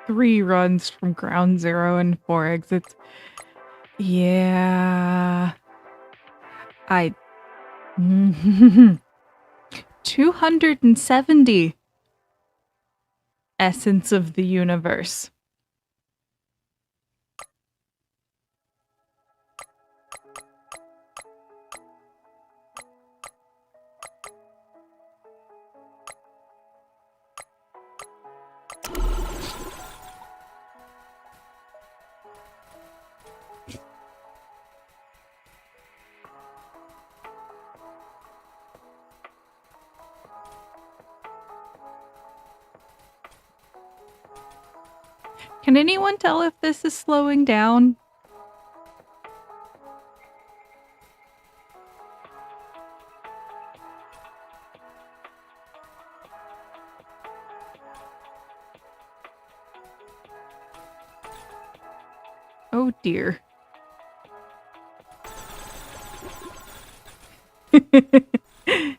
Three runs from ground zero and 4 exits. Yeah. 270 essence of the universe. Can anyone tell if this is slowing down? Oh dear.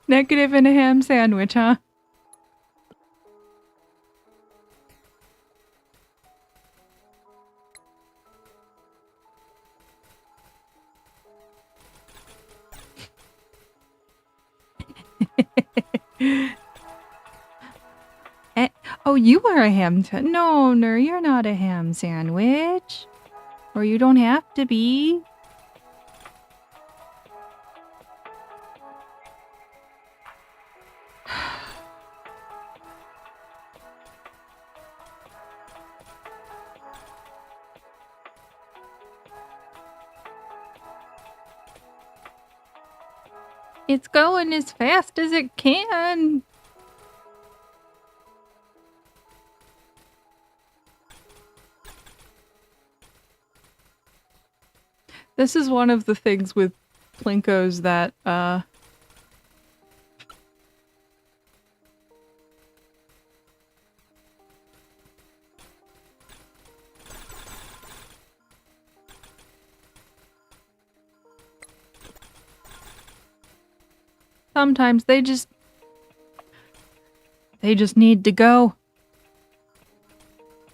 Negative in a ham sandwich, huh? Oh, you are a ham No, you're not a ham sandwich. Or you don't have to be. It's going as fast as it can. This is one of the things with Plinkos that, sometimes they just need to go.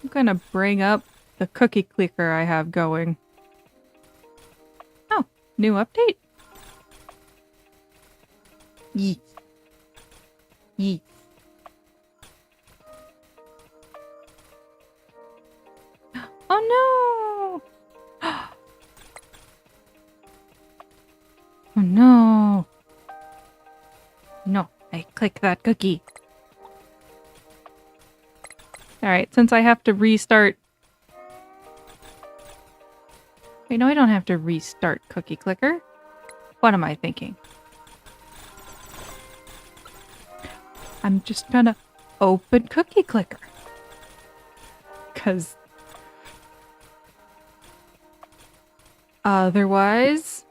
I'm gonna bring up the cookie clicker I have going. Oh, new update? Yeet. Yeet. Oh no! Oh no! No, I click that cookie. Alright, since I have to restart... Wait, no, I don't have to restart Cookie Clicker. What am I thinking? I'm just gonna open Cookie Clicker. 'Cause... otherwise...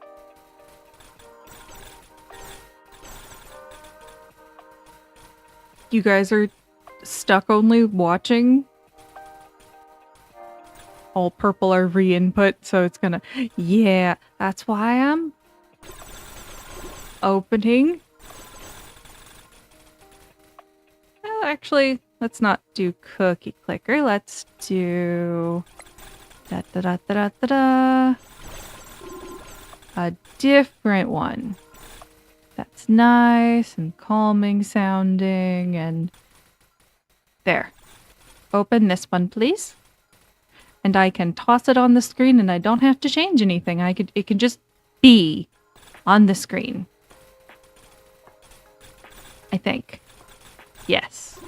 you guys are stuck only watching. All purple are re-input, so it's gonna... yeah, that's why I'm opening. Actually, let's not do Cookie Clicker. Let's do... da-da-da-da-da-da. A different one. That's nice and calming sounding and... there. Open this one, please. And I can toss it on the screen and I don't have to change anything. It can just be on the screen. I think. Yes.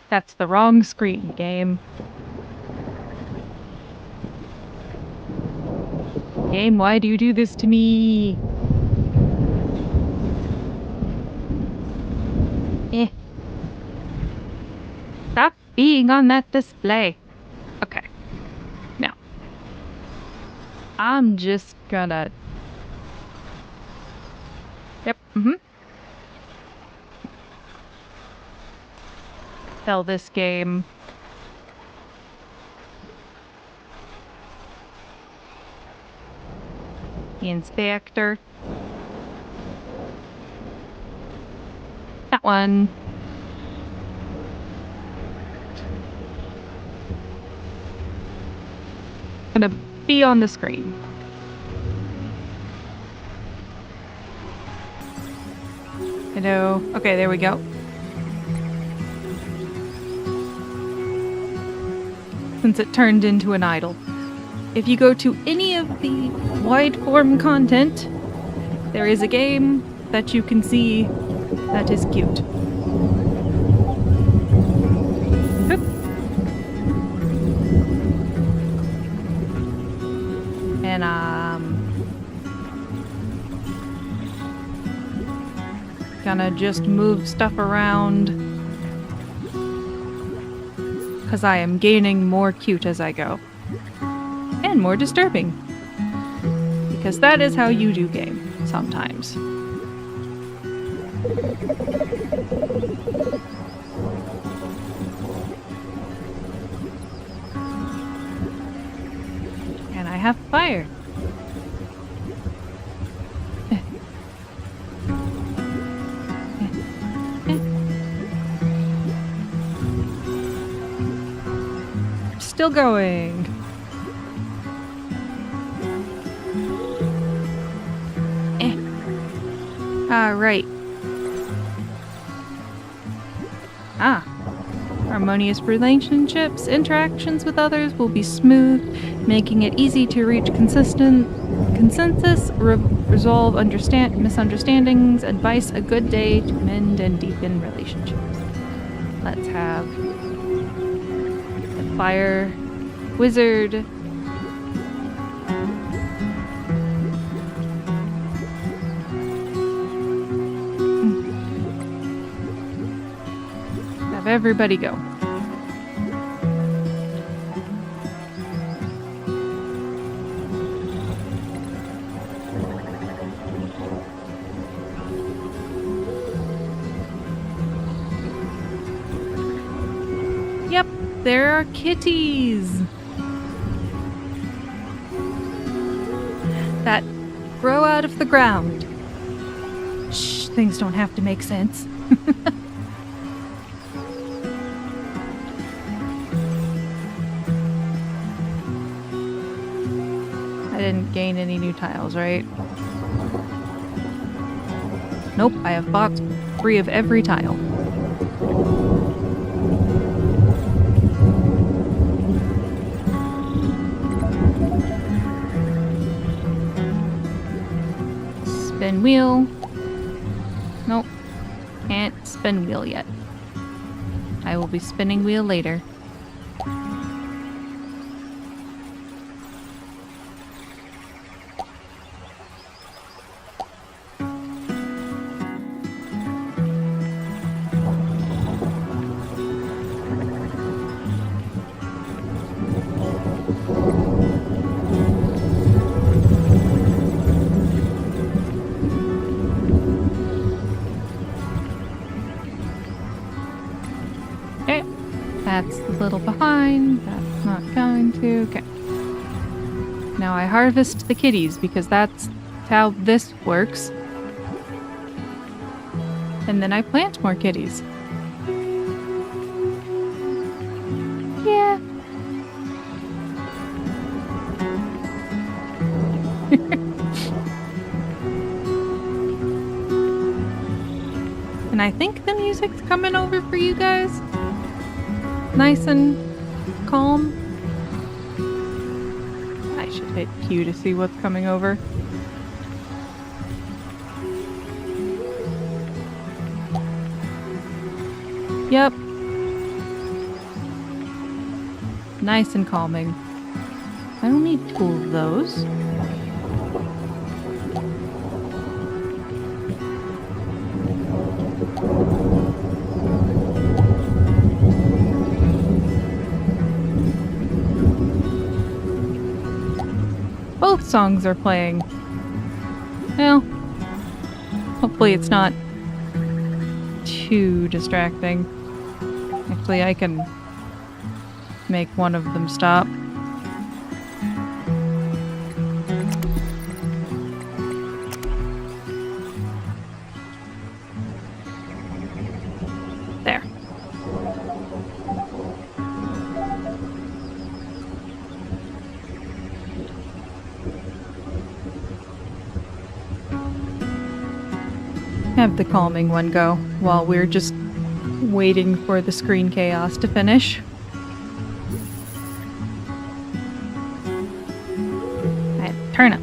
That's the wrong screen, game. Game, why do you do this to me? Stop being on that display. Okay. Now. I'm just gonna... yep, tell this game... the inspector. That one. Gonna be on the screen. Hello. Okay, there we go. Since it turned into an idol. If you go to any of the wide form content, there is a game that you can see that is cute. Oop. And gonna just move stuff around because I am gaining more cute as I go. And more disturbing. Because that is how you do game sometimes. And I have fire. Still going. Right. Harmonious relationships, interactions with others will be smooth, making it easy to reach consensus, resolve misunderstandings, advice, a good day to mend and deepen relationships. Let's have the fire wizard. Have everybody go. Yep, there are kitties that grow out of the ground. Shh, things don't have to make sense. I didn't gain any new tiles, right? Nope, I have box 3 of every tile. Spin wheel. Nope. Can't spin wheel yet. I will be spinning wheel later. That's a little behind. That's not going to. Okay. Now I harvest the kitties because that's how this works. And then I plant more kitties. Yeah. And I think the music's coming over for you guys. Nice and calm. I should hit Q to see what's coming over. Yep. Nice and calming. I don't need two of those. Both songs are playing. Well, hopefully it's not too distracting. Actually, I can make one of them stop. There. Have the calming one go while we're just waiting for the screen chaos to finish. Alright, turn up.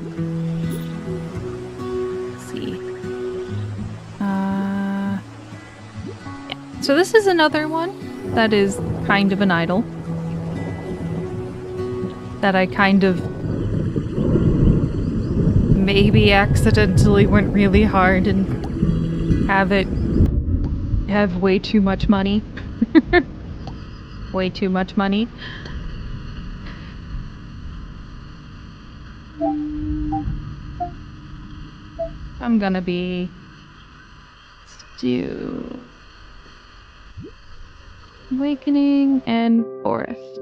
Let's see. Yeah. So this is another one that is kind of an idol. That I kind of maybe accidentally went really hard and have way too much money. Way too much money. I'm gonna be Awakening and forest.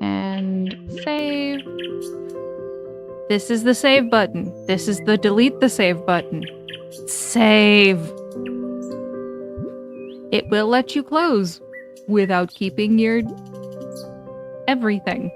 And save. This is the save button. This is the delete the save button. Save. It will let you close without keeping your everything.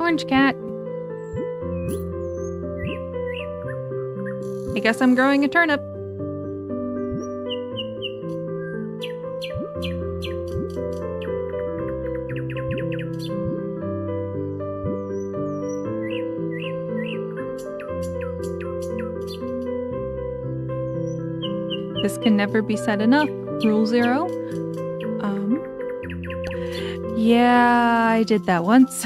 Orange cat. I guess I'm growing a turnip. This can never be said enough. Rule 0. Yeah, I did that once.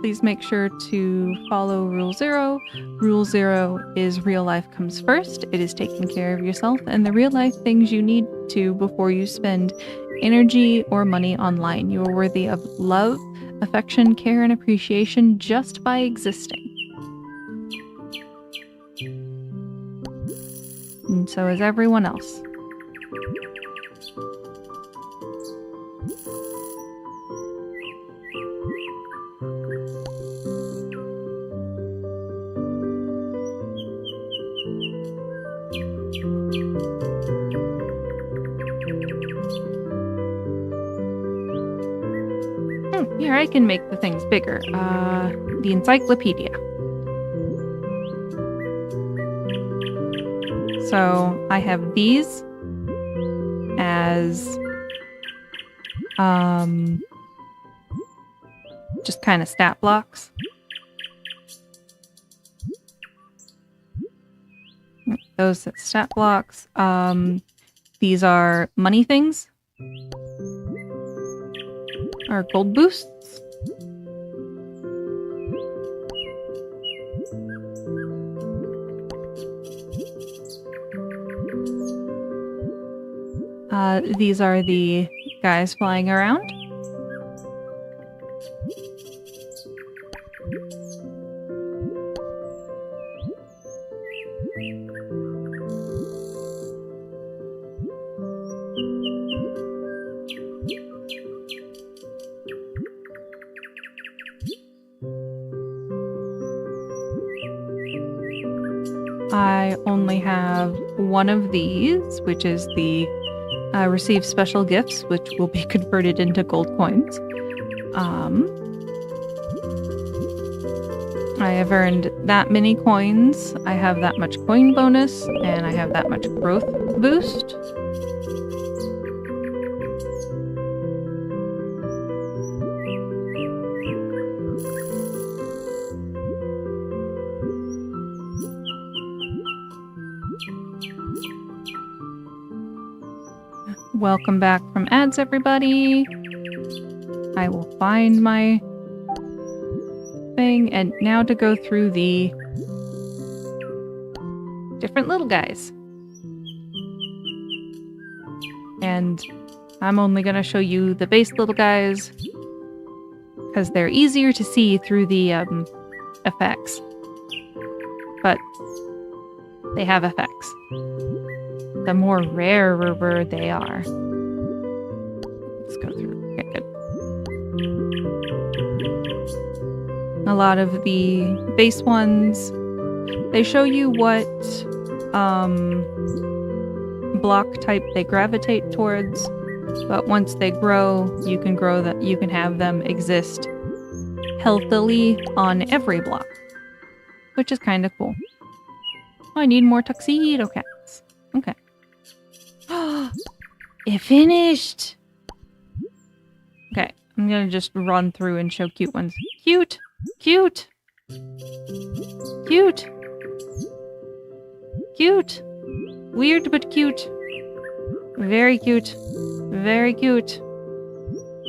Please make sure to follow Rule 0. Rule 0 is real life comes first. It is taking care of yourself and the real life things you need to before you spend energy or money online. You are worthy of love, affection, care, and appreciation just by existing. And so is everyone else. Here, I can make the things bigger. The encyclopedia. So I have these as just kind of stat blocks. Those stat blocks. These are money things. Are gold boosts. These are the guys flying around. I only have one of these, which is the receive special gifts, which will be converted into gold coins. I have earned that many coins. I have that much coin bonus, and I have that much growth boost. Welcome back from ads, everybody. I will find my thing, and now to go through the different little guys. And I'm only going to show you the base little guys because they're easier to see through the effects. But they have effects. The more rarer they are. Let's go through. Okay, good. A lot of the base ones, they show you what block type they gravitate towards, but once they grow, you can have them exist healthily on every block, which is kind of cool. Oh, I need more tuxedo cats. Okay. It finished! Okay, I'm gonna just run through and show cute ones. Cute! Cute! Cute! Cute! Weird but cute. Very cute. Very cute.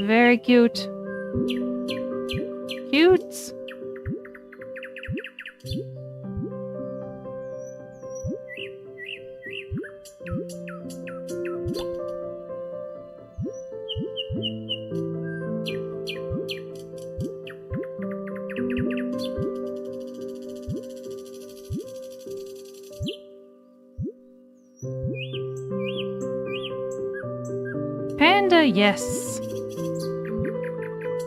Very cute. Cutes! Panda, yes.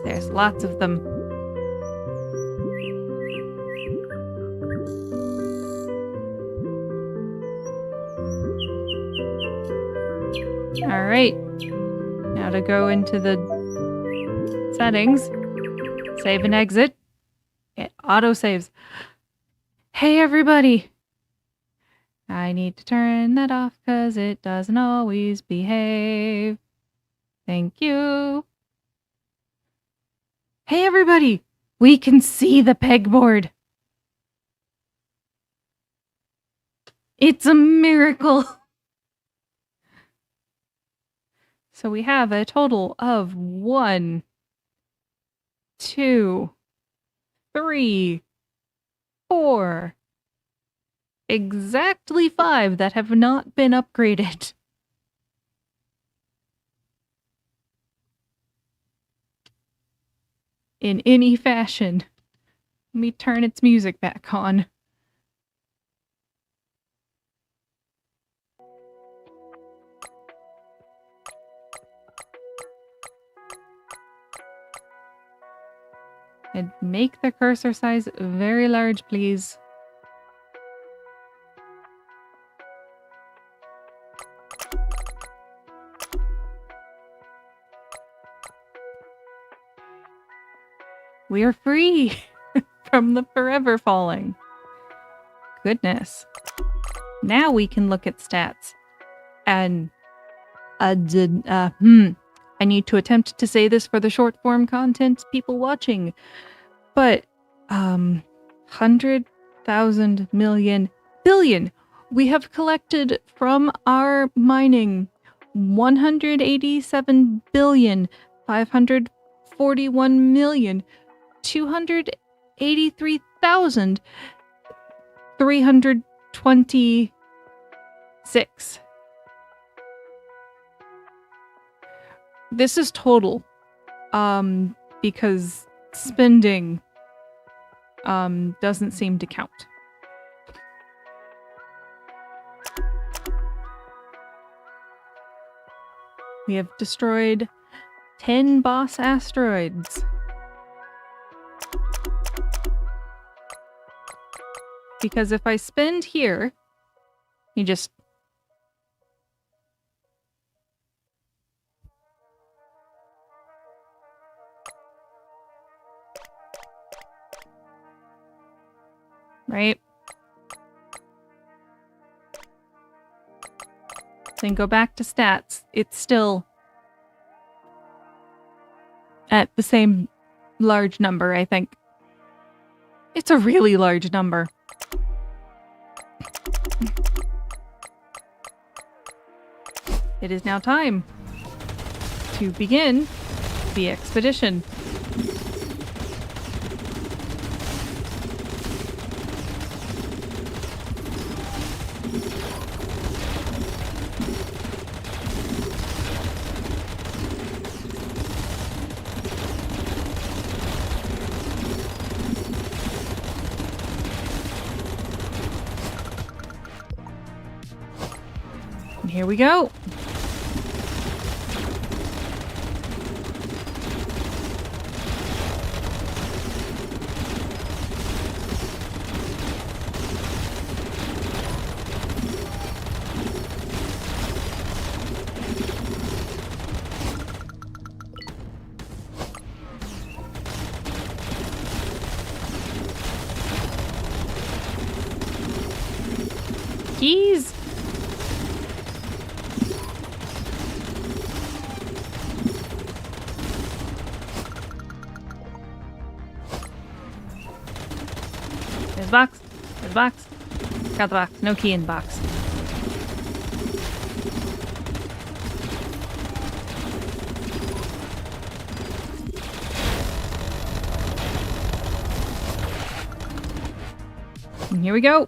There's lots of them. All right. Now to go into the settings, save and exit. It auto-saves. Hey, everybody. I need to turn that off because it doesn't always behave. Thank you. Hey, everybody. We can see the pegboard. It's a miracle. So we have a total of 1, 2, 3, 4, exactly 5 that have not been upgraded. In any fashion. Let me turn its music back on. And make the cursor size very large, please. We are free from the forever falling. Goodness. Now we can look at stats. And I need to attempt to say this for the short form content people watching. But 100,000 million billion. We have collected from our mining 187,541,283,326. This is total. Because spending doesn't seem to count. We have destroyed 10 boss asteroids. Because if I spend here, you just... Right? Then go back to stats. It's still at the same large number, I think. It's a really large number. It is now time to begin the expedition. Here we go. Keys. There's a box. There's a box. Got the box. No key in the box. And here we go.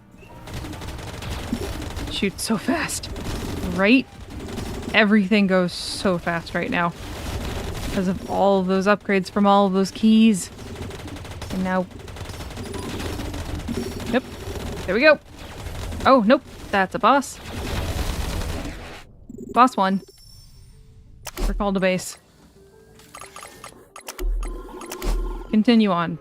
Shoots so fast. Right? Everything goes so fast right now. Because of all of those upgrades from all of those keys. And now... Nope. There we go. Oh, nope. That's a boss. Boss 1. Recall to base. Continue on.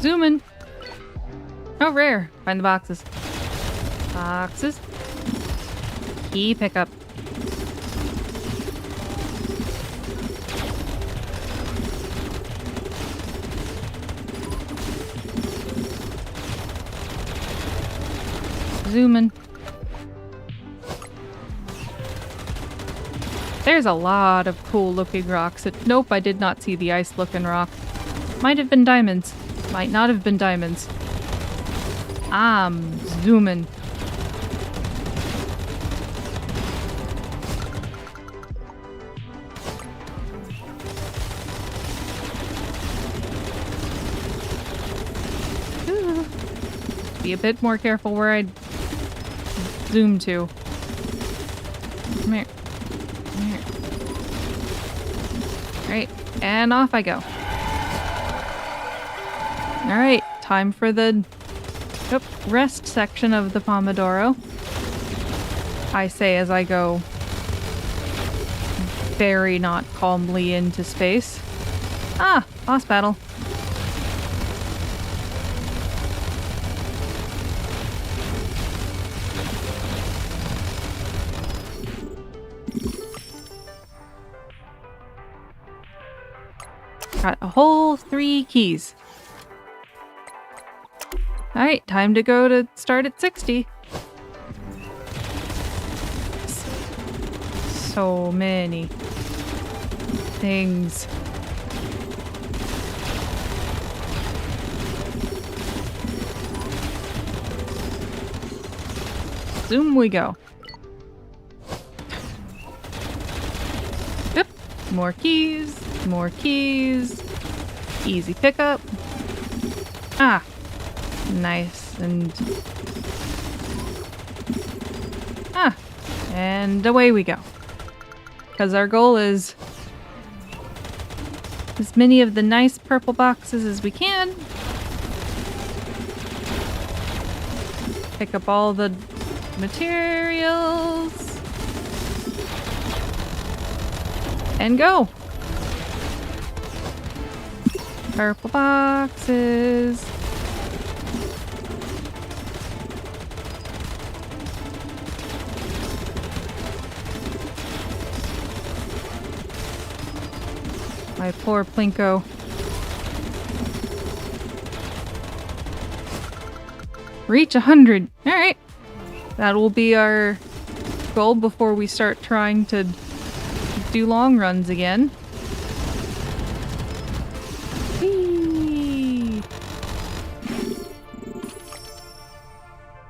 Zoom in. Oh, rare. Find the boxes. Boxes. Key pickup. Zoom in. There's a lot of cool looking rocks. Nope, I did not see the ice looking rock. Might have been diamonds. Might not have been diamonds. I'm zooming. Ooh. Be a bit more careful where I zoom to. Come here. Come here. Alright, and off I go. Alright, time for the rest section of the Pomodoro. I say as I go very not calmly into space. Ah, boss battle. Got a whole 3 keys. Alright, time to go to start at 60. So many things. Zoom we go. Yep, more keys. More keys. Easy pickup. Ah. Nice. And... ah. And away we go. Because our goal is as many of the nice purple boxes as we can. Pick up all the materials. And go. Purple boxes. My poor Plinko. Reach 100. Alright. That will be our goal before we start trying to do long runs again. Whee!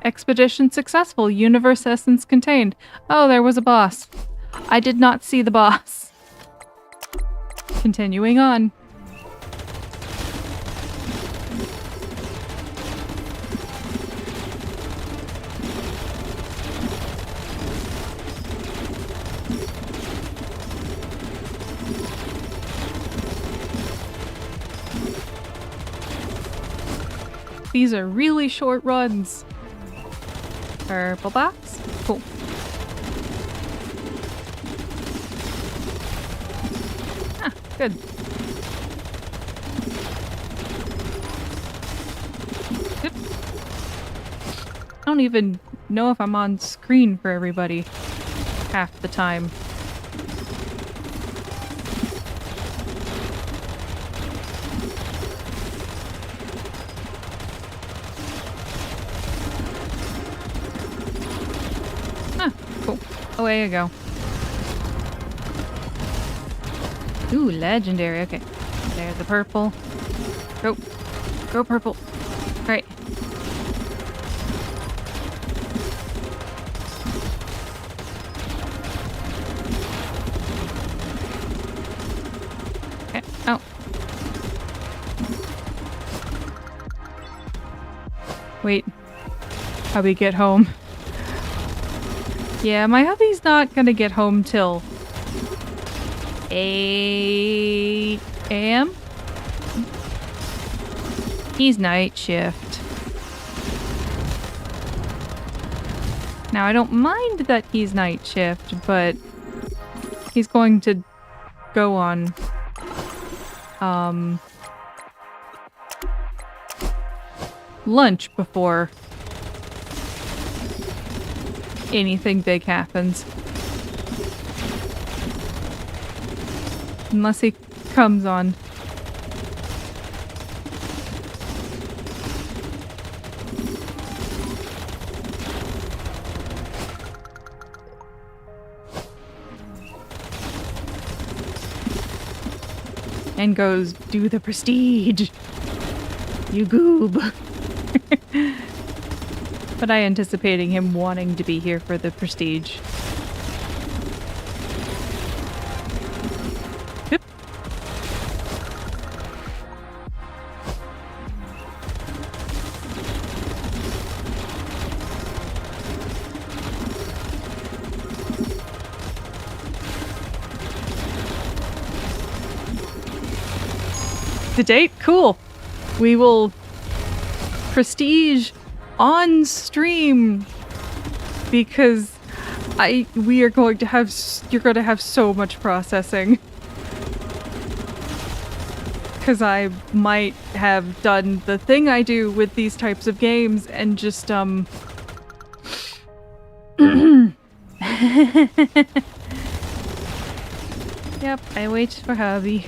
Expedition successful. Universe essence contained. Oh, there was a boss. I did not see the boss. Continuing on. These are really short runs. Purple box. Cool. Ah, good. Yep. I don't even know if I'm on screen for everybody half the time. Cool. Away I go. Ooh, legendary. Okay. There's the purple. Go. Go purple. Right. Okay. Oh. Wait. Hubby, get home. Yeah, my hubby's not gonna get home till 8 a.m. He's night shift. Now, I don't mind that he's night shift, but he's going to go on lunch before anything big happens. Unless he comes on. And goes, do the prestige. You goob. But I anticipating him wanting to be here for the prestige. Yep. The date? Cool. We will prestige on stream because we are going to have you're going to have so much processing, because I might have done the thing I do with these types of games and just yep, I wait for hubby.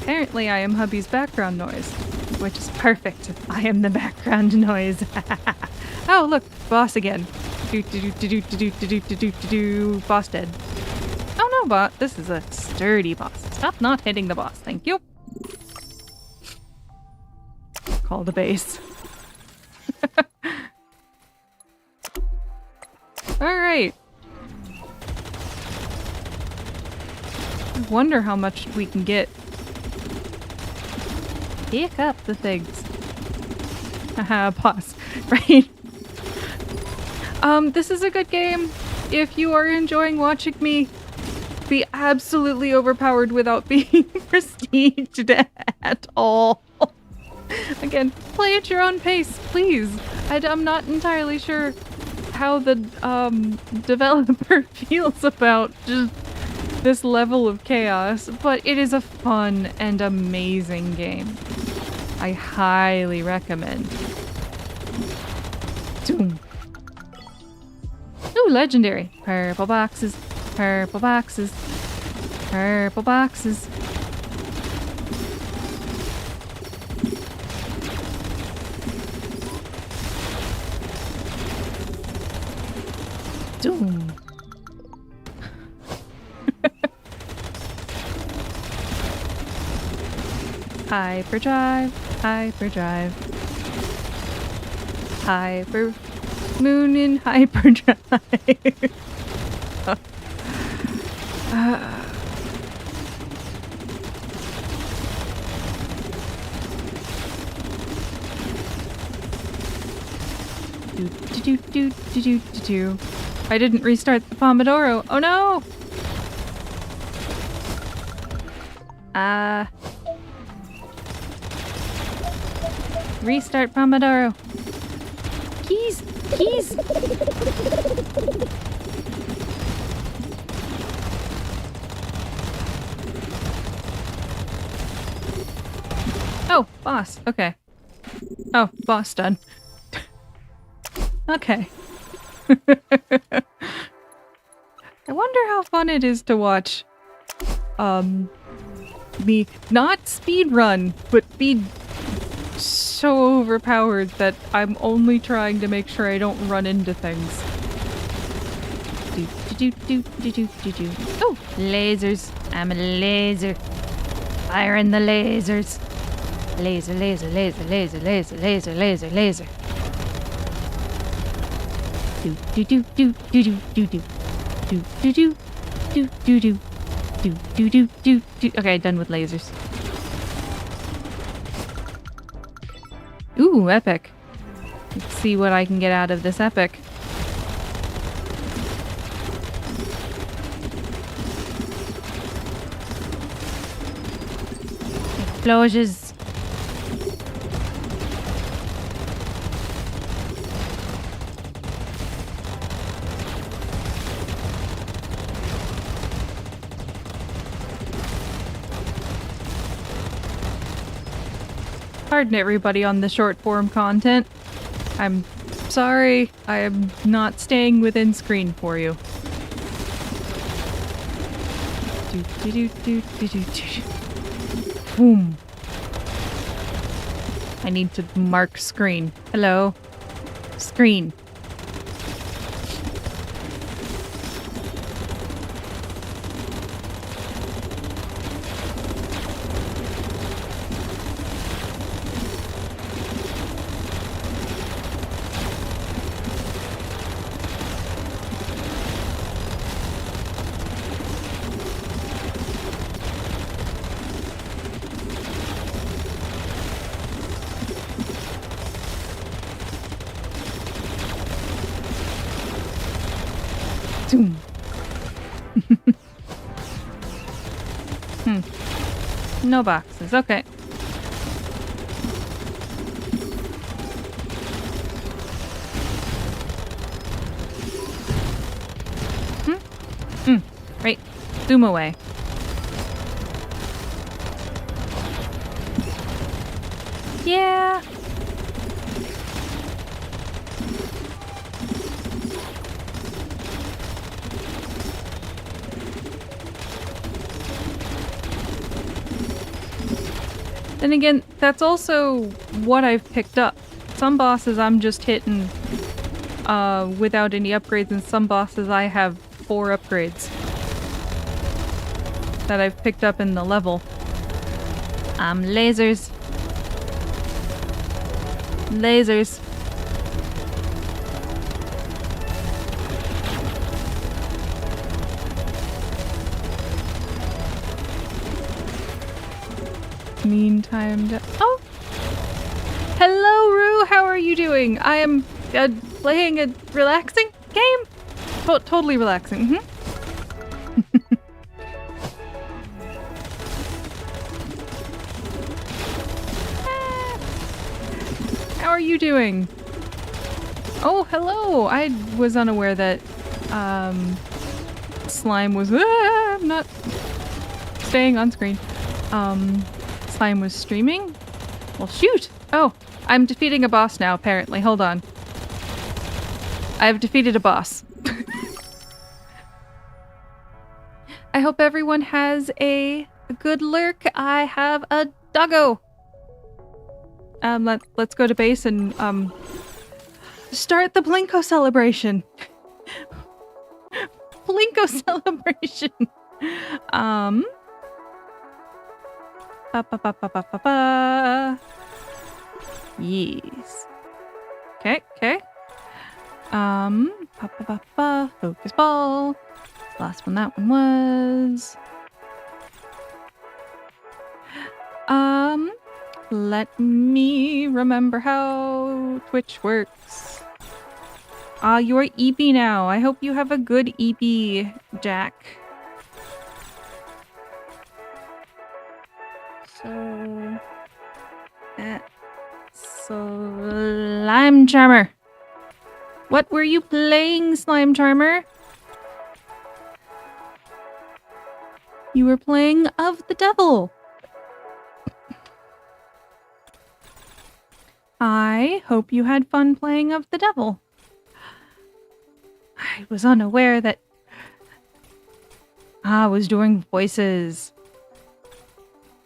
Apparently I am hubby's background noise, which is perfect. I am the background noise. Oh, look, boss again. Boss dead. Oh no, bot. This is a sturdy boss. Stop not hitting the boss. Thank you. Call the base. Alright. I wonder how much we can get. Pick up the things. Haha, boss. Right? This is a good game. If you are enjoying watching me be absolutely overpowered without being prestiged at all. Again, play at your own pace, please. I'm not entirely sure how the developer feels about just this level of chaos, but it is a fun and amazing game. I highly recommend. Doom. Ooh, legendary. Purple boxes. Purple boxes. Purple boxes. Doom. Hyperdrive, hyperdrive. Hyper moon in hyperdrive. Do. I didn't restart the pomodoro. Oh no! Restart pomodoro. Keys! Keys! Oh, boss. Okay. Oh, boss done. Okay. I wonder how fun it is to watch me not speed run, but be so overpowered that I'm only trying to make sure I don't run into things. Oh, lasers. I'm a laser. Firing the lasers. Laser, laser, laser, laser, laser, laser, laser, laser. Do do do do do do do do do do do do do do do do do. Okay, done with lasers. Ooh, epic. Let's see what I can get out of this epic. Explosions. Pardon everybody on the short form content. I'm sorry, I am not staying within screen for you. Boom. I need to mark screen. Hello? Screen. Zoom. No boxes. Okay. Right. Zoom away. Yeah. Then again, that's also what I've picked up. Some bosses I'm just hitting without any upgrades, and some bosses I have 4 upgrades that I've picked up in the level. Lasers. Lasers. Meantime, oh! Hello, Rue! How are you doing? I am playing a relaxing game? Totally relaxing. How are you doing? Oh, hello! I was unaware that slime was... I'm not staying on screen. Slime was streaming? Well, shoot! Oh, I'm defeating a boss now, apparently. Hold on. I've defeated a boss. I hope everyone has a good lurk. I have a doggo. Let's go to base and, start the Plinko celebration. Plinko celebration. Yes. Okay. Focus ball. Last one that one was. Let me remember how Twitch works. You're EP now. I hope you have a good EP, Jack. So... Slime Charmer. What were you playing, Slime Charmer? You were playing Of the Devil. I hope you had fun playing Of the Devil. I was unaware that I was doing voices.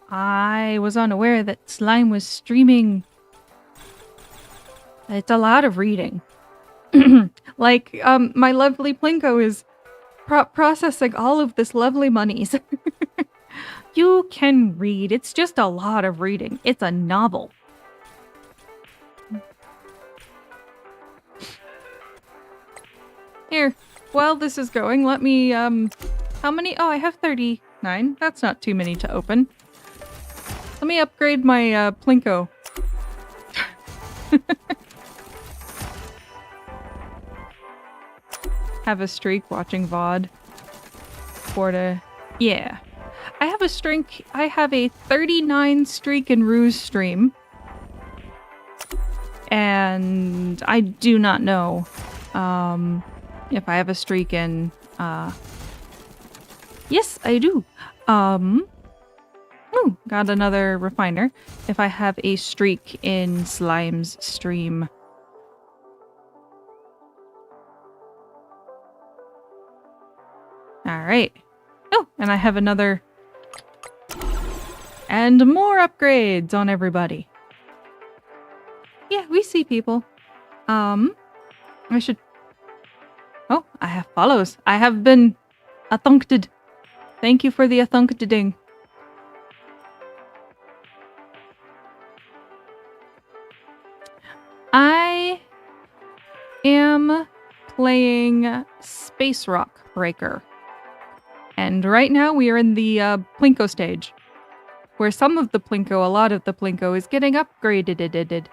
I was unaware that Slime was streaming. It's a lot of reading. Like, my lovely Plinko is processing all of this lovely monies. You can read. It's just a lot of reading. It's a novel. Here, while this is going, let me, how many? Oh, I have 39. That's not too many to open. Let me upgrade my, Plinko. Have a streak watching VOD. Yeah. I have a streak. I have a 39 streak in Ruse stream. And I do not know if I have a streak in... Yes, I do. Ooh, got another refiner. If I have a streak in Slime's stream. Alright. Oh, and I have another... And more upgrades on everybody. Yeah, we see people. I should... Oh, I have follows. I have been athunked. Thank you for the athunked-ing. I am playing Space Rock Breaker. And right now we are in the Plinko stage. Where some of the Plinko, a lot of the Plinko, is getting upgraded.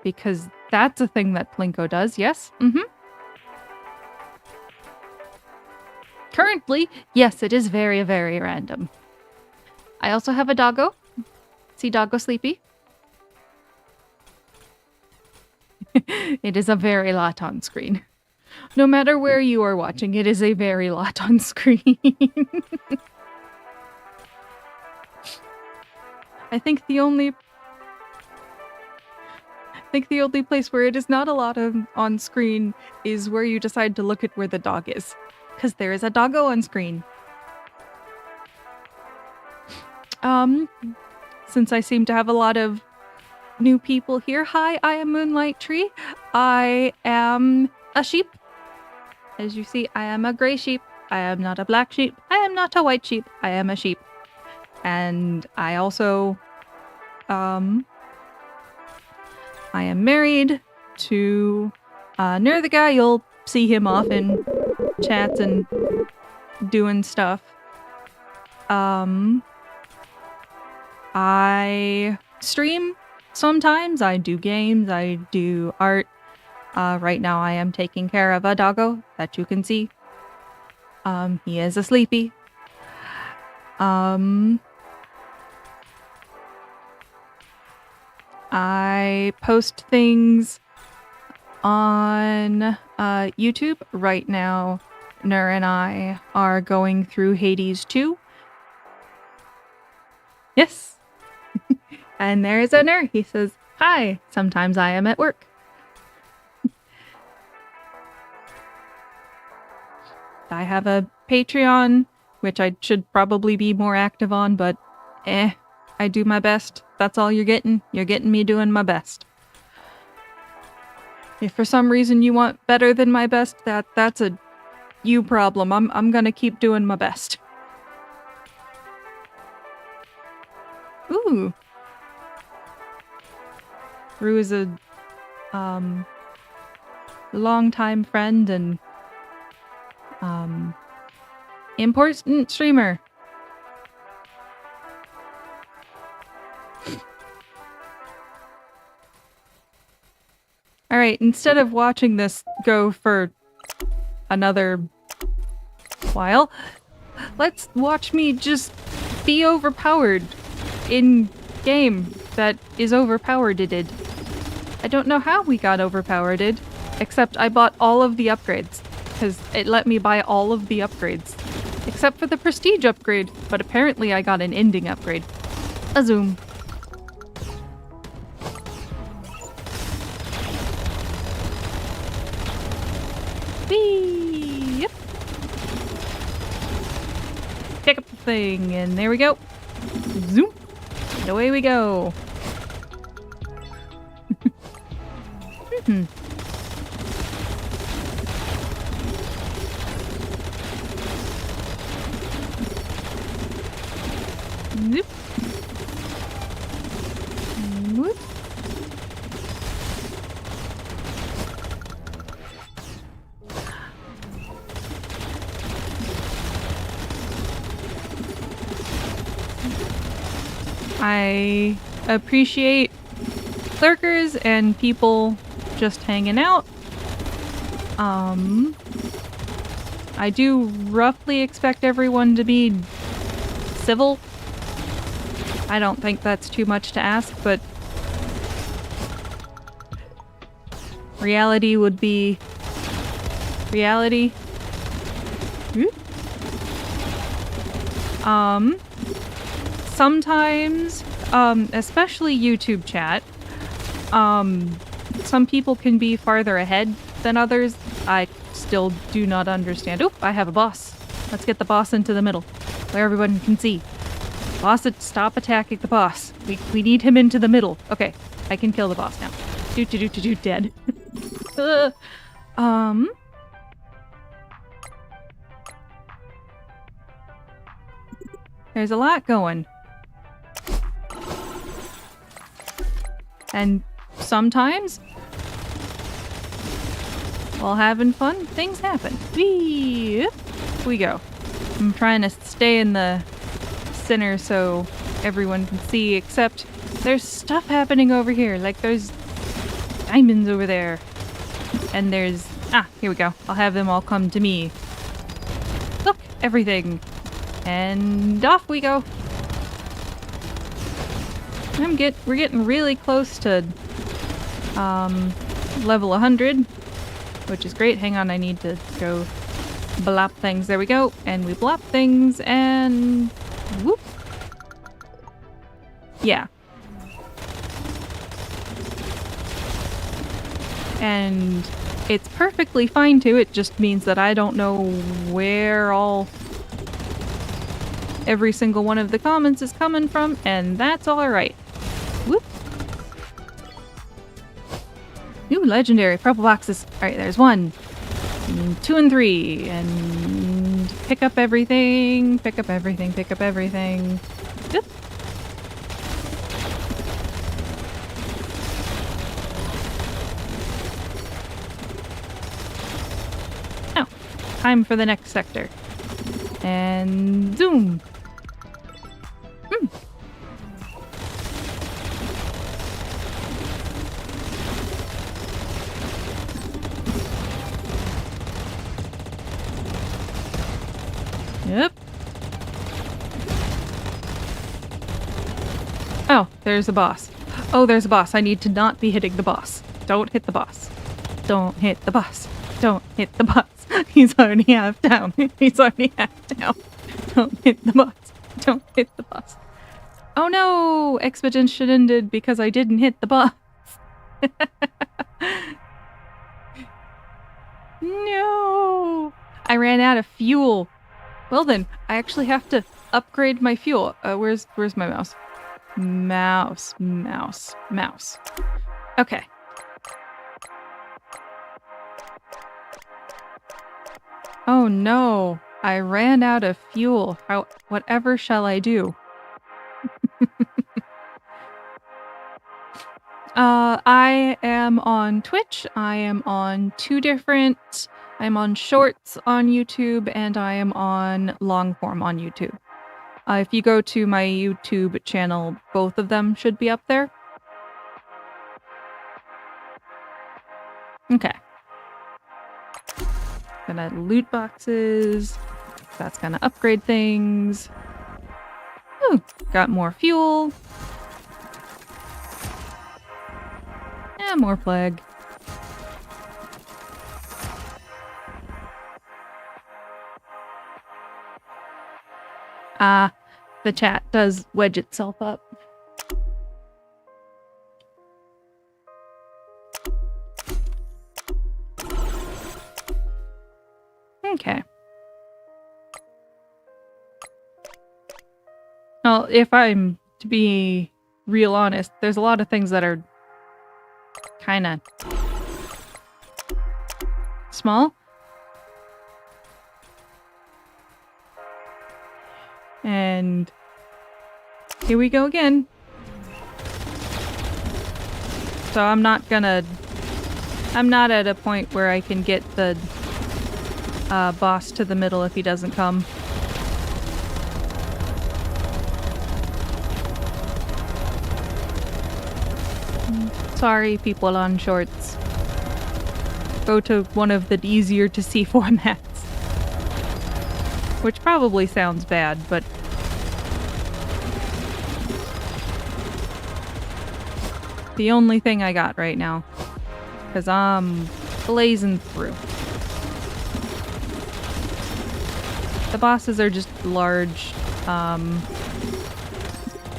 Because that's a thing that Plinko does, yes? Mm-hmm. Currently, yes, it is very, very random. I also have a doggo. See doggo sleepy? It is a very lot on screen. No matter where you are watching, it is a very lot on screen. I think the only place where it is not a lot on screen is where you decide to look at where the dog is. Because there is a doggo on screen. Since I seem to have a lot of new people here. Hi, I am Moonlight Tree. I am a sheep. As you see, I am a gray sheep. I am not a black sheep. I am not a white sheep. I am a sheep. And I also, I am married to Nur the guy. You'll see him often, chats and doing stuff. I stream sometimes. I do games. I do art. Right now I am taking care of a doggo that you can see. He is a sleepy. I post things on YouTube. Right now, Nur and I are going through Hades 2. Yes. And there is a Nur. He says, "Hi, sometimes I am at work." I have a Patreon, which I should probably be more active on, but I do my best. That's all you're getting. You're getting me doing my best. If for some reason you want better than my best, that's a you problem. I'm gonna keep doing my best. Ooh. Rue is a longtime friend and important streamer. Alright, instead of watching this go for another while, let's watch me just be overpowered in game that is overpowered. I don't know how we got overpowered, except I bought all of the upgrades, because it let me buy all of the upgrades, except for the prestige upgrade, but apparently I got an ending upgrade. A zoom. Whee! Yep. Pick up the thing, and there we go. Zoom. And away we go. Zoop. Whoop. I appreciate lurkers and people just hanging out. I do roughly expect everyone to be civil. I don't think that's too much to ask, but reality would be reality. Sometimes, especially YouTube chat, some people can be farther ahead than others. I still do not understand. Oop, I have a boss. Let's get the boss into the middle, where everyone can see. Boss, stop attacking the boss. We need him into the middle. Okay, I can kill the boss now. Dead. There's a lot going. And sometimes, while having fun, things happen. We go. I'm trying to stay in the center so everyone can see, except there's stuff happening over here. Like there's diamonds over there. And there's... here we go. I'll have them all come to me. Look, everything. And off we go. We're getting really close to level 100, which is great. Hang on, I need to go blop things. There we go. And we blop things and whoop. Yeah. And it's perfectly fine too. It just means that I don't know where every single one of the comments is coming from, and that's alright. Whoop. New legendary purple boxes. Alright, there's 1, and 2, and 3, and pick up everything, pick up everything, pick up everything. Whoop. Oh, time for the next sector. And zoom. Yep. Oh, there's a boss. Oh, there's a boss. I need to not be hitting the boss. Don't hit the boss. Don't hit the boss. Don't hit the boss. He's already half down. He's already half down. Don't hit the boss. Don't hit the boss. Oh no! Expedition ended because I didn't hit the boss. No! I ran out of fuel. Well then, I actually have to upgrade my fuel. Where's my mouse? Mouse. Okay. Oh no, I ran out of fuel. Whatever shall I do? I am on Twitch. I am on I'm on Shorts on YouTube, and I am on long form on YouTube. If you go to my YouTube channel, both of them should be up there. Okay. Gonna loot boxes. That's gonna upgrade things. Ooh, got more fuel. Yeah, more plague. The chat does wedge itself up. Okay. Well, if I'm to be real honest, there's a lot of things that are kind of small. And here we go again. So I'm not at a point where I can get the boss to the middle if he doesn't come. Sorry, people on shorts. Go to one of the easier to see formats. Which probably sounds bad, but... the only thing I got right now. Because I'm blazing through. The bosses are just large,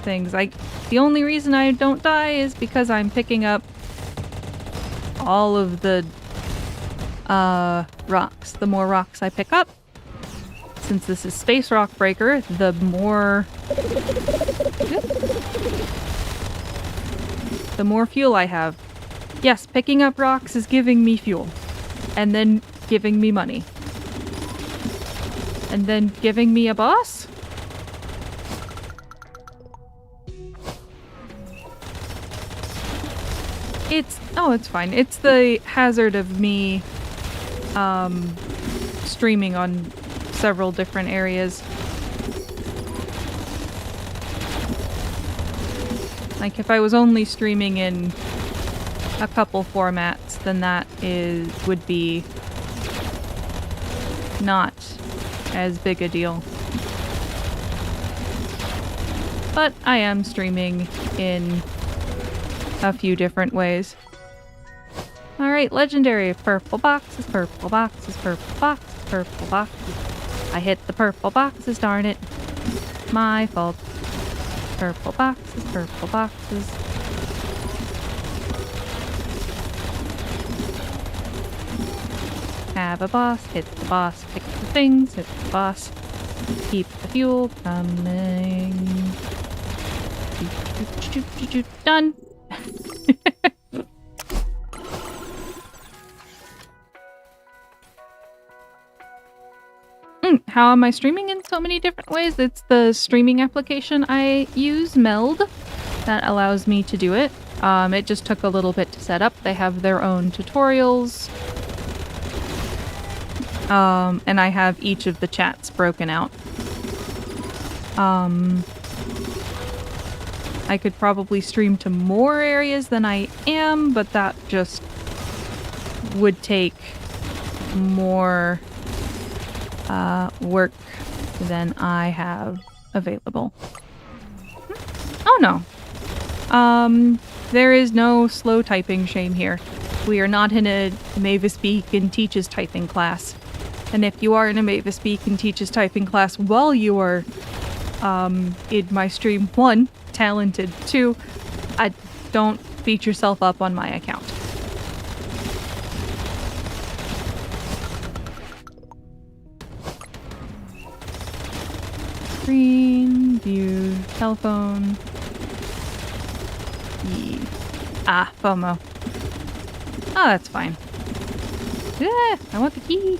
things. The only reason I don't die is because I'm picking up all of the, rocks. The more rocks I pick up, since this is Space Rock Breaker, the more... the more fuel I have. Yes, picking up rocks is giving me fuel. And then giving me money. And then giving me a boss? It's fine. It's the hazard of me, streaming on several different areas. Like, if I was only streaming in a couple formats, then that would be not as big a deal. But I am streaming in a few different ways. Alright, legendary. Purple boxes, purple boxes, purple boxes, purple boxes. I hit the purple boxes, darn it. My fault. Purple boxes, purple boxes. Have a boss, hit the boss, pick the things, hit the boss. Keep the fuel coming. Done. How am I streaming in so many different ways? It's the streaming application I use, Meld, that allows me to do it. It just took a little bit to set up. They have their own tutorials. And I have each of the chats broken out. I could probably stream to more areas than I am, but that just would take more work than I have available. Oh no. There is no slow typing shame here. We are not in a Mavis Beacon Teaches typing class. And if you are in a Mavis Beacon Teaches typing class while you are in my stream, 1, talented, 2, don't beat yourself up on my account. Screen, view, telephone. FOMO. Oh, that's fine. Yeah, I want the key.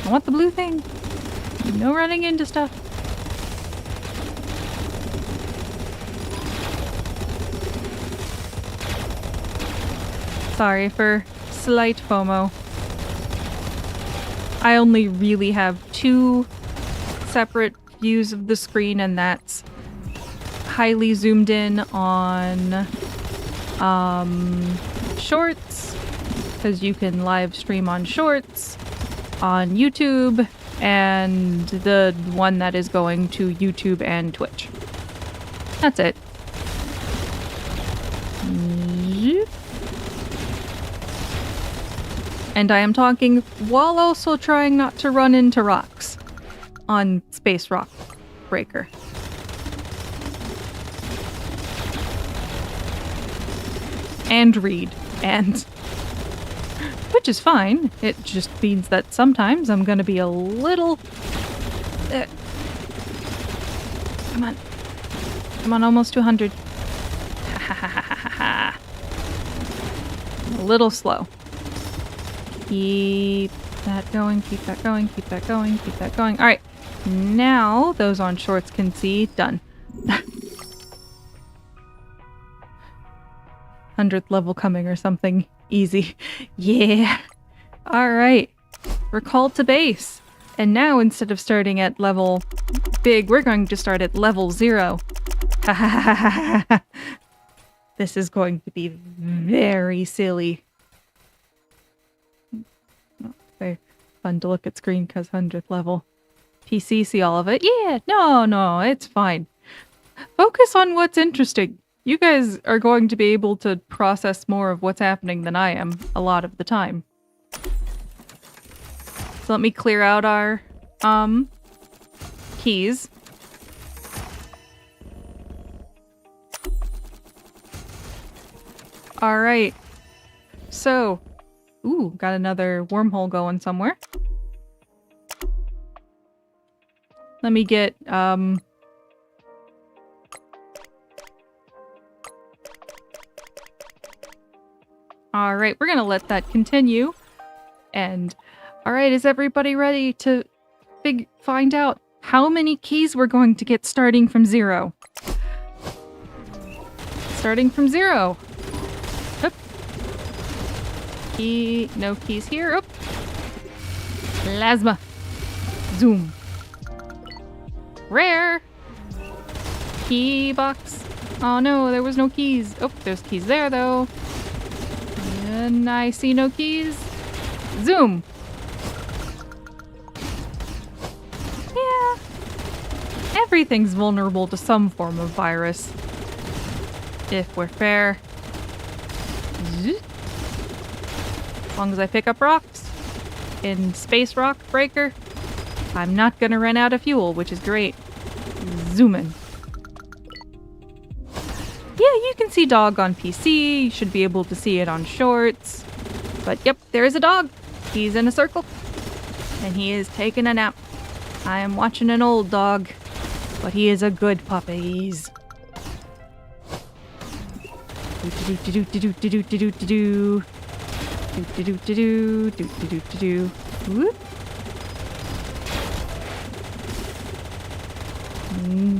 I want the blue thing. No running into stuff. Sorry for slight FOMO. I only really have 2 separate views of the screen, and that's highly zoomed in on shorts, because you can live stream on shorts on YouTube, and the one that is going to YouTube and Twitch. That's it. And I am talking while also trying not to run into rocks on Space Rock Breaker. And read. Which is fine. It just means that sometimes I'm gonna be a little... Come on. Come on, almost 200. A little slow. Keep that going, keep that going, keep that going, keep that going. Alright. Now, those on shorts can see. Done. 100th level coming or something. Easy. Yeah. Alright. We're called to base. And now, instead of starting at level big, we're going to start at level 0. This is going to be very silly. Oh, very fun to look at screen because 100th level. PC, see all of it. Yeah, no, it's fine. Focus on what's interesting. You guys are going to be able to process more of what's happening than I am a lot of the time. So let me clear out our, keys. Alright. So, ooh, got another wormhole going somewhere. Let me get, alright, we're gonna let that continue. And, alright, is everybody ready to find out how many keys we're going to get starting from 0? Starting from 0. Oop. Key, no keys here. Oop. Plasma. Zoom. Rare. Key box. Oh no, there was no keys. Oh, there's keys there though. And I see no keys. Zoom. Yeah. Everything's vulnerable to some form of virus. If we're fair. As long as I pick up rocks in Space Rock Breaker, I'm not gonna run out of fuel, which is great. Zooming. Yeah, you can see dog on PC. You should be able to see it on shorts. But yep, there is a dog. He's in a circle. And he is taking a nap. I am watching an old dog, but he is a good puppies.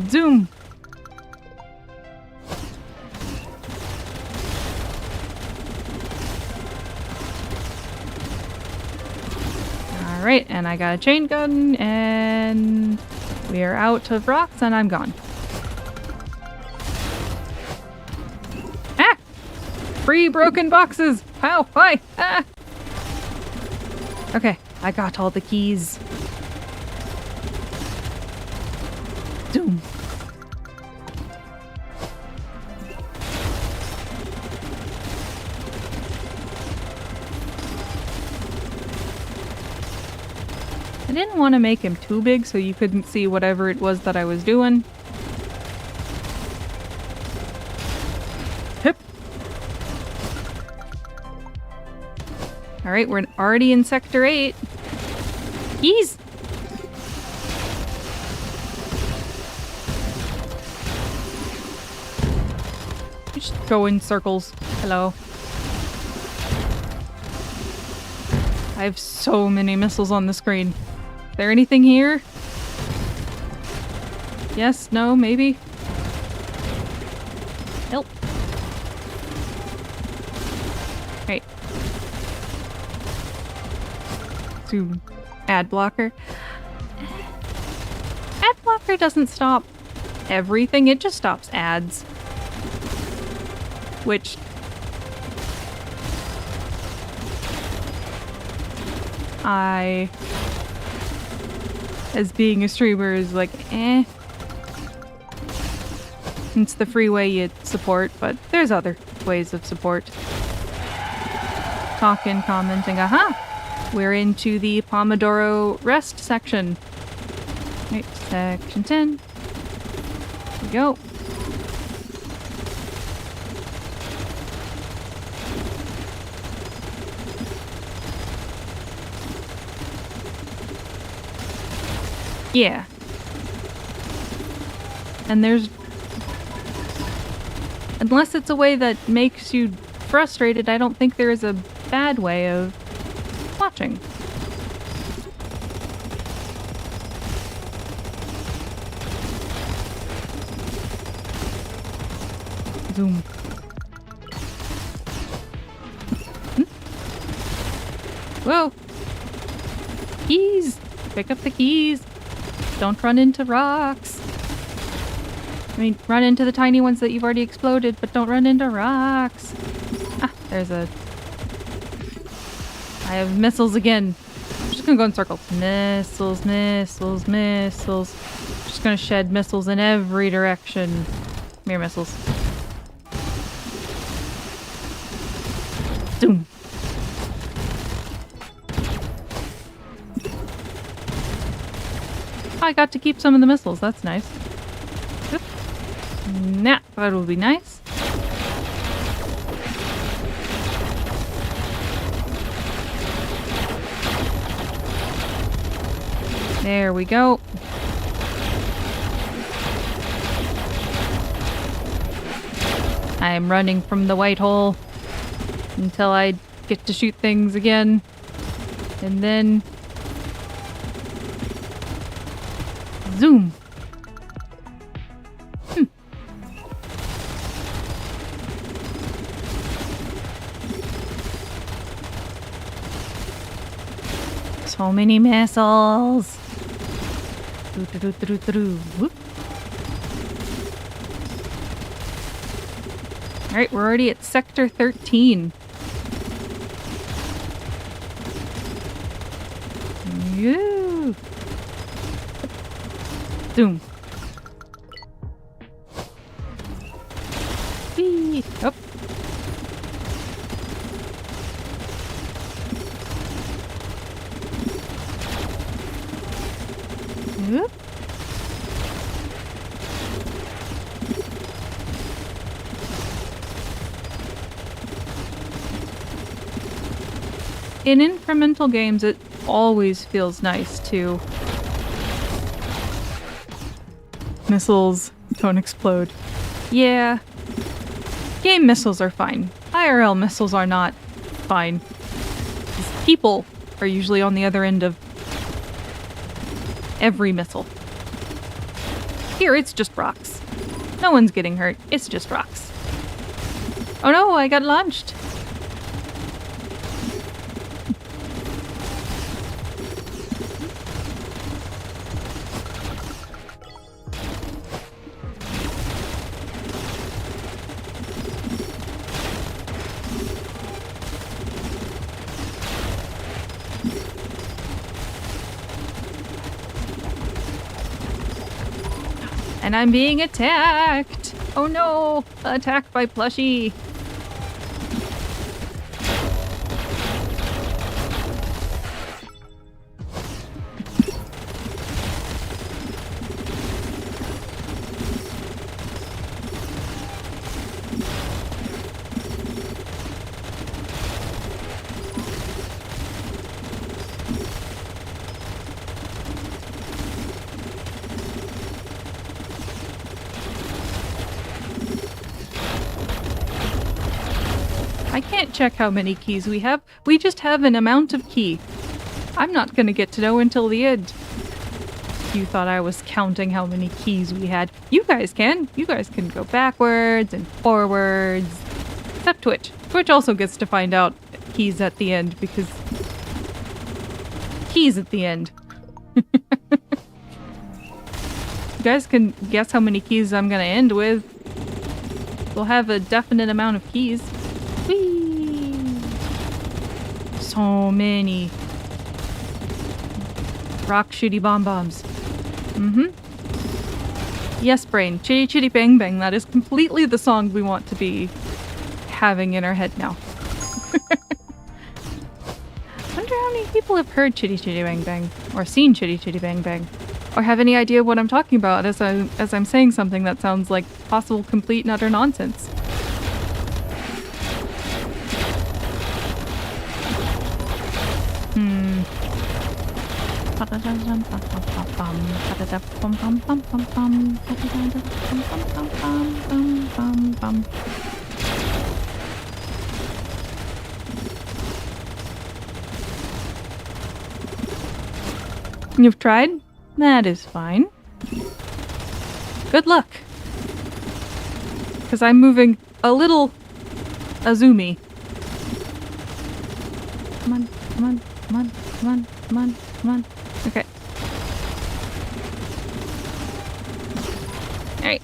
Zoom. Alright, and I got a chain gun, and we are out of rocks, and I'm gone. Ah! Free broken boxes! How? Why? Ah! Okay, I got all the keys. Zoom. I didn't want to make him too big so you couldn't see whatever it was that I was doing. Hip. Alright, we're already in Sector 8. Keys! Just go in circles. Hello. I have so many missiles on the screen. Is there anything here? Yes? No? Maybe? Help. Right. Zoom. Ad blocker. Ad blocker doesn't stop everything, it just stops ads. Which... as being a streamer, is like, eh. It's the free way you support, but there's other ways of support. Talking, commenting, aha! We're into the Pomodoro rest section. Right, section 10. Here we go. Yeah. And there's... unless it's a way that makes you frustrated, I don't think there is a bad way of watching. Zoom. Whoa! Keys! Pick up the keys! Don't run into rocks! I mean, run into the tiny ones that you've already exploded, but don't run into rocks. Ah, there's a... I have missiles again. I'm just gonna go in circles. Missiles, missiles, missiles. Just gonna shed missiles in every direction. Mere missiles. Zoom. I got to keep some of the missiles. That's nice. Oop. Nah, that would be nice. There we go. I am running from the white hole until I get to shoot things again. And then... zoom! So many missiles! Whoop. Alright, we're already at Sector 13. Yoo. Zoom. Whee. Up. Whoop. In incremental games, it always feels nice to... missiles don't explode. Yeah. Game missiles are fine. IRL missiles are not fine. People are usually on the other end of every missile. Here, it's just rocks. No one's getting hurt. It's just rocks. Oh no, I got launched. And I'm being attacked! Oh no! Attacked by Plushie! I can't check how many keys we have. We just have an amount of key. I'm not gonna get to know until the end. You thought I was counting how many keys we had. You guys can. You guys can go backwards and forwards. Except Twitch. Twitch also gets to find out keys at the end because... keys at the end. You guys can guess how many keys I'm gonna end with. We'll have a definite amount of keys. Whee! So many. Rock shitty bomb bombs. Yes, brain. Chitty chitty bang bang. That is completely the song we want to be having in our head now. Wonder how many people have heard Chitty Chitty Bang Bang or seen Chitty Chitty Bang Bang or have any idea what I'm talking about as I'm saying something that sounds like possible complete and utter nonsense. You've tried? That is fine. Good luck. Because I'm moving a little azumi. Come on, come on, come on, come on, come on, come on. Okay. Alright.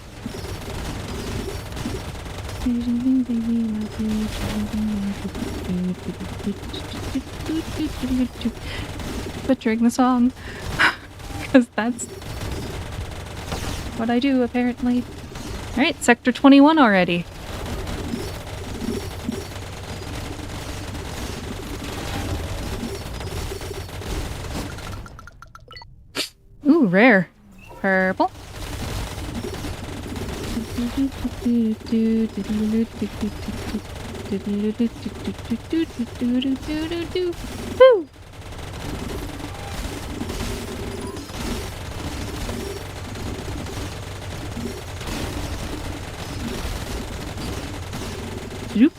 Butchering the song. Because that's what I do, apparently. Alright, Sector 21 already. Ooh, rare. Purple. Woo! Zoop.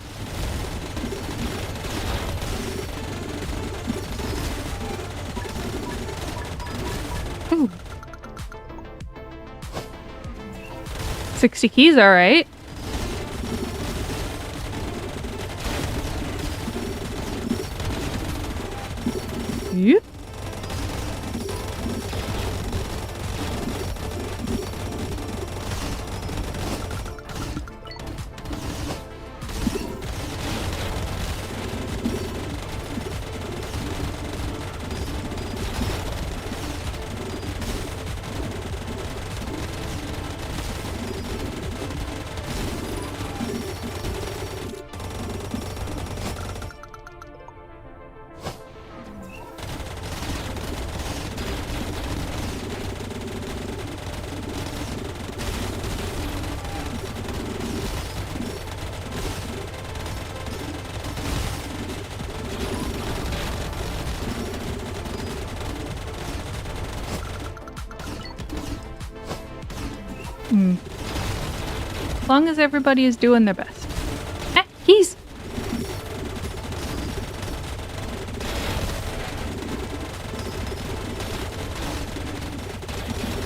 Ooh. 60 keys, alright. Yep. As long as everybody is doing their best. Ah, keys!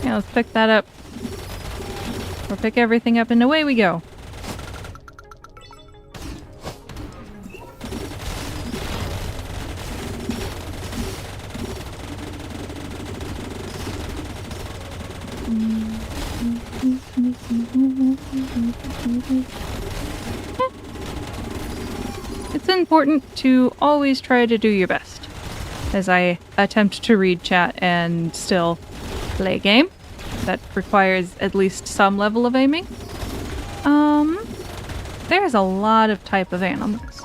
Yeah, let's pick that up. Or pick everything up and away we go. It's important to always try to do your best as I attempt to read chat and still play a game that requires at least some level of aiming. There's a lot of type of animals.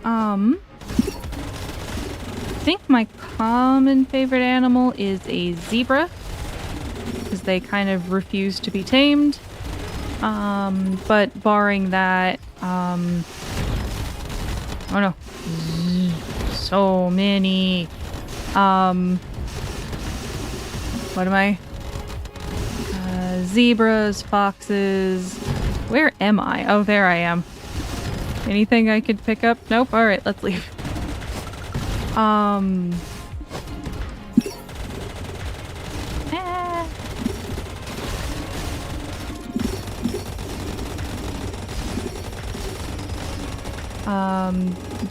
I think my common favorite animal is a zebra, because they kind of refuse to be tamed. But barring that, oh no, so many. What am I? Zebras, foxes. Where am I? Oh, there I am. Anything I could pick up? Nope. All right, let's leave.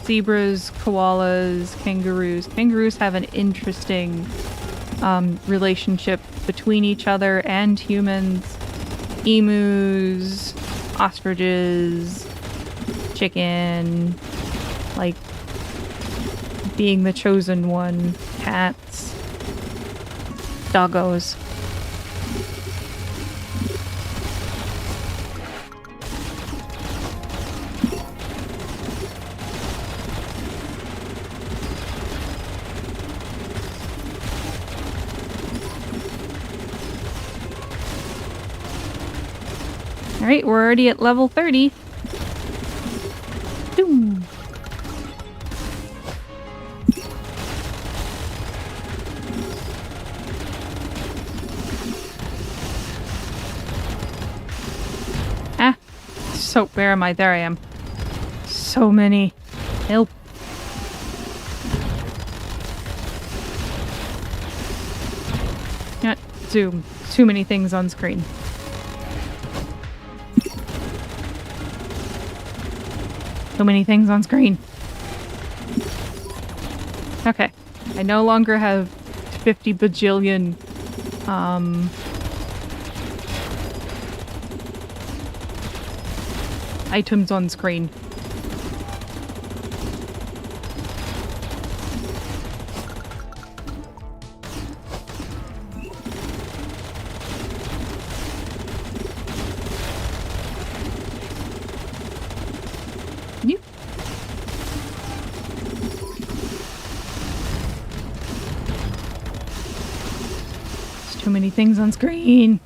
Zebras, koalas, kangaroos. Kangaroos have an interesting relationship between each other and humans. Emus, ostriches, chicken, like being the chosen one, cats, doggos. Alright, we're already at level 30. Boom. Ah. So, where am I? There I am. So many. Help. Not zoom. Too many things on screen. So many things on screen. Okay. I no longer have 50 bajillion, items on screen. Yep. There's too many things on screen.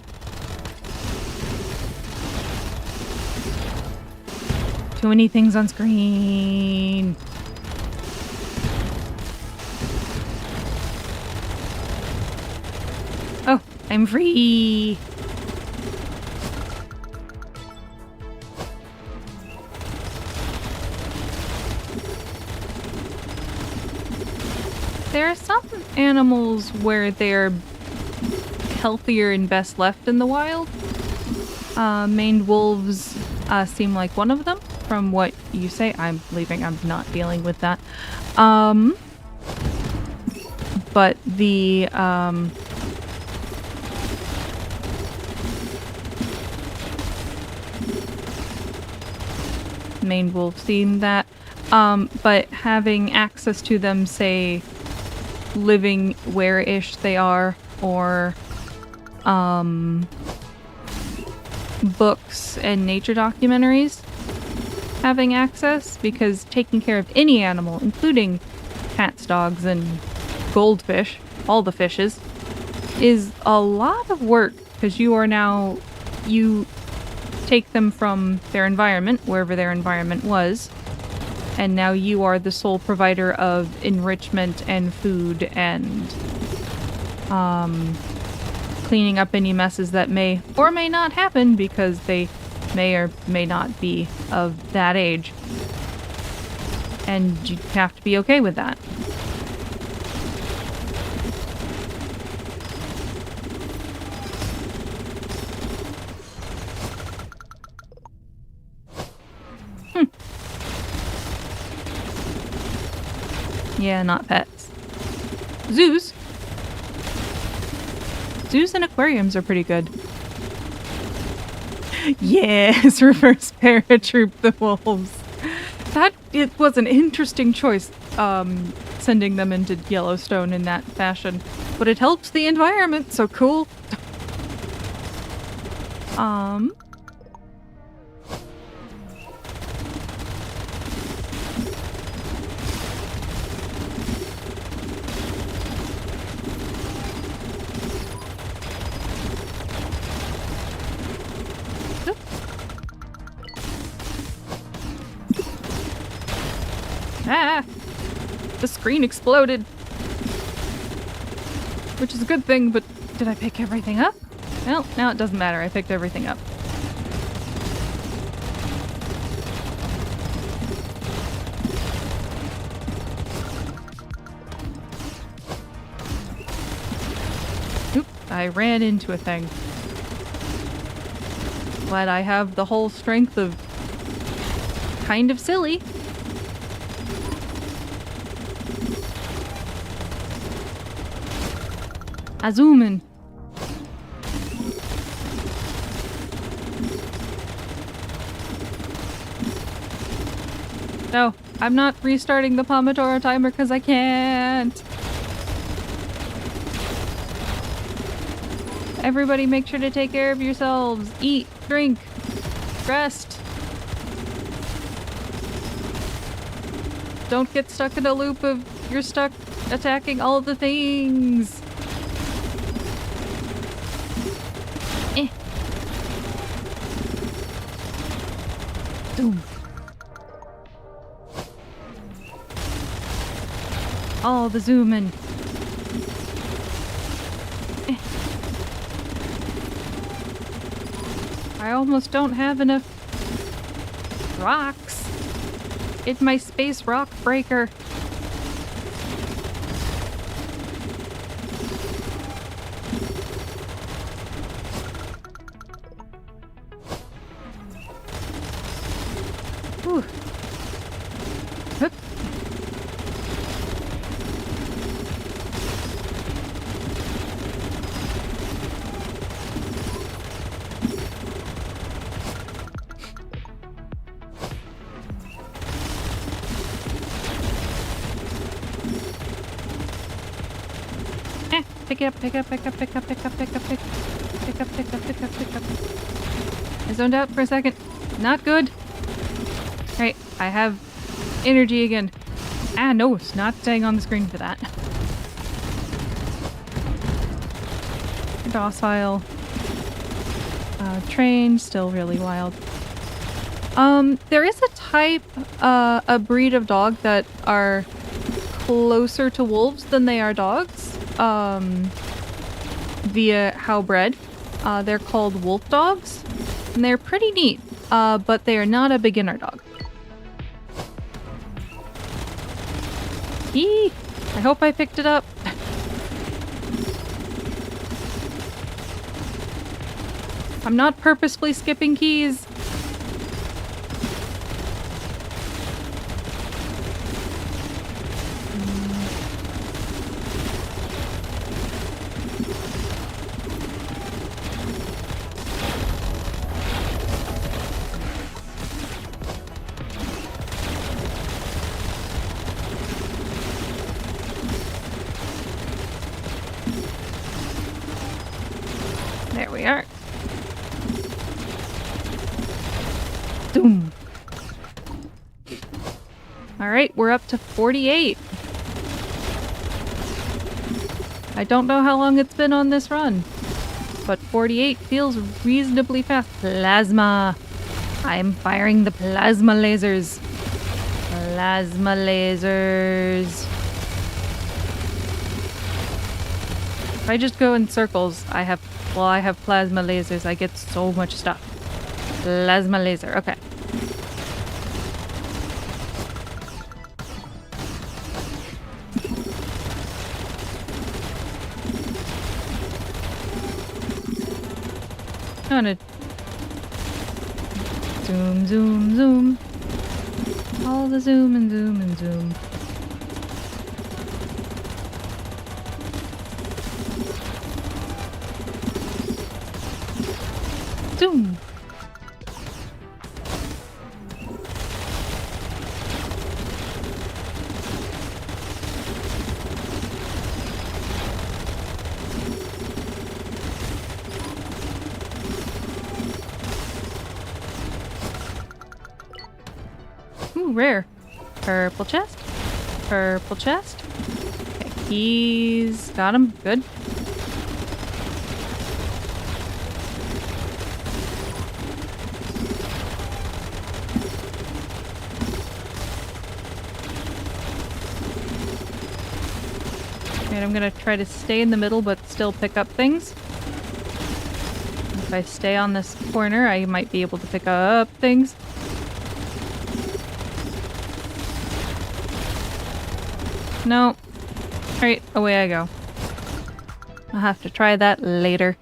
Too many things on screen. Oh, I'm free. There are some animals where they're healthier and best left in the wild. Maned wolves seem like one of them. From what you say, I'm leaving. I'm not dealing with that. But the main wolf seem that. But having access to them, say, living where-ish they are, or books and nature documentaries, having access, because taking care of any animal, including cats, dogs, and goldfish, all the fishes, is a lot of work, because you take them from their environment, wherever their environment was, and now you are the sole provider of enrichment and food and cleaning up any messes that may or may not happen because they may or may not be of that age. And you have to be okay with that. Yeah, not pets. Zoos. Zoos and aquariums are pretty good. Yes, reverse paratroop the wolves. It was an interesting choice, sending them into Yellowstone in that fashion. But it helps the environment, so cool. Ah! The screen exploded. Which is a good thing, but did I pick everything up? Well, now it doesn't matter. I picked everything up. Oop, I ran into a thing. Glad I have the whole strength of kind of silly. I zoom in. No, I'm not restarting the Pomodoro timer because I can't. Everybody make sure to take care of yourselves. Eat, drink, rest. Don't get stuck in a loop of you're stuck attacking all the things. Boom. All the zooming. I almost don't have enough rocks in my space rock breaker. Whew. Hup. Pick it up, pick up, pick up, pick up, pick up, pick up, pick up, pick up, pick up, pick up, pick up. I zoned out for a second. Not good. Alright, I have energy again. Ah, no, it's not staying on the screen for that. Docile. Trained, still really wild. There is a type, a breed of dog that are closer to wolves than they are dogs, via how bred. They're called wolf dogs, and they're pretty neat, but they are not a beginner dog. Eee! I hope I picked it up. I'm not purposefully skipping keys. There we are. Doom. Alright, we're up to 48. I don't know how long it's been on this run, but 48 feels reasonably fast. Plasma! I'm firing the plasma lasers. Plasma lasers. If I just go in circles, I have plasma lasers. I get so much stuff. Plasma laser. Okay. Gonna zoom, zoom, zoom. All the zoom and zoom and zoom. Zoom. Ooh, rare. Purple chest. Purple chest. Okay, keys. Got him. Good. And I'm gonna try to stay in the middle but still pick up things. If I stay on this corner, I might be able to pick up things. No. Alright, away I go. I'll have to try that later.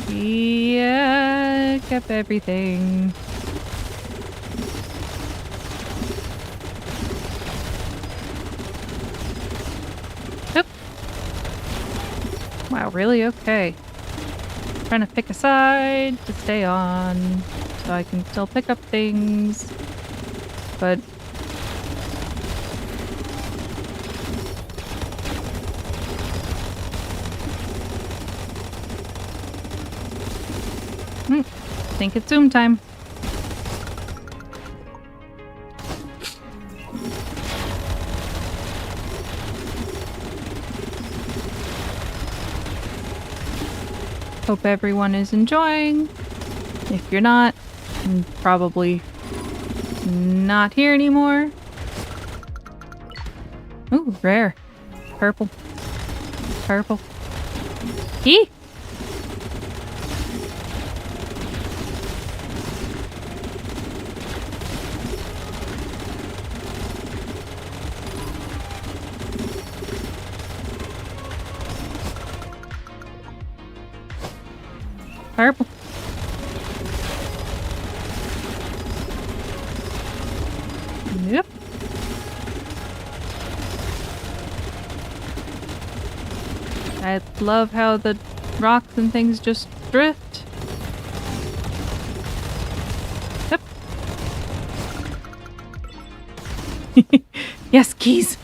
Yeah, kept everything. Oop. Wow, really? Okay. Trying to pick a side to stay on so I can still pick up things. But I think it's zoom time. Hope everyone is enjoying. If you're not, I'm probably not here anymore. Ooh, rare. Purple. Purple. Eee! Purple. Yep. I love how the rocks and things just drift. Yep. Yes, keys.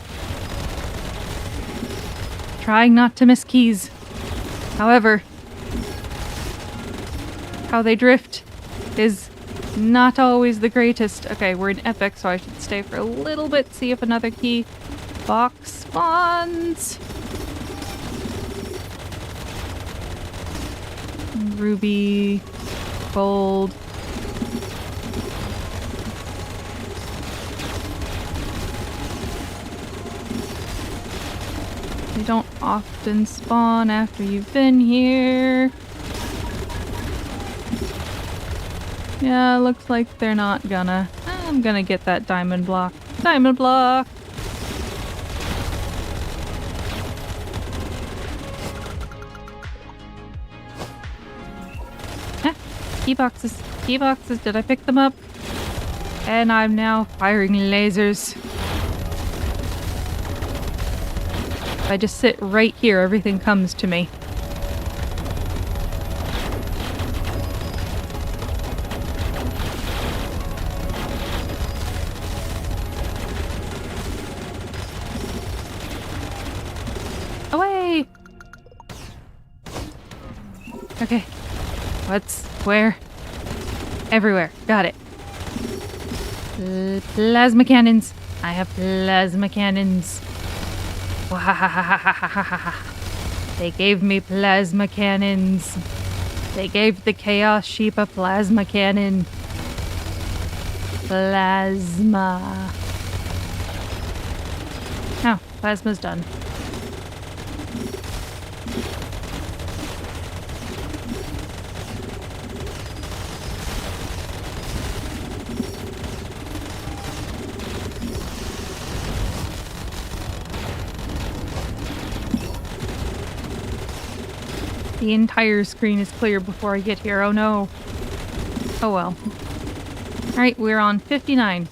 Trying not to miss keys. However, how they drift is not always the greatest. Okay, we're in Epic, so I should stay for a little bit, see if another key box spawns. Ruby, gold. They don't often spawn after you've been here. Yeah, looks like they're not gonna. I'm gonna get that diamond block. Diamond block! Ah, key boxes. Key boxes. Did I pick them up? And I'm now firing lasers. If I just sit right here, everything comes to me. Away! Okay. Where? Everywhere. Got it. Plasma cannons. I have plasma cannons. They gave me plasma cannons. They gave the Chaos Sheep a plasma cannon. Plasma. Oh, plasma's done. The entire screen is clear before I get here. Oh no. Oh well. Alright, we're on 59.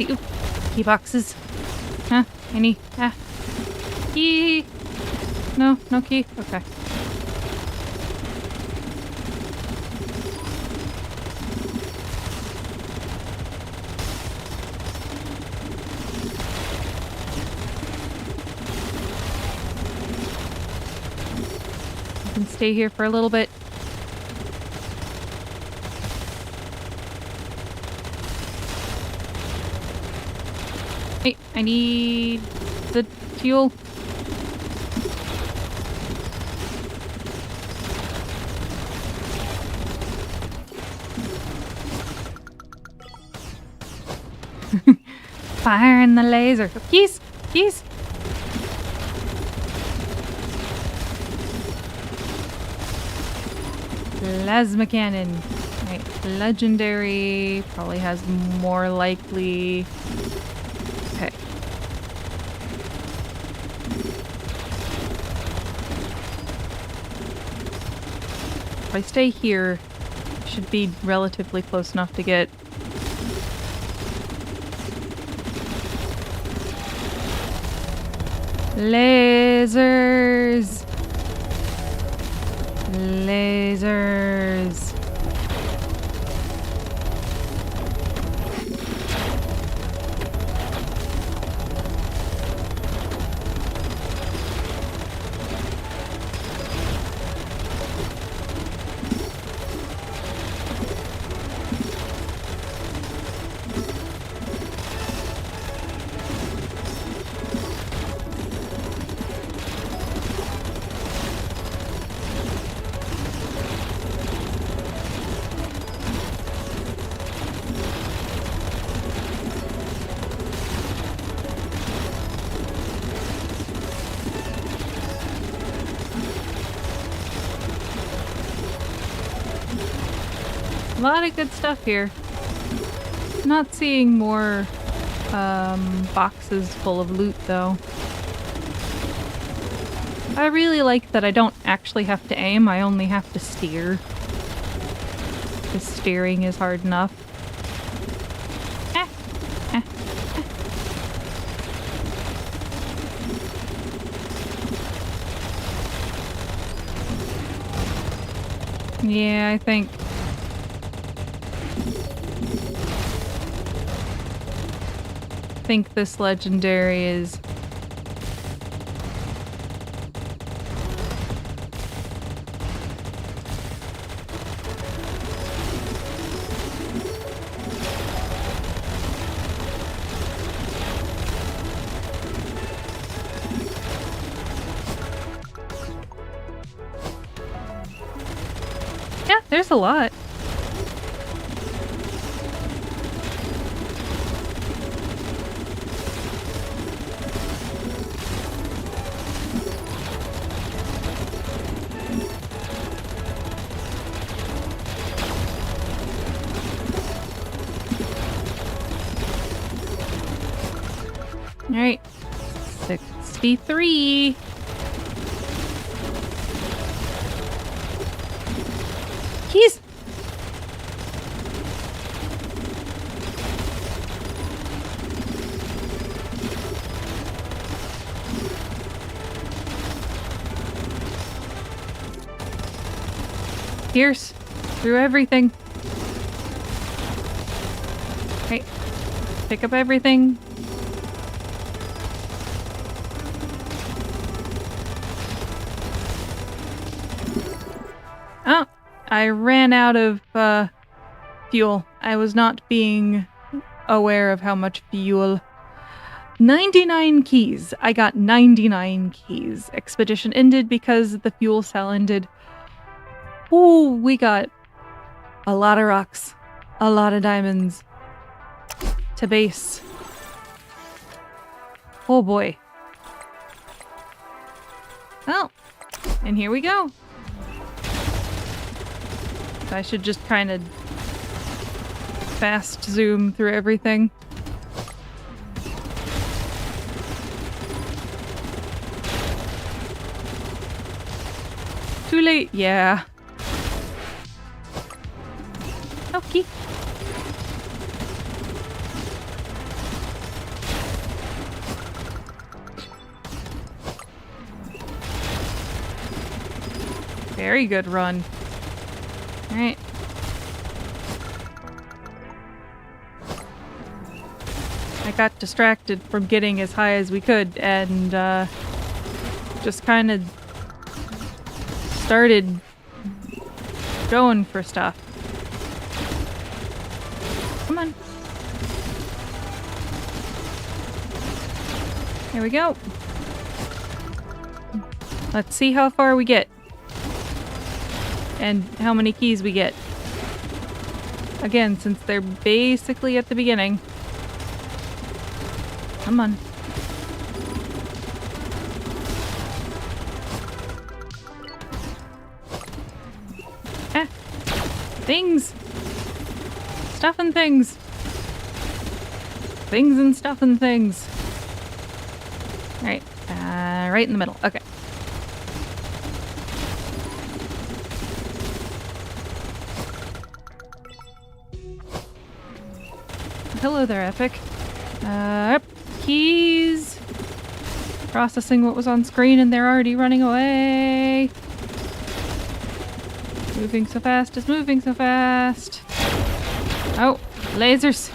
Ooh, key boxes. Huh? Any? Key? No? No key? Okay. I can stay here for a little bit. Hey, I need the fuel. Firing the laser. Keys! Keys! Plasma cannon. Right, legendary probably has more likely. Okay. If I stay here, I should be relatively close enough to get. Lasers! Lasers! A lot of good stuff here. Not seeing more boxes full of loot though. I really like that I don't actually have to aim, I only have to steer. The steering is hard enough. Yeah, I think this legendary is... Yeah, there's a lot. All right, 63. Keys. Pierce through everything. Okay, pick up everything. Oh, I ran out of fuel. I was not being aware of how much fuel. 99 keys. I got 99 keys. Expedition ended because the fuel cell ended. Ooh, we got a lot of rocks. A lot of diamonds. To base. Oh boy. Well, and here we go. I should just kind of fast zoom through everything. Too late, yeah. Okay. Very good run. Alright. I got distracted from getting as high as we could and just kind of started going for stuff. Come on. Here we go. Let's see how far we get. And how many keys we get. Again, since they're basically at the beginning. Come on. Ah! Things! Stuff and things! Things and stuff and things. Alright. Right in the middle. Okay. Hello there, Epic. Keys. Processing what was on screen and they're already running away. Moving so fast is moving so fast. Oh, lasers.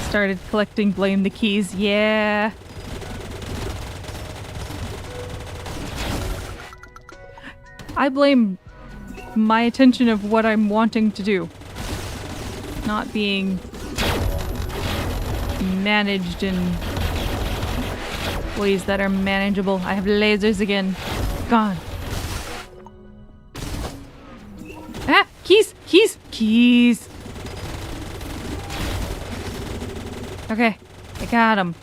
Started collecting Blame the Keys. Yeah. I blame my attention of what I'm wanting to do. Not being managed in ways that are manageable. I have lasers again. Gone. Ah! Keys! Keys! Keys! Okay. I got him.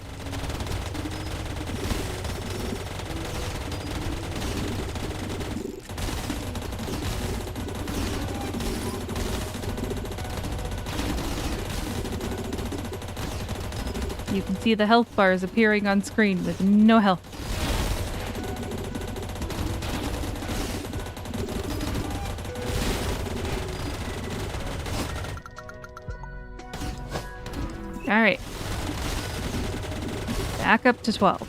You can see the health bars appearing on screen with no health. Alright. Back up to 12.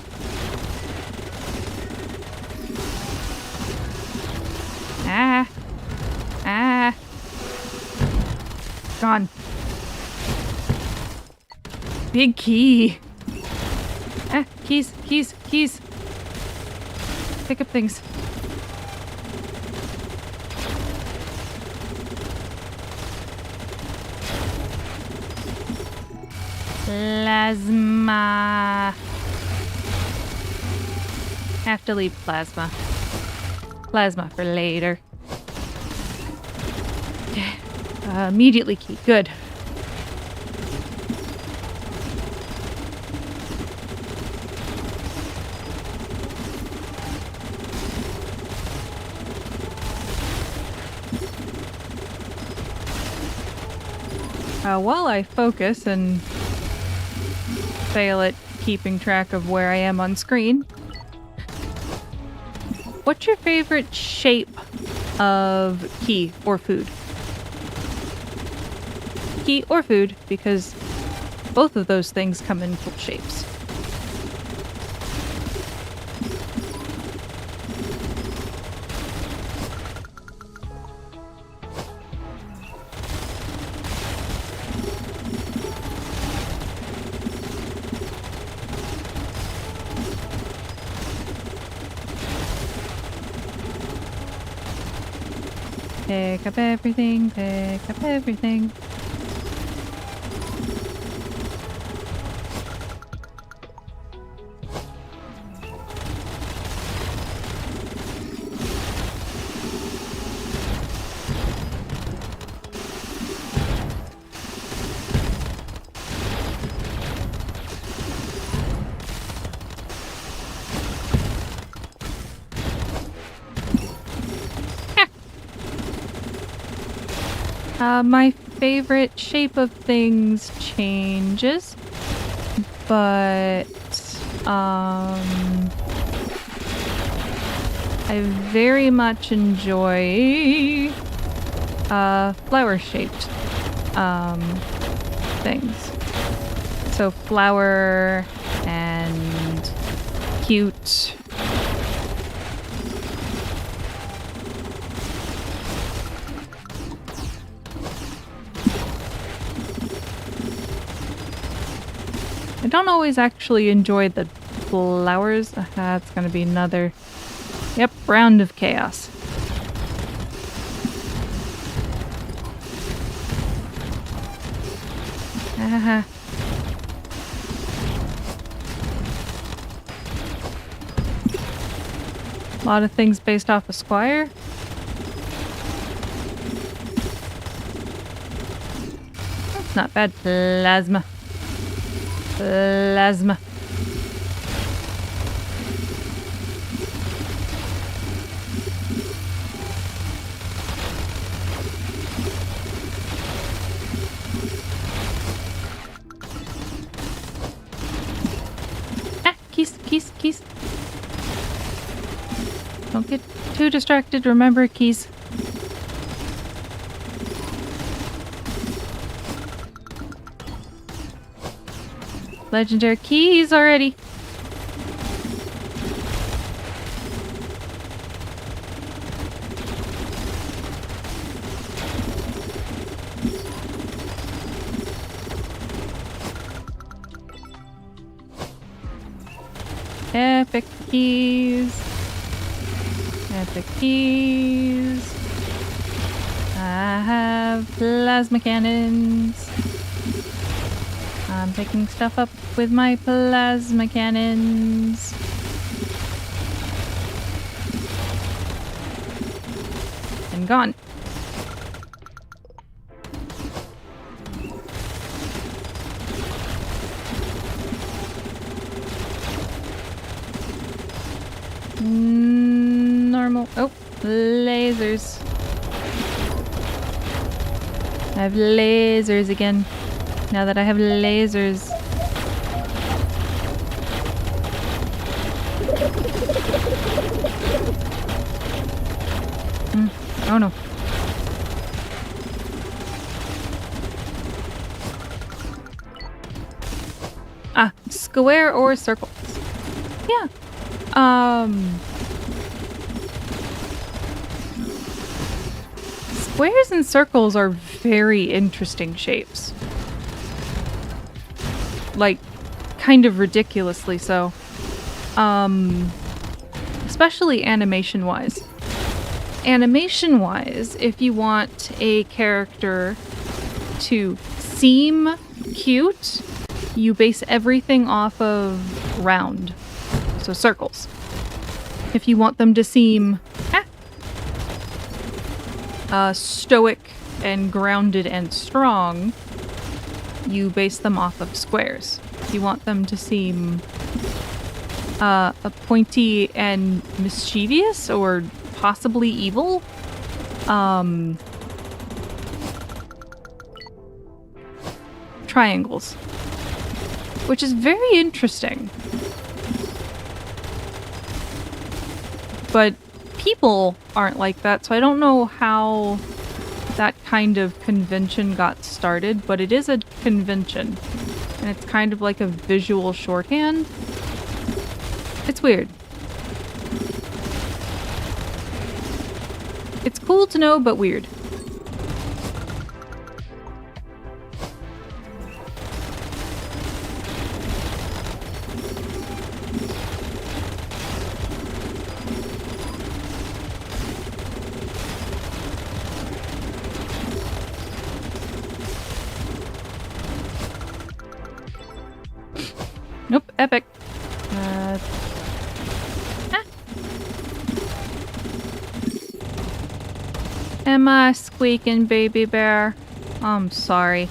Ah. Ah. Gone. Big key. Ah, keys, keys, keys. Pick up things. Plasma. Have to leave plasma. Plasma for later. Immediately key. Good. While I focus and fail at keeping track of where I am on screen, what's your favorite shape of key or food? Key or food, because both of those things come in cool shapes. Pick up everything, pick up everything. My favorite shape of things changes, but I very much enjoy flower-shaped things. So flower and cute. I don't always actually enjoy the flowers. That's gonna be another, yep, round of chaos. A lot of things based off of Squire. That's not bad. Plasma. Plasma. Ah, keys, keys, keys. Don't get too distracted. Remember, keys. Legendary keys already. Epic keys. Epic keys. I have plasma cannons. I'm picking stuff up with my plasma cannons. And gone. Normal. Oh, lasers. I have lasers again. Now that I have lasers. Oh no. Ah, Square or circles? Yeah. Squares and circles are very interesting shapes. Like, kind of ridiculously so. Especially animation-wise. Animation-wise, if you want a character to seem cute, you base everything off of round. So circles. If you want them to seem stoic and grounded and strong, you base them off of squares. If you want them to seem pointy and mischievous or possibly evil, triangles. Which is very interesting. But people aren't like that, so I don't know how that kind of convention got started, but it is a convention. And it's kind of like a visual shorthand. It's weird. It's cool to know, but weird. Nope, epic. Am I squeaking, baby bear? I'm sorry.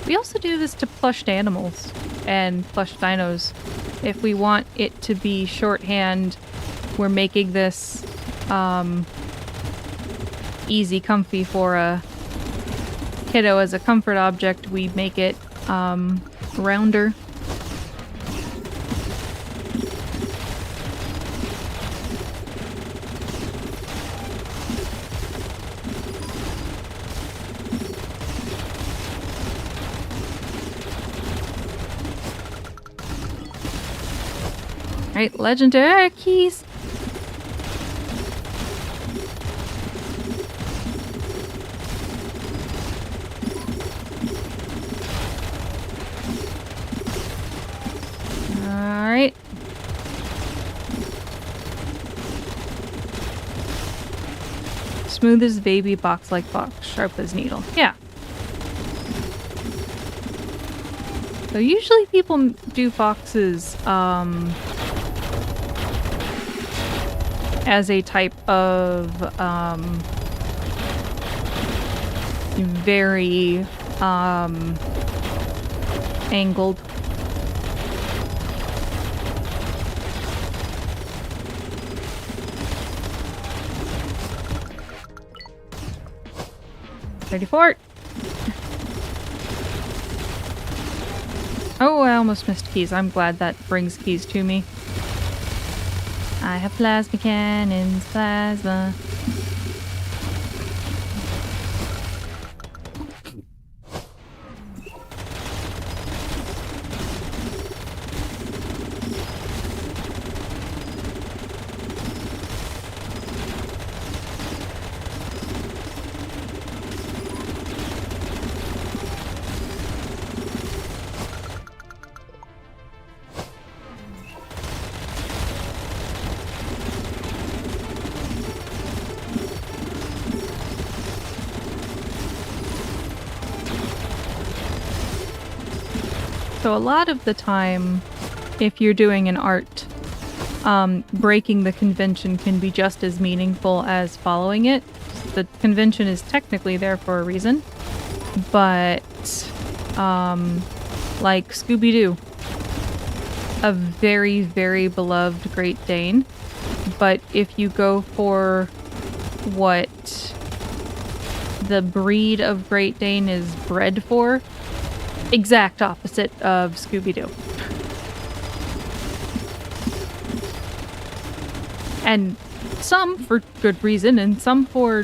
We also do this to plushed animals and plush dinos. If we want it to be shorthand, we're making this easy comfy for a kiddo as a comfort object. We make it rounder. Right, legendary keys. Alright. Smooth as baby, box like box, sharp as needle. Yeah. So usually people do boxes, as a type of very angled. Ready for it. Oh, I almost missed keys. I'm glad that brings keys to me. I have plasma cannons, plasma. So a lot of the time, if you're doing an art, breaking the convention can be just as meaningful as following it. The convention is technically there for a reason, but like Scooby-Doo, a very, very beloved Great Dane, but if you go for what the breed of Great Dane is bred for, exact opposite of Scooby-Doo. And some for good reason, and some for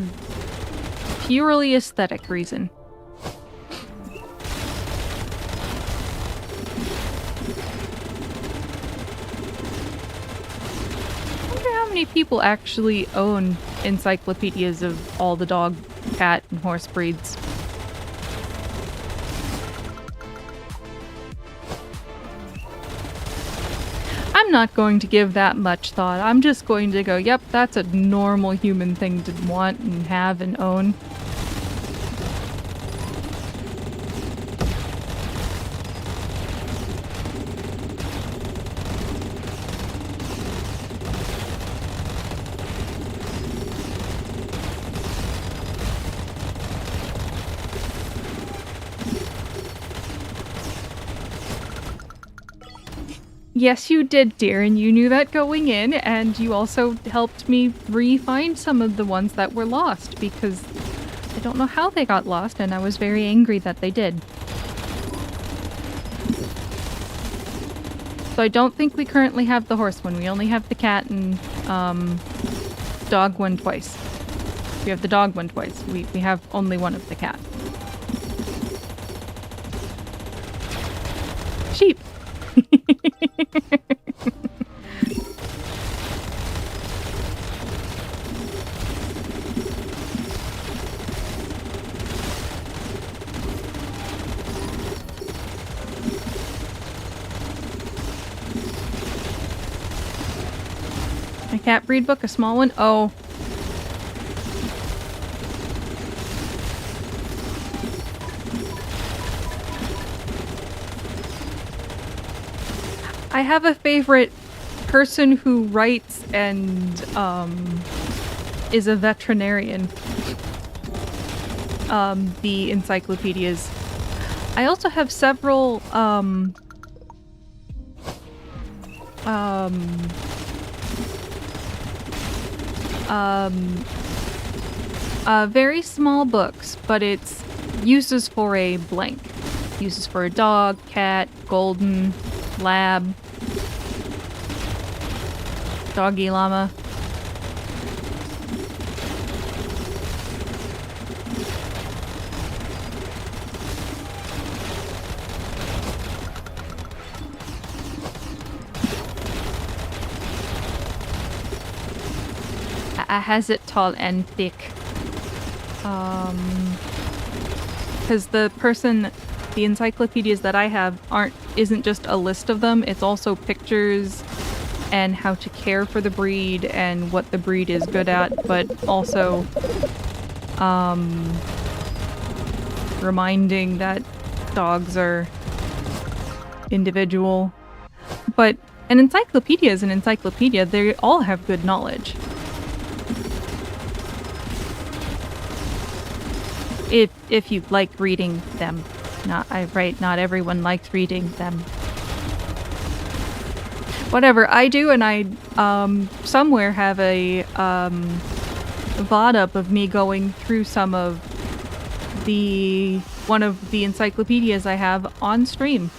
purely aesthetic reason. I wonder how many people actually own encyclopedias of all the dog, cat, and horse breeds. I'm not going to give that much thought. I'm just going to go, yep, that's a normal human thing to want and have and own. Yes, you did, dear, and you knew that going in, and you also helped me re-find some of the ones that were lost, because I don't know how they got lost, and I was very angry that they did. So I don't think we currently have the horse one. We only have the cat and dog one twice. We have the dog one twice. We have only one of the cat. Sheep! A cat breed book, a small one? Oh. I have a favorite person who writes and is a veterinarian. The encyclopedias. I also have several very small books, but it's uses for a blank. Uses for a dog, cat, golden, lab, doggy llama. Has it tall and thick? Because the encyclopedias that I have isn't just a list of them, it's also pictures and how to care for the breed and what the breed is good at, but also reminding that dogs are individual. But an encyclopedia is an encyclopedia. They all have good knowledge. If you like reading them. Not everyone likes reading them. Whatever, I do, and I somewhere have a VOD up of me going through some of one of the encyclopedias I have on stream.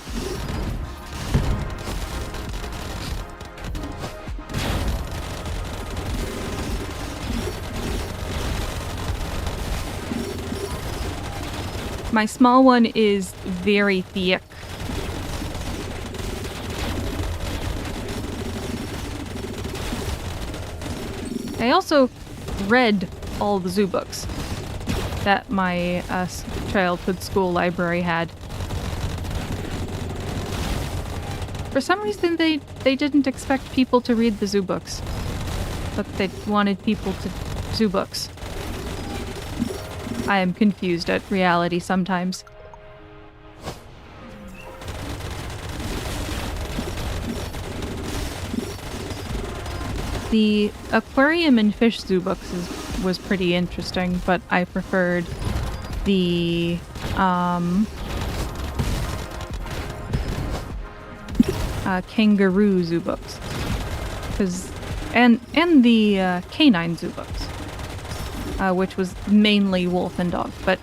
My small one is very thick. I also read all the zoo books that my childhood school library had. For some reason, they didn't expect people to read the zoo books, but they wanted people to zoo books. I am confused at reality sometimes. The aquarium and fish zoo books was pretty interesting, but I preferred the kangaroo zoo books, and the canine zoo books. Which was mainly wolf and dog, but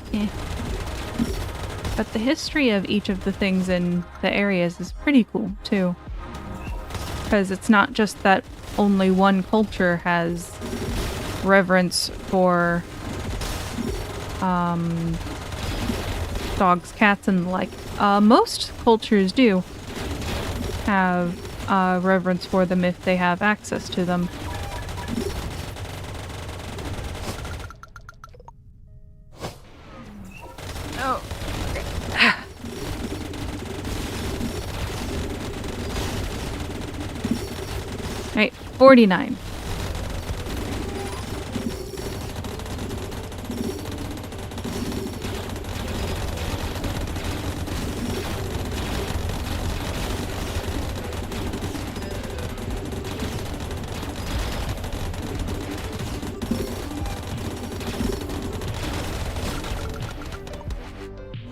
But the history of each of the things in the areas is pretty cool, too. Because it's not just that only one culture has reverence for dogs, cats, and the like. Most cultures do have reverence for them if they have access to them. Oh. Alright, 49.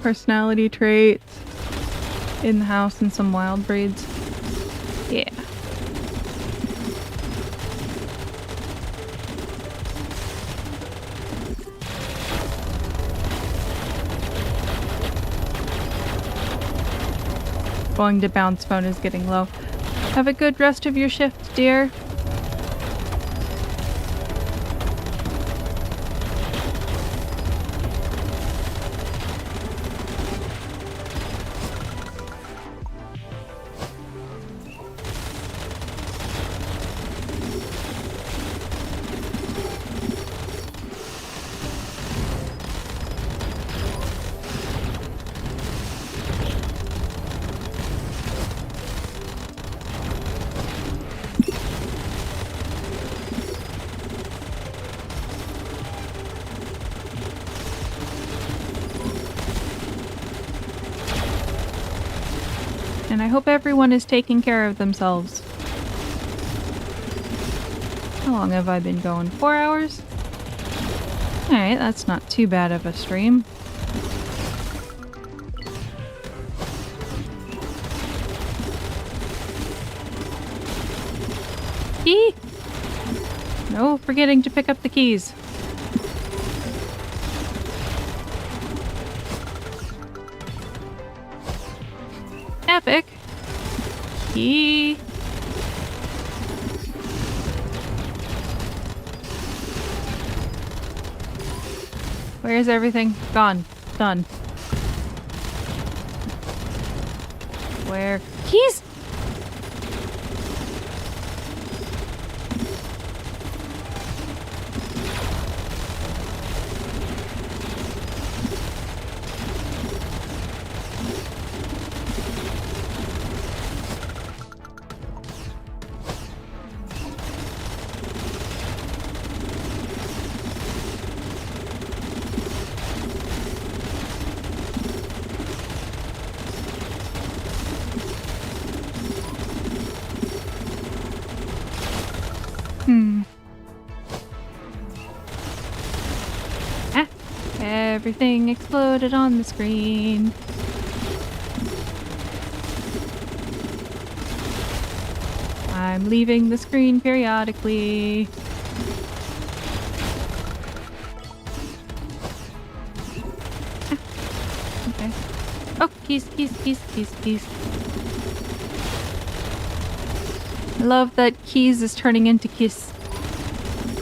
Personality traits. In the house and some wild breeds. Yeah. Going to bounce phone is getting low. Have a good rest of your shift, dear. And I hope everyone is taking care of themselves. How long have I been going? 4 hours? Alright, that's not too bad of a stream. Key! No forgetting to pick up the keys. Epic. Key. Where's everything? Gone. Done. Where? Keys? Ah, everything exploded on the screen. I'm leaving the screen periodically. Ah, okay. Oh, keys. I love that Keys is turning into Kiss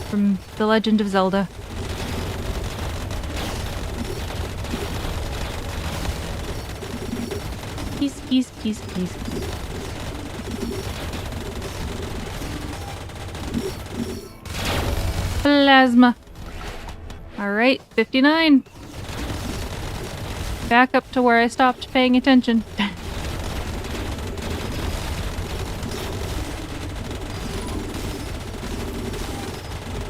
from The Legend of Zelda. Keys. Plasma. Alright, 59. Back up to where I stopped paying attention.